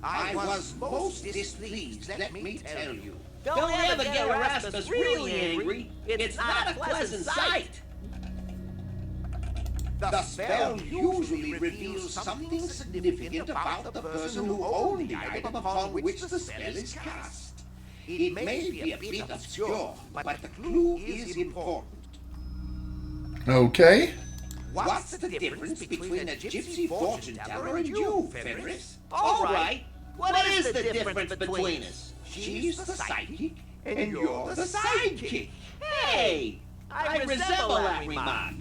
I was most displeased, let me tell you. Don't ever get Erasmus really angry. It's not a pleasant sight. The spell usually reveals something significant about the person who owned the item upon which the spell is cast. It may be a bit obscure, but the clue is important. Okay. What's the difference between a gypsy fortune teller and you, Fenris? All right. What is the difference between us? She's the psychic, and you're the sidekick. Hey, I resemble that remark.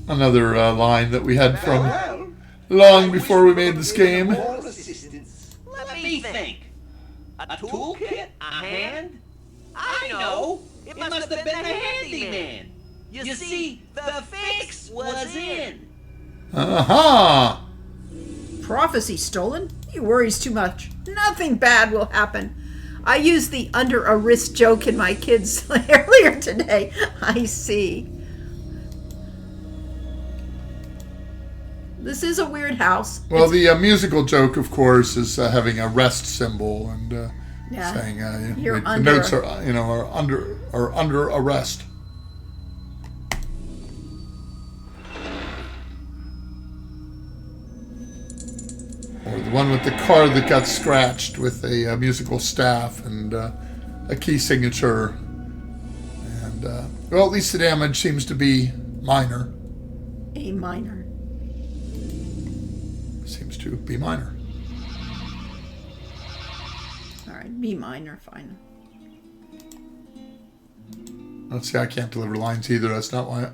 Another line that we had from Well, long before we made this game. more assistance. Let me think. A toolkit? A hand? I know. It must have been the handyman. You see, the fix was in. Aha! Prophecy stolen? He worries too much. Nothing bad will happen. I used the under a wrist joke in my kids earlier today. I see. This is a weird house. Well, the musical joke, of course, is having a rest symbol and Yeah. saying You're the under notes a- are under arrest. Or the one with the car that got scratched with a musical staff and a key signature. And well, at least the damage seems to be minor. A minor. Seems to be minor. All right, B minor, fine. Let's see, I can't deliver lines either. That's why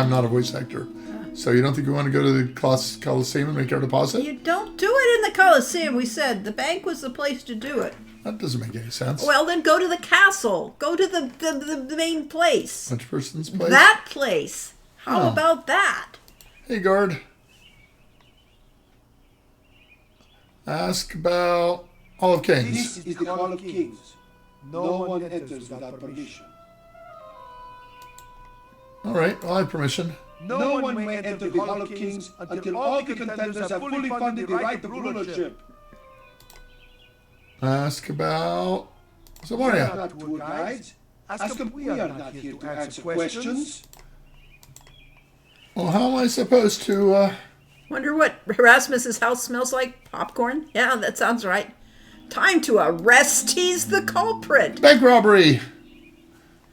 I'm not a voice actor. So you don't think we want to go to the Coliseum and make our deposit? You don't do it in the Coliseum, we said. The bank was the place to do it. That doesn't make any sense. Well, then go to the castle. Go to the main place. Which person's place? That place. How Oh. about that? Hey, guard. Ask about Olive Kings. This is the Hall of Kings. No one enters without permission. All right, well, I have permission. No one may enter the Hall of Kings until all the contenders have fully funded the right of rulership. Ask about We are Samaria. not tour guides. Ask them. We are not here to answer questions. Well, how am I supposed to, Wonder what Erasmus's house smells like? Popcorn? Yeah, that sounds right. Time to arrest. He's the culprit. bank robbery?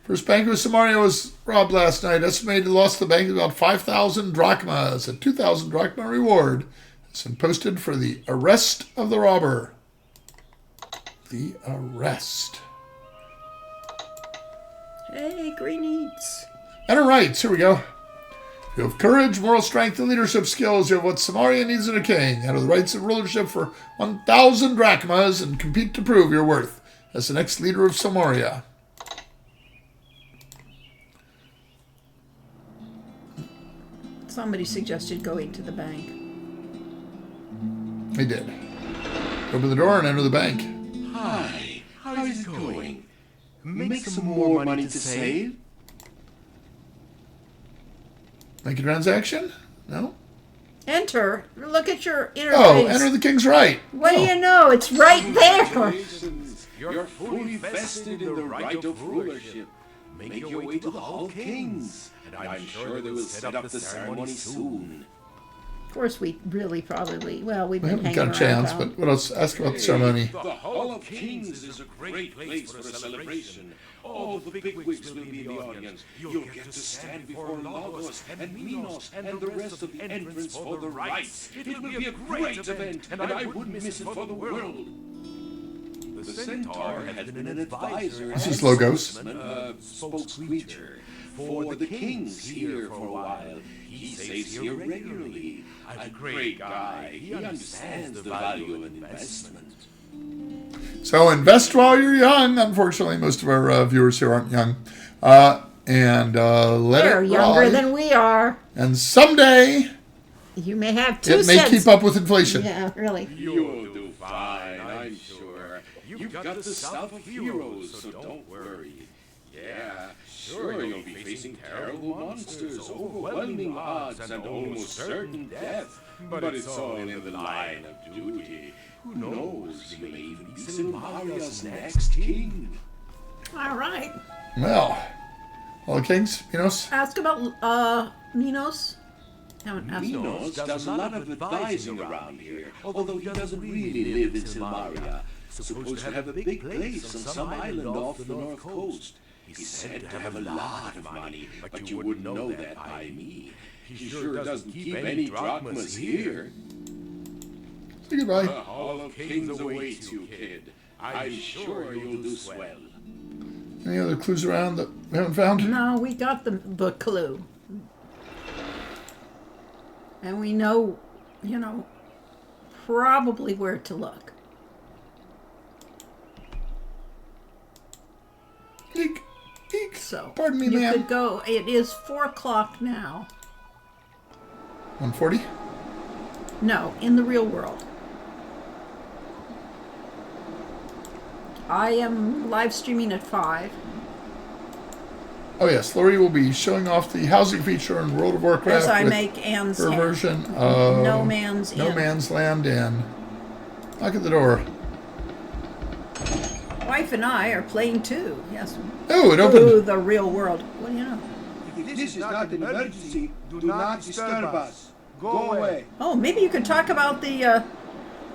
First bank of Samaria was robbed last night. Estimated loss to the bank is about 5,000 drachmas. A 2,000 drachma reward has been posted for the arrest of the robber. The arrest. Hey, Greenies. And her rights. Here we go. If you have courage, moral strength, and leadership skills, you have what Samaria needs in a king. Enter the rights of rulership for 1,000 drachmas and compete to prove your worth as the next leader of Samaria. Somebody suggested going to the bank. He did. Open the door and enter the bank. Hi, how is it going? Make some more money to save? Make a transaction? No? Enter. Look at your interface. Oh, enter the king's right. What do Oh. you know? It's right there. Congratulations! You're fully vested in the right of rulership. Make your way to the Hall of Kings, and I'm sure they will set up the ceremony soon. Of course, we really probably, well, we've We been haven't hanging got a around chance, town. but what else? Ask about the ceremony. The Hall of Kings is a great place for a celebration. All the bigwigs will be in the audience. You'll get to stand before Logos and Minos and the rest of the entrants for the rites. It will be a great event, and I wouldn't miss it for the world. The Centaur has been an advisor This is and Logos. spokescreature for the kings here for a while. He stays here regularly. A great guy. He understands the value of an investment. So invest while you're young. Unfortunately, most of our viewers here aren't young. And let They're it younger ride. than we are. And someday You may have 2 it may cents. keep up with inflation. Yeah, really. You'll do fine, I'm sure. You've got the stuff of heroes, so don't worry. Yeah, sure, you'll be facing terrible monsters, overwhelming odds, and almost certain death. But it's all in the line of duty. Who knows, you may even be Silmaria's next king. All right. Well, all the kings, Minos. Ask about Minos. Haven't asked. Minos does a lot of advising around here, although he doesn't really live in Silmaria. Supposed to have a big place on some island off the north coast. He's said to have a lot of money, but you wouldn't know that by me. He sure doesn't keep any drachmas here. Say goodbye. The Hall of Kings awaits you, kid. I'm sure you'll do swell. Any other clues around that we haven't found? No, we got the clue. And we know, probably where to look. Eek, eek. So, Pardon me, you ma'am. could go, it is 4 o'clock now. 140? No, in the real world. I am live streaming at 5. Oh yes, Lori will be showing off the housing feature in World of Warcraft As I with make Anne's her Hand. version of No Man's No Inn. Man's Land Inn. Knock at the door. Wife and I are playing too. Yes. Oh, it Ooh, opened. the real world. What do you know? If this is not an emergency, do not disturb us. Go away. Oh, maybe you could talk about the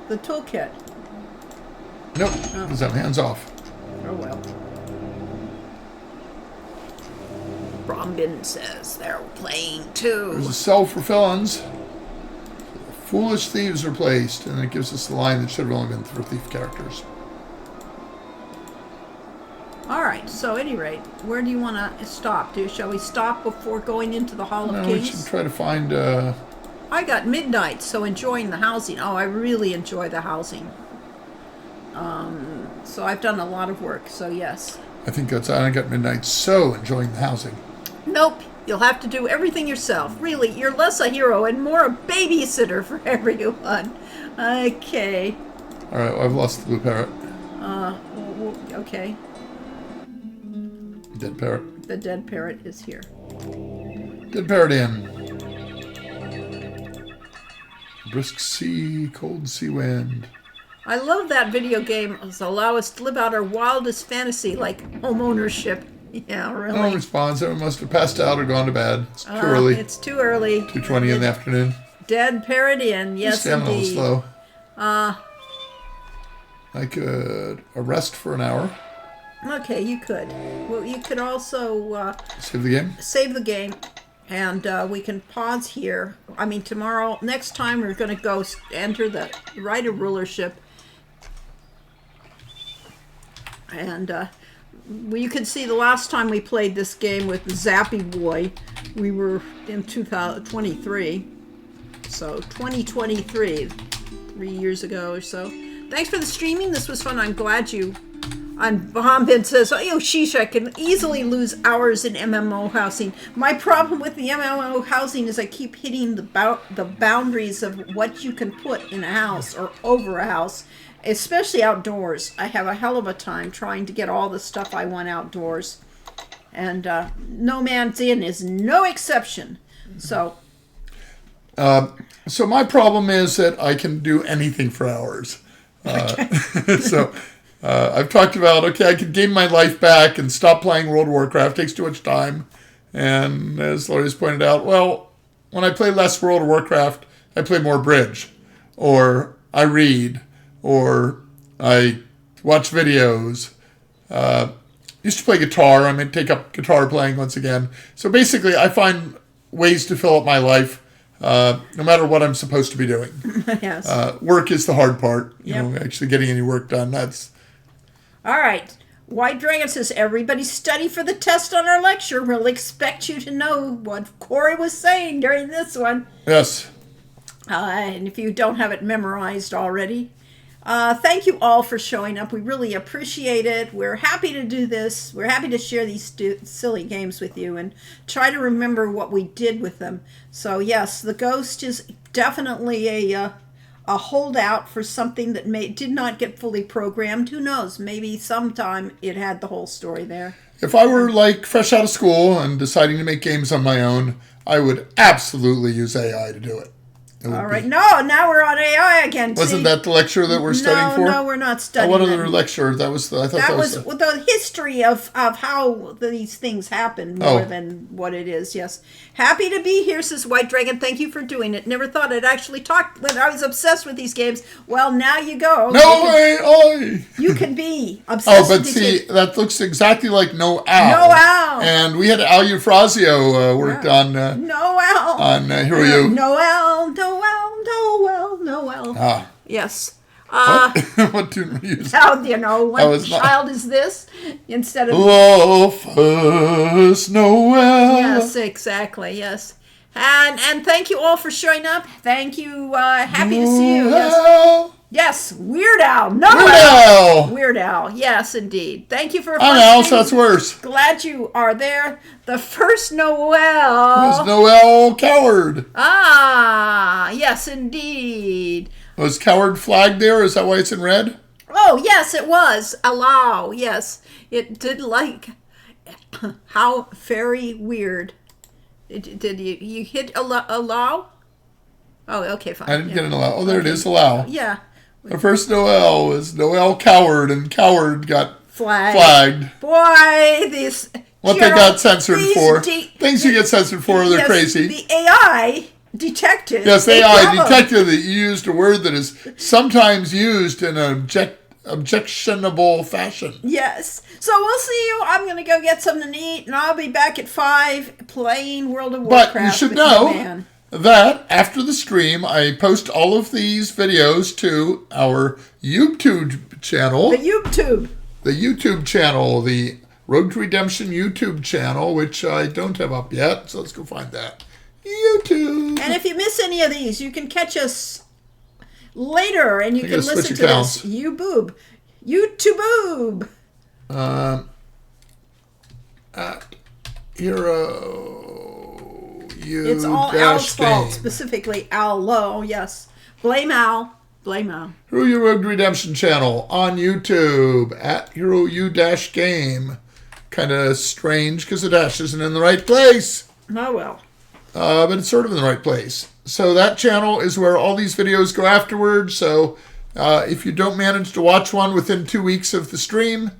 toolkit. Nope, because I'm hands off. Oh well. Brombin says they're playing There's too. a cell for felons. Foolish thieves are placed, and it gives us the line that should have only been for thief characters. All right. So, at any rate, where do you want to stop? Shall we stop before going into the Hall of No, we should Kings? try to find. I got midnight, so enjoying the housing. Oh, I really enjoy the housing. So I've done a lot of work. So yes. I think that's. I got midnight. So enjoying the housing. Nope. You'll have to do everything yourself. Really, you're less a hero and more a babysitter for everyone. Okay. All right, well, I've lost the blue parrot. Okay. Dead parrot. The dead parrot is here. Dead parrot in. Brisk sea, cold sea wind. I love that video game. Allow us to live out our wildest fantasy, like home ownership. Yeah, really. No response. Everyone must have passed out or gone to bed. It's too early. It's too early. 2:20 in the afternoon. Dead parrot in. Yes, Stamina was indeed. slow. I could rest for an hour. Okay, you could. Well, you could also Save the game. save the game, and we can pause here. I mean, tomorrow, next time, we're going to go enter the right of rulership. And you can see the last time we played this game with Zappy Boy, we were in 2023. So 2023, 3 years ago or so. Thanks for the streaming. This was fun. I'm glad you. And Bombin says, oh, sheesh, I can easily lose hours in MMO housing. My problem with the MMO housing is I keep hitting the boundaries of what you can put in a house or over a house, especially outdoors. I have a hell of a time trying to get all the stuff I want outdoors. And No Man's Inn is no exception. So My problem is that I can do anything for hours. So I've talked about, okay, I could gain my life back and stop playing World of Warcraft. It takes too much time. And as Laurie's pointed out, well, when I play less World of Warcraft, I play more bridge. Or I read. Or I watch videos. Used to play guitar. I'm going to take up guitar playing once again. So basically, I find ways to fill up my life, no matter what I'm supposed to be doing. yes. Work is the hard part. You Yep. know, actually getting any work done. That's All right. White Dragon says, everybody study for the test on our lecture. We'll expect you to know what Corey was saying during this one. yes. And if you don't have it memorized already. Thank you all for showing up. We really appreciate it. We're happy to do this. We're happy to share these silly games with you and try to remember what we did with them. So yes, the Ghost is definitely a holdout for something that did not get fully programmed. Who knows? Maybe sometime it had the whole story there. If I were like fresh out of school and deciding to make games on my own, I would absolutely use AI to do it. All right. No, now we're on AI again. Wasn't See? that the lecture that we're studying for? No, we're not studying What that. other lecture? That was. I thought That was the, the history of how these things happen more than what it is. Yes. Happy to be here, says White Dragon. Thank you for doing it. Never thought I'd actually talk when I was obsessed with these games. Well, now you go. no way! Oi! You can be Oh, obsessed but with these see, games. that looks exactly like No Owl. No Owl. And we had Al Eufrazio worked on Noel. Hero U. Noel. Ah, Yes. What tune were you using? How, you know, what was not- child is this? Instead of Oh, first Noel. yes, exactly, yes. And thank you all for showing up. Thank you. Happy to see you. Yes, Noel. yes. Weird Al. No. Weird Al. Weird Al. Yes, indeed. Thank you for. I'm Al, so that's worse. Glad you are there. The first Noel. Was Noel Coward? Ah, yes, indeed. Was Coward flagged there? Is that why it's in red? Oh, yes, it was. Allow. Yes, it did like. How very weird. Did you hit allow? Oh, okay, fine. I didn't get an allow. Oh, there it is, allow. Yeah. The first Noel was Noel Coward, and Coward got Flag. flagged. Boy, these. What they Gerald, got censored these for. Things you get censored for, they're yes, crazy. The AI detected. Yes, a AI problem. detected that you used a word that is sometimes used in an objectionable fashion. Yes. So we'll see you. I'm going to go get something to eat, and I'll be back at 5 playing World of Warcraft. But you should with know my man. that after the stream, I post all of these videos to our YouTube channel. The YouTube. The YouTube channel, the Road to Redemption YouTube channel, which I don't have up yet, so let's go find that. YouTube. And if you miss any of these, you can catch us later, and you You can gotta listen switch to accounts. this. YouTube. At Hero U It's all dash Al's fault, game. specifically Al Lowe. Yes. Blame Al. Blame Al. Hero U Road to Redemption channel on YouTube at Hero U dash game. Kind of strange because the dash isn't in the right place. Oh, well. But it's sort of in the right place. So that channel is where all these videos go afterwards. So if you don't manage to watch one within 2 weeks of the stream,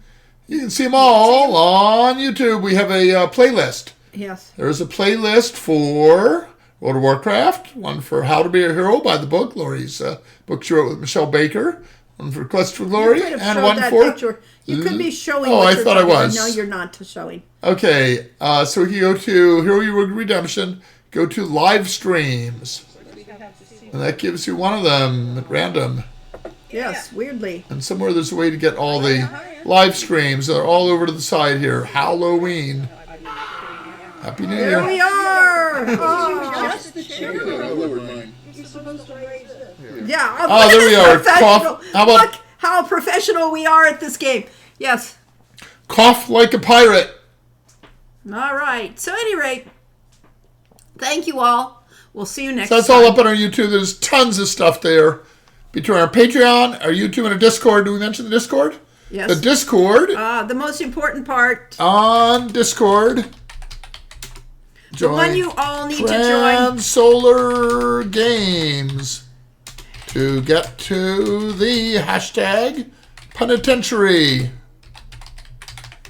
you can see them all on YouTube. We have a playlist. Yes. There's a playlist for World of Warcraft, one for How to Be a Hero by the book, Lori's book she wrote with Michelle Baker, one for Quest for Glory, Could have and showed one that for... picture. You could be showing. Oh, what I you're thought I talking about. was. No, you're not showing. Okay, so we can go to Hero U Road to Redemption, go to live streams, and that gives you one of them at random. Yes, weirdly. And somewhere there's a way to get all the live streams. They're all over to the side here. Halloween. Happy New Here we Year. are. Oh. Yeah. Oh, there we are. Professional. Cough. How about- Look how professional we are at this game. Yes. Cough like a pirate. All right. So, at any rate, thank you all. We'll see you next So that's time. all up on our YouTube. There's tons of stuff there. Between our Patreon, our YouTube, and our Discord. Do we mention the Discord? Yes. The Discord. The most important part. On Discord. The one you all need to join. Solar Games. To get to the hashtag penitentiary.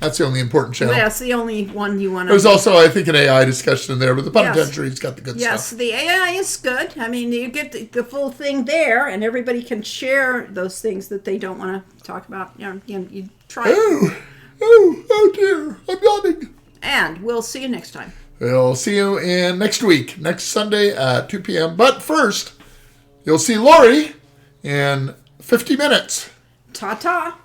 That's the only important channel. That's the only one you want to. There's also, I think, an AI discussion in there, but the penitentiary's got the good Yes, stuff. the AI is good. I mean, you get the full thing there, and everybody can share those things that they don't want to talk about. You try it. Oh dear, I'm yawning. And we'll see you next time. We'll see you in next week, next Sunday at 2 p.m. But first, you'll see Lori in 50 minutes Ta-ta.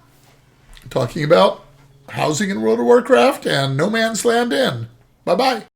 talking about housing in World of Warcraft and No Man's Land Inn. Bye-bye.